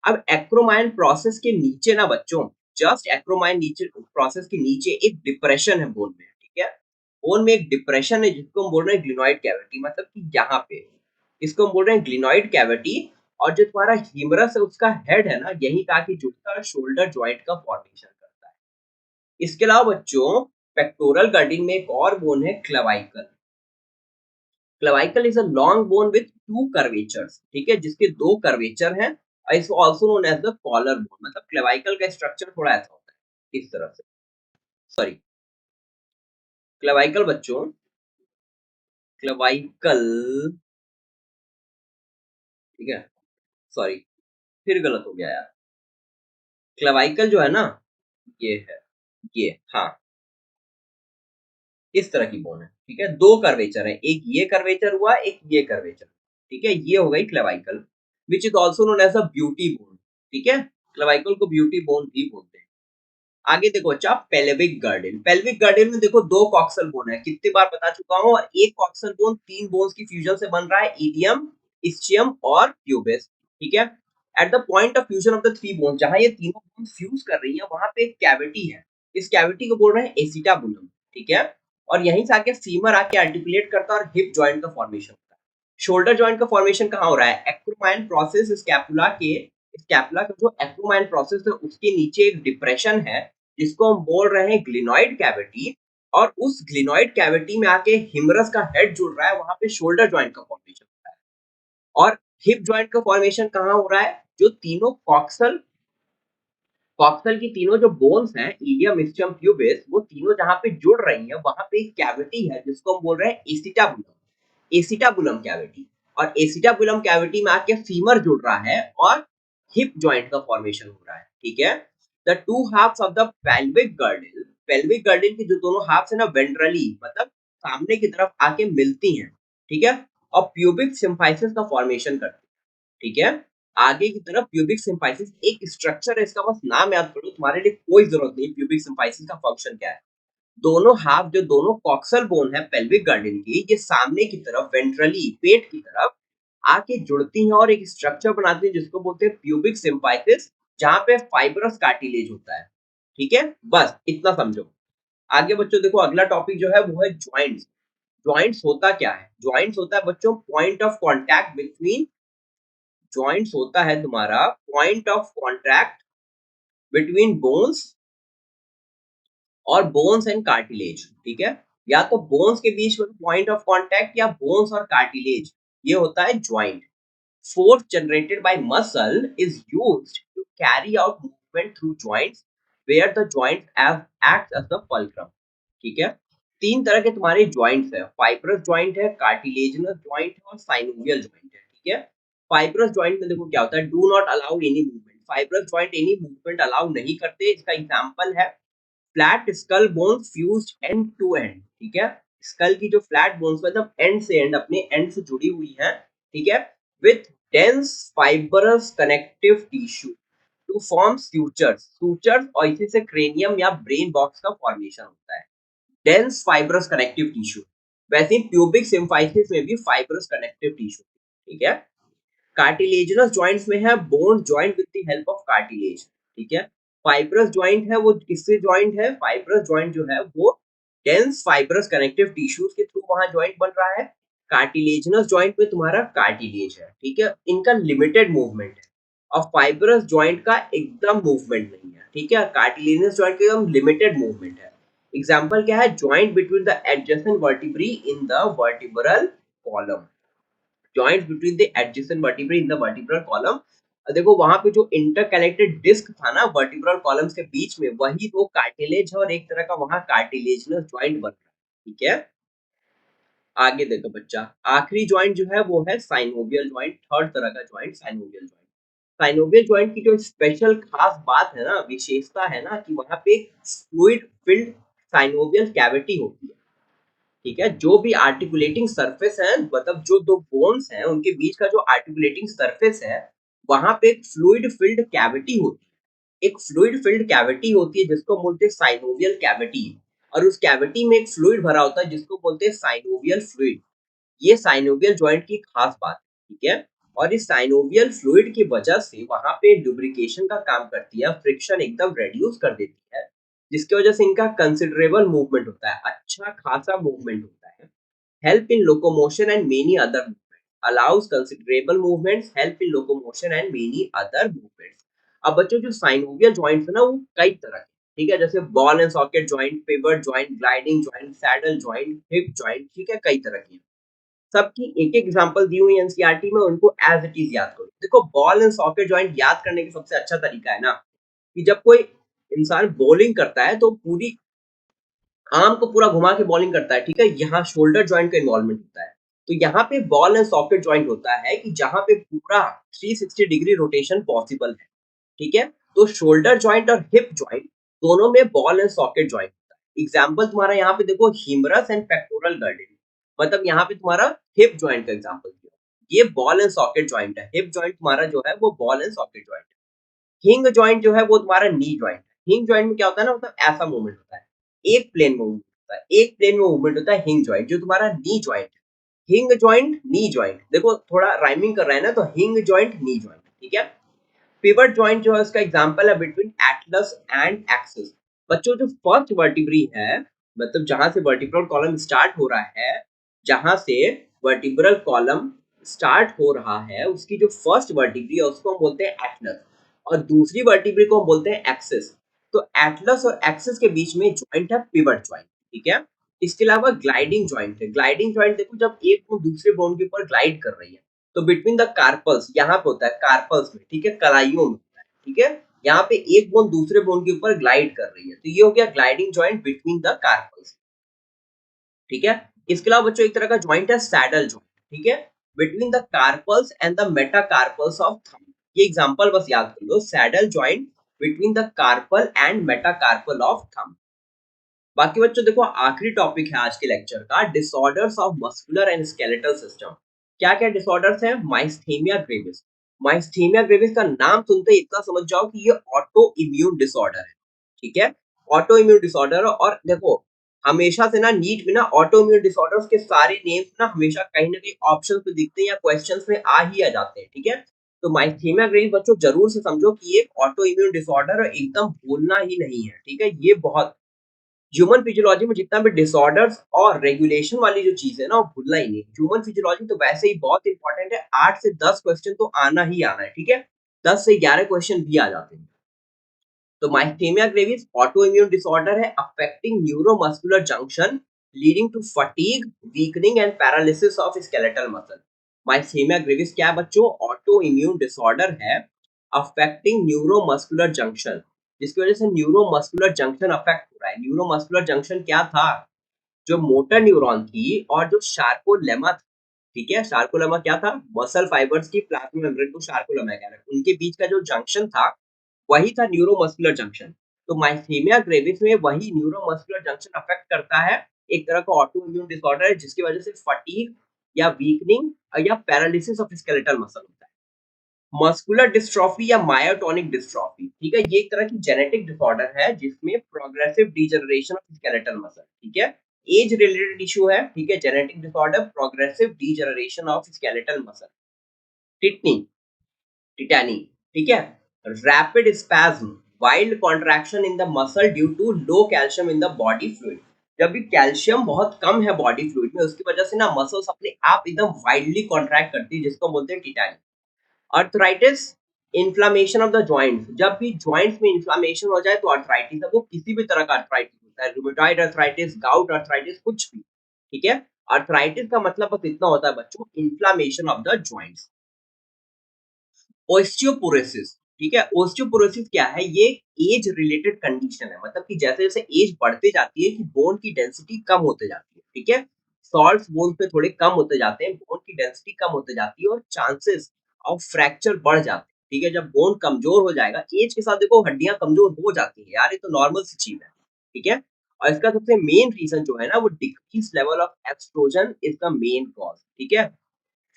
अब एक्रोमाइन प्रोसेस के नीचे ना बच्चों, जस्ट एक्रोमाइन नीचे प्रोसेस के नीचे एक डिप्रेशन है बोन में, ठीक है। बोन में एक डिप्रेशन है जिसको हम बोल रहे हैं ग्लिनॉइड कैविटी, मतलब कि यहाँ पे इसको हम बोल रहे हैं ग्लिनॉइड कैविटी। और जो तुम्हारा ह्यूमरस है उसका हेड है ना, यही ताकि जुड़ता है, शोल्डर जॉइंट का फॉर्मेशन करता है। इसके अलावा बच्चों, पेक्टोरल गर्डिंग में एक और बोन है clavicle. Clavicle is a long bone with two curvatures, ठीक है, जिसके दो कर्वेचर हैं। Is also known as the collar bone. मतलब क्लेविकल का स्ट्रक्चर थोड़ा ऐसा होता है इस तरह से। सॉरी, क्लेविकल बच्चों, क्लेविकल, ठीक है, सॉरी, फिर गलत हो गया यार। क्लेविकल जो है ना, ये है, ये, हाँ, इस तरह की बोन है, ठीक है, दो कर्वेचर है, एक ये कर्वेचर हुआ, एक ये कर्वेचर, ठीक है, ये हो गई clavicle, which is also known as a beauty bone, ठीक है। क्लेविकल को ब्यूटी बोन भी बोलते हैं। आगे देखो बच्चा, पेल्विक गर्डल। पेल्विक गर्डल में देखो दो कॉक्सल बोन है, कितनी बार बता चुका हूं, और एक कॉक्सल बोन तीन बोन्स की फ्यूजन से बन रहा है, इलियम, इस्चियम और प्यूबिस, ठीक है। At the point of fusion of the three bone, जहां ये तीनों बोन फ्यूज कर रही है, वहां पे एक कैविटी है, इस कैविटी को बोल रहे हैं एसिटाबुलम, ठीक है। और यहीं से आके फीमर आके आर्टिकुलेट करता है और हिप जॉइंट का फॉर्मेशन होता है। शोल्डर जॉइंट का फॉर्मेशन कहाँ हो रहा है, एक्रोमाइन प्रोसेस स्कैपुला के, स्कैपुला का जो एक्रोमाइन प्रोसेस है उसके नीचे एक डिप्रेशन है, जिसको हम बोल रहे हैं ग्लिनॉइड कैविटी। और उस ग्लिनॉइड कैविटी में आके हिमरस का हेड जुड़ रहा है, वहां पे शोल्डर जॉइंट का फॉर्मेशन होता है। और हिप जॉइंट का फॉर्मेशन कहाँ हो रहा है, जो तीनों कॉक्सल कॉक्सल की तीनों जो बोन्स हैं, इलियम, इस्चियम, प्यूबिस, वो तीनों जहाँ पे जुड़ रही हैं, वहाँ पे एक कैविटी है जिसको हम बोल रहे हैं एसिटाबुलम, एसिटाबुलम कैविटी। और एसिटाबुलम कैविटी में आके फीमर जुड़ रहा है और हिप जॉइंट का फॉर्मेशन हो रहा है, ठीक है। The two halves of the pelvic girdle की जो दोनों हाफ्स है ना, वेंट्रली मतलब सामने की तरफ आके मिलती हैं, ठीक है, और प्यूबिक सिम्फाइसिस का फॉर्मेशन करती है, ठीक है। आगे की तरफ प्यूबिक सिम्फाइसिस एक स्ट्रक्चर है, इसका बस नाम याद करो, तुम्हारे लिए कोई जरूरत नहीं प्यूबिक सिम्फाइसिस का फंक्शन क्या है। दोनों हाफ जो दोनों कॉक्सल बोन है पेल्विक गार्डन की, ये सामने की तरफ वेंट्रली पेट की तरफ आके जुड़ती हैं और एक स्ट्रक्चर बनाती हैं जिसको बोलते हैं प्यूबिक सिम्फाइसिस, जहां पे फाइब्रस कार्टिलेज होता है, ठीक है। बस इतना समझो। आगे बच्चों देखो, अगला टॉपिक जो है वो है ज्वाइंट्स। ज्वाइंट्स होता क्या है? ज्वाइंट्स होता है बच्चों point of contact between, joints होता है तुम्हारा point of contact between bones और बोन्स एंड कार्टिलेज, ठीक है। या तो बोन्स के बीच में पॉइंट ऑफ कांटेक्ट या बोन्स और कार्टिलेज, ये होता है joint. Force generated by muscle is used to carry out movement through joints where the joint act as the fulcrum, ठीक है। तीन तरह के तुम्हारे ज्वाइंट्स है, फाइब्रस ज्वाइंट है, कार्टिलेजिनस ज्वाइंट है और साइनोवियल ज्वाइंट है, ठीक है। फाइब्रस ज्वाइंट में देखो क्या होता है, do not allow any movement, fibrous joint any movement allow नहीं करते। इसका एग्जांपल है flat skull bones fused end to end, ठीक है। स्कल की जो फ्लैट बोन्स मतलब एंड से एंड अपने एंड से जुड़ी हुई है, ठीक है, with dense fibrous connective tissue to form sutures, sutures और इसी से क्रेनियम या ब्रेन बॉक्स का फॉर्मेशन होता है, डेंस फाइब्रस कनेक्टिव टिश्यू। वैसे ही प्यूबिक सिम्फाइसिस में भी फाइब्रस कनेक्टिव टिश्यू, ठीक है। कार्टिलेजिनस जॉइंट्स में है bone joint with the help of cartilage, ठीक है। फाइब्रस जॉइंट है वो किससे जॉइंट है, फाइब्रस जॉइंट जो है वो डेंस फाइब्रस कनेक्टिव टिश्यूज के थ्रू वहां जॉइंट बन रहा है। कार्टिलेजिनस जॉइंट में तुम्हारा कार्टिलेज है, ठीक है, इनका लिमिटेड मूवमेंट है और फाइब्रस जॉइंट का एकदम मूवमेंट नहीं है, ठीक है। कार्टिलेजिनस जॉइंट का एकदम लिमिटेड मूवमेंट है। एग्जांपल क्या है, joint between the adjacent vertebrae in the vertebral column, joint between the adjacent vertebrae in the vertebral column. देखो वहां पे जो इंटरकनेक्टेड डिस्क था ना वर्टिब्रल कॉलम्स के बीच में, वही वो कार्टिलेज है और एक तरह का वहां कार्टिलेजिनस जॉइंट बन रहा है, ठीक है। आगे देखो बच्चा, आखिरी जॉइंट जो है वो है साइनोवियल जॉइंट, थर्ड तरह का joint synovial joint. Synovial joint की जो स्पेशल खास बात है ना, विशेषता है ना, कि वहां पे फ्लूइड फिल्ड साइनोवियल कैविटी होती है, ठीक है। जो भी आर्टिकुलेटिंग सरफेस है, मतलब जो दो बोन्स हैं उनके बीच का जो आर्टिकुलेटिंग सरफेस है, वहां पे एक फ्लूइड फिल्ड कैविटी होती है, एक फ्लूइड फिल्ड कैविटी होती है जिसको बोलते हैं साइनोवियल कैविटी। और उस कैविटी में एक फ्लूइड भरा होता है जिसको बोलते हैं साइनोवियल फ्लूइड। ये साइनोवियल जॉइंट की खास बात है, ठीक है। और इस साइनोवियल फ्लूइड की वजह से वहां पे लुब्रिकेशन का काम करती है, फ्रिक्शन एकदम रेड्यूस कर देती है, जिसकी वजह से इनका कंसिडरेबल मूवमेंट होता है, अच्छा खासा मूवमेंट होता है। Help in locomotion and many other movement, allows considerable movements, help in locomotion and many other movements. अब बच्चों जो साइनोवियल जॉइंट्स है ना, वो कई तरह के, ठीक है, जैसे ball and socket joint, pivot joint, gliding joint, saddle joint, hip joint, ठीक है, कई तरह की। सबकी एक-एक एग्जांपल दी हुई है एनसीईआरटी में, उनको एज़ इट इज़ याद करो। देखो बॉल एंड सॉकेट जॉइंट याद करने का सबसे अच्छा तरीका है ना, कि जब कोई इंसान बॉलिंग करता है तो पूरी आर्म को पूरा घुमा के बॉलिंग करता है, ठीक है? यहाँ शोल्डर जॉइंट का इन्वॉल्वमेंट होता है। तो यहाँ पे बॉल एंड सॉकेट जॉइंट होता है कि जहाँ पे पूरा 360 डिग्री रोटेशन पॉसिबल है, ठीक है? तो शोल्डर जॉइंट और हिप जॉइंट दोनों में बॉल एंड सॉकेट जॉइंट होता है। एग्जांपल तुम्हारा यहाँ पे देखो, ह्यूमरस एंड पेक्टोरल गर्डल, मतलब यहाँ पे तुम्हारा हिप जॉइंट का एग्जांपल दिया। ये बॉल एंड सॉकेट जॉइंट है। हिप जॉइंट तुम्हारा जो है वो बॉल एंड सॉकेट जॉइंट है। हिंग जॉइंट जो है वो तुम्हारा नी जॉइंट है। हिंग जॉइंट में क्या होता है ना, मतलब ऐसा मूवमेंट होता है, एक प्लेन में मूवमेंट होता है, एक प्लेन में मूवमेंट होता है हिंग जॉइंट, जो तुम्हारा नी जॉइंट है। हिंग जॉइंट, नी जॉइंट, देखो थोड़ा राइमिंग कर रहा है ना, तो हिंग जॉइंट, नी जॉइंट, ठीक है। पिवट जॉइंट जो है उसका एग्जांपल है बिटवीन एटलस एंड एक्सिस। बच्चों जो फर्स्ट वर्टिब्री है, मतलब जहां से वर्टिब्रल कॉलम स्टार्ट हो रहा है, जहां से वर्टिब्रल कॉलम स्टार्ट हो रहा है, उसकी जो फर्स्ट वर्टिब्री है उसको हम बोलते हैं एटलस, और दूसरी वर्टिब्री को हम बोलते हैं एक्सिस। तो एटलस और एक्सिस के बीच में जॉइंट है पिवट जॉइंट, ठीक है। इसके अलावा ग्लाइडिंग जॉइंट है। ग्लाइडिंग जॉइंट देखो, जब एक बोन दूसरे बोन के ऊपर ग्लाइड कर रही है, तो बिटवीन द कार्पल्स यहाँ पे होता है, कार्पल्स में, ठीक है, कलाइयों में होता है, ठीक है। यहाँ पे एक बोन दूसरे बोन के ऊपर ग्लाइड कर रही है, तो ये हो गया gliding joint between the carpals. ठीक है। इसके अलावा बच्चों एक तरह का जॉइंट है सैडल जॉइंट। ठीक है, between the carpals and the metacarpals of thumb. ये एग्जांपल बस याद कर लो, saddle joint between the carpal and metacarpal of thumb. बाकी बच्चों देखो आखिरी टॉपिक है आज के लेक्चर का, disorders of muscular and skeletal system. क्या क्या डिसऑर्डर्स हैं? माइस्थेमिया ग्रेविस। माइस्थेमिया ग्रेविस का नाम सुनते ही इतना समझ जाओ कि ये ऑटो इम्यून डिसऑर्डर है। ठीक है, ऑटो इम्यून डिसऑर्डर। और देखो हमेशा से ना नीट में ना ऑटो इम्यून डिसऑर्डर्स के सारे नेम्स ना हमेशा कहीं ना कहीं ऑप्शंस में दिखते हैं या क्वेश्चंस में आ ही आ जाते हैं। ठीक है, तो माइस्थेमिया ग्रेविस बच्चों जरूर से समझो कि ये ऑटो इम्यून डिसऑर्डर है, एकदम भूलना ही नहीं है। ठीक है, ये बहुत ह्यूमन फिजियोलॉजी में जितना भी डिसऑर्डर्स और रेगुलेशन वाली जो चीज है ना वो भूलना ही नहीं। ह्यूमन फिजियोलॉजी तो वैसे ही बहुत इंपॉर्टेंट है, 8 से 10 क्वेश्चन तो आना ही आना है। ठीक है, 10 से 11 क्वेश्चन भी आ जाते हैं। तो myasthenia gravis autoimmune disorder है affecting neuromuscular junction leading to fatigue, weakening and paralysis of skeletal muscle. Myasthenia gravis क्या है बच्चों? ऑटो इम्यून डिसऑर्डर है अफेक्टिंग न्यूरोमस्कुलर जंक्शन, जिसकी वजह से न्यूरोमस्कुलर जंक्शन अफेक्ट हो रहा है। न्यूरोमस्कुलर जंक्शन क्या था? जो मोटर न्यूरॉन थी और जो शार्कोलेमा था। ठीक है, शार्कोलेमा क्या था? मसल फाइबर्स की प्लाज्मा मेम्ब्रेन को शार्कोलेमा कह रहे हैं, उनके बीच का जो जंक्शन था वही था न्यूरोमस्कुलर जंक्शन। तो माइस्थेमिया ग्रेविस में वही न्यूरोमस्कुलर जंक्शन अफेक्ट करता है। एक तरह का ऑटो इम्यून डिसऑर्डर है जिसकी वजह से फटीग या वीकनिंग या पैरालिसिस ऑफ स्केलेटल मसल होता है। मस्कुलर डिस्ट्रॉफी या मायोटोनिक डिस्ट्रॉफी, ठीक है, ये एक तरह की जेनेटिक डिसऑर्डर है जिसमें progressive degeneration of skeletal muscle. ठीक है, एज रिलेटेड इशू है। ठीक है, genetic disorder progressive degeneration of skeletal muscle. Tetany, tetany. ठीक है, rapid spasm, wild contraction in the muscle due to low calcium in the body fluid. जब भी calcium बहुत कम है बॉडी फ्लूइड में उसकी वजह से ना मसल्स अपने आप एकदम वाइल्डली कॉन्ट्रैक्ट करती है, जिसको बोलते हैं टिटैनी। Arthritis, inflammation of the joints. जब भी जॉइंट्स में इन्फ्लामेशन हो जाए तो अर्थराइटिस है, वो किसी भी तरह का अर्थराइटिस होता है, रूमेटॉइड अर्थराइटिस, गाउट अर्थराइटिस, कुछ भी। ठीक है, अर्थराइटिस का मतलब बस इतना होता है बच्चों, inflammation of the joints. Osteoporosis, ठीक है, ओस्टियोपोरोसिस क्या है? ये एज रिलेटेड कंडीशन है, मतलब कि जैसे जैसे एज बढ़ते जाती है कि बोन की डेंसिटी कम होते जाती है। ठीक है, सॉल्ट्स बोन पे थोड़े कम होते जाते हैं, बोन की डेंसिटी कम होते जाती है और चांसेस ऑफ फ्रैक्चर बढ़ जाते हैं। ठीक है, जब बोन कमजोर हो जाएगा, एज के साथ देखो हड्डियां कमजोर हो जाती है यार, ये तो नॉर्मल सी चीज है। ठीक है, और इसका सबसे मेन रीजन जो है ना वो decrease level of oestrogen is the main cause. ठीक है,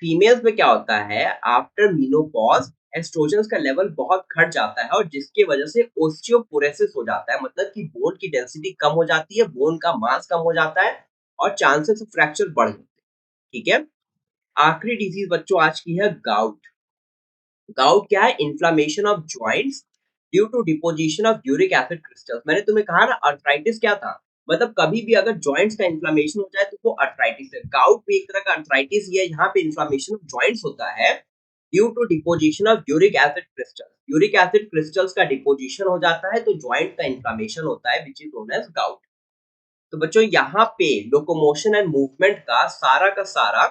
फीमेल्स में क्या होता है, आफ्टर मीनोपॉज एस्ट्रोजन का लेवल बहुत घट जाता है और जिसकी वजह से ओस्टियोपोरोसिस हो जाता है, मतलब कि बोन की डेंसिटी कम हो जाती है, बोन का मास कम हो जाता है और चांसेस ऑफ फ्रैक्चर बढ़ जाते हैं। ठीक है, आखिरी डिजीज बच्चों आज की है गाउट। गाउट क्या है? Inflammation of joints due to deposition of uric acid crystals. मैंने तुम्हें कहा ना अर्थराइटिस क्या था, मतलब कभी भी अगर जॉइंट्स का इन्फ्लामेशन हो जाए तो वो अर्थराइटिस है। गाउट भी एक तरह का अर्थराइटिस ही है, यहाँ पे इन्फ्लामेशन ऑफ जॉइंट्स होता है due to deposition of uric acid crystals. Uric acid crystals का डिपोजिशन हो जाता है तो जॉइंट का इन्फ्लामेशन होता है which is known as gout. तो बच्चों यहाँ पे लोकोमोशन एंड मूवमेंट का सारा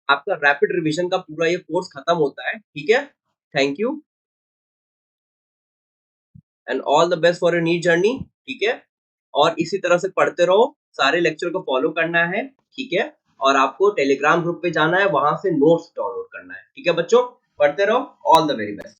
आपका रैपिड रिवीजन का पूरा ये कोर्स खत्म होता है। ठीक है, thank you and all the best for your NEET journey. ठीक है, और इसी तरह से पढ़ते रहो, सारे लेक्चर को फॉलो करना है। ठीक है, और आपको टेलीग्राम ग्रुप पे जाना है, वहां से नोट्स डाउनलोड करना है। ठीक है बच्चों, पढ़ते रहो, ऑल द वेरी बेस्ट।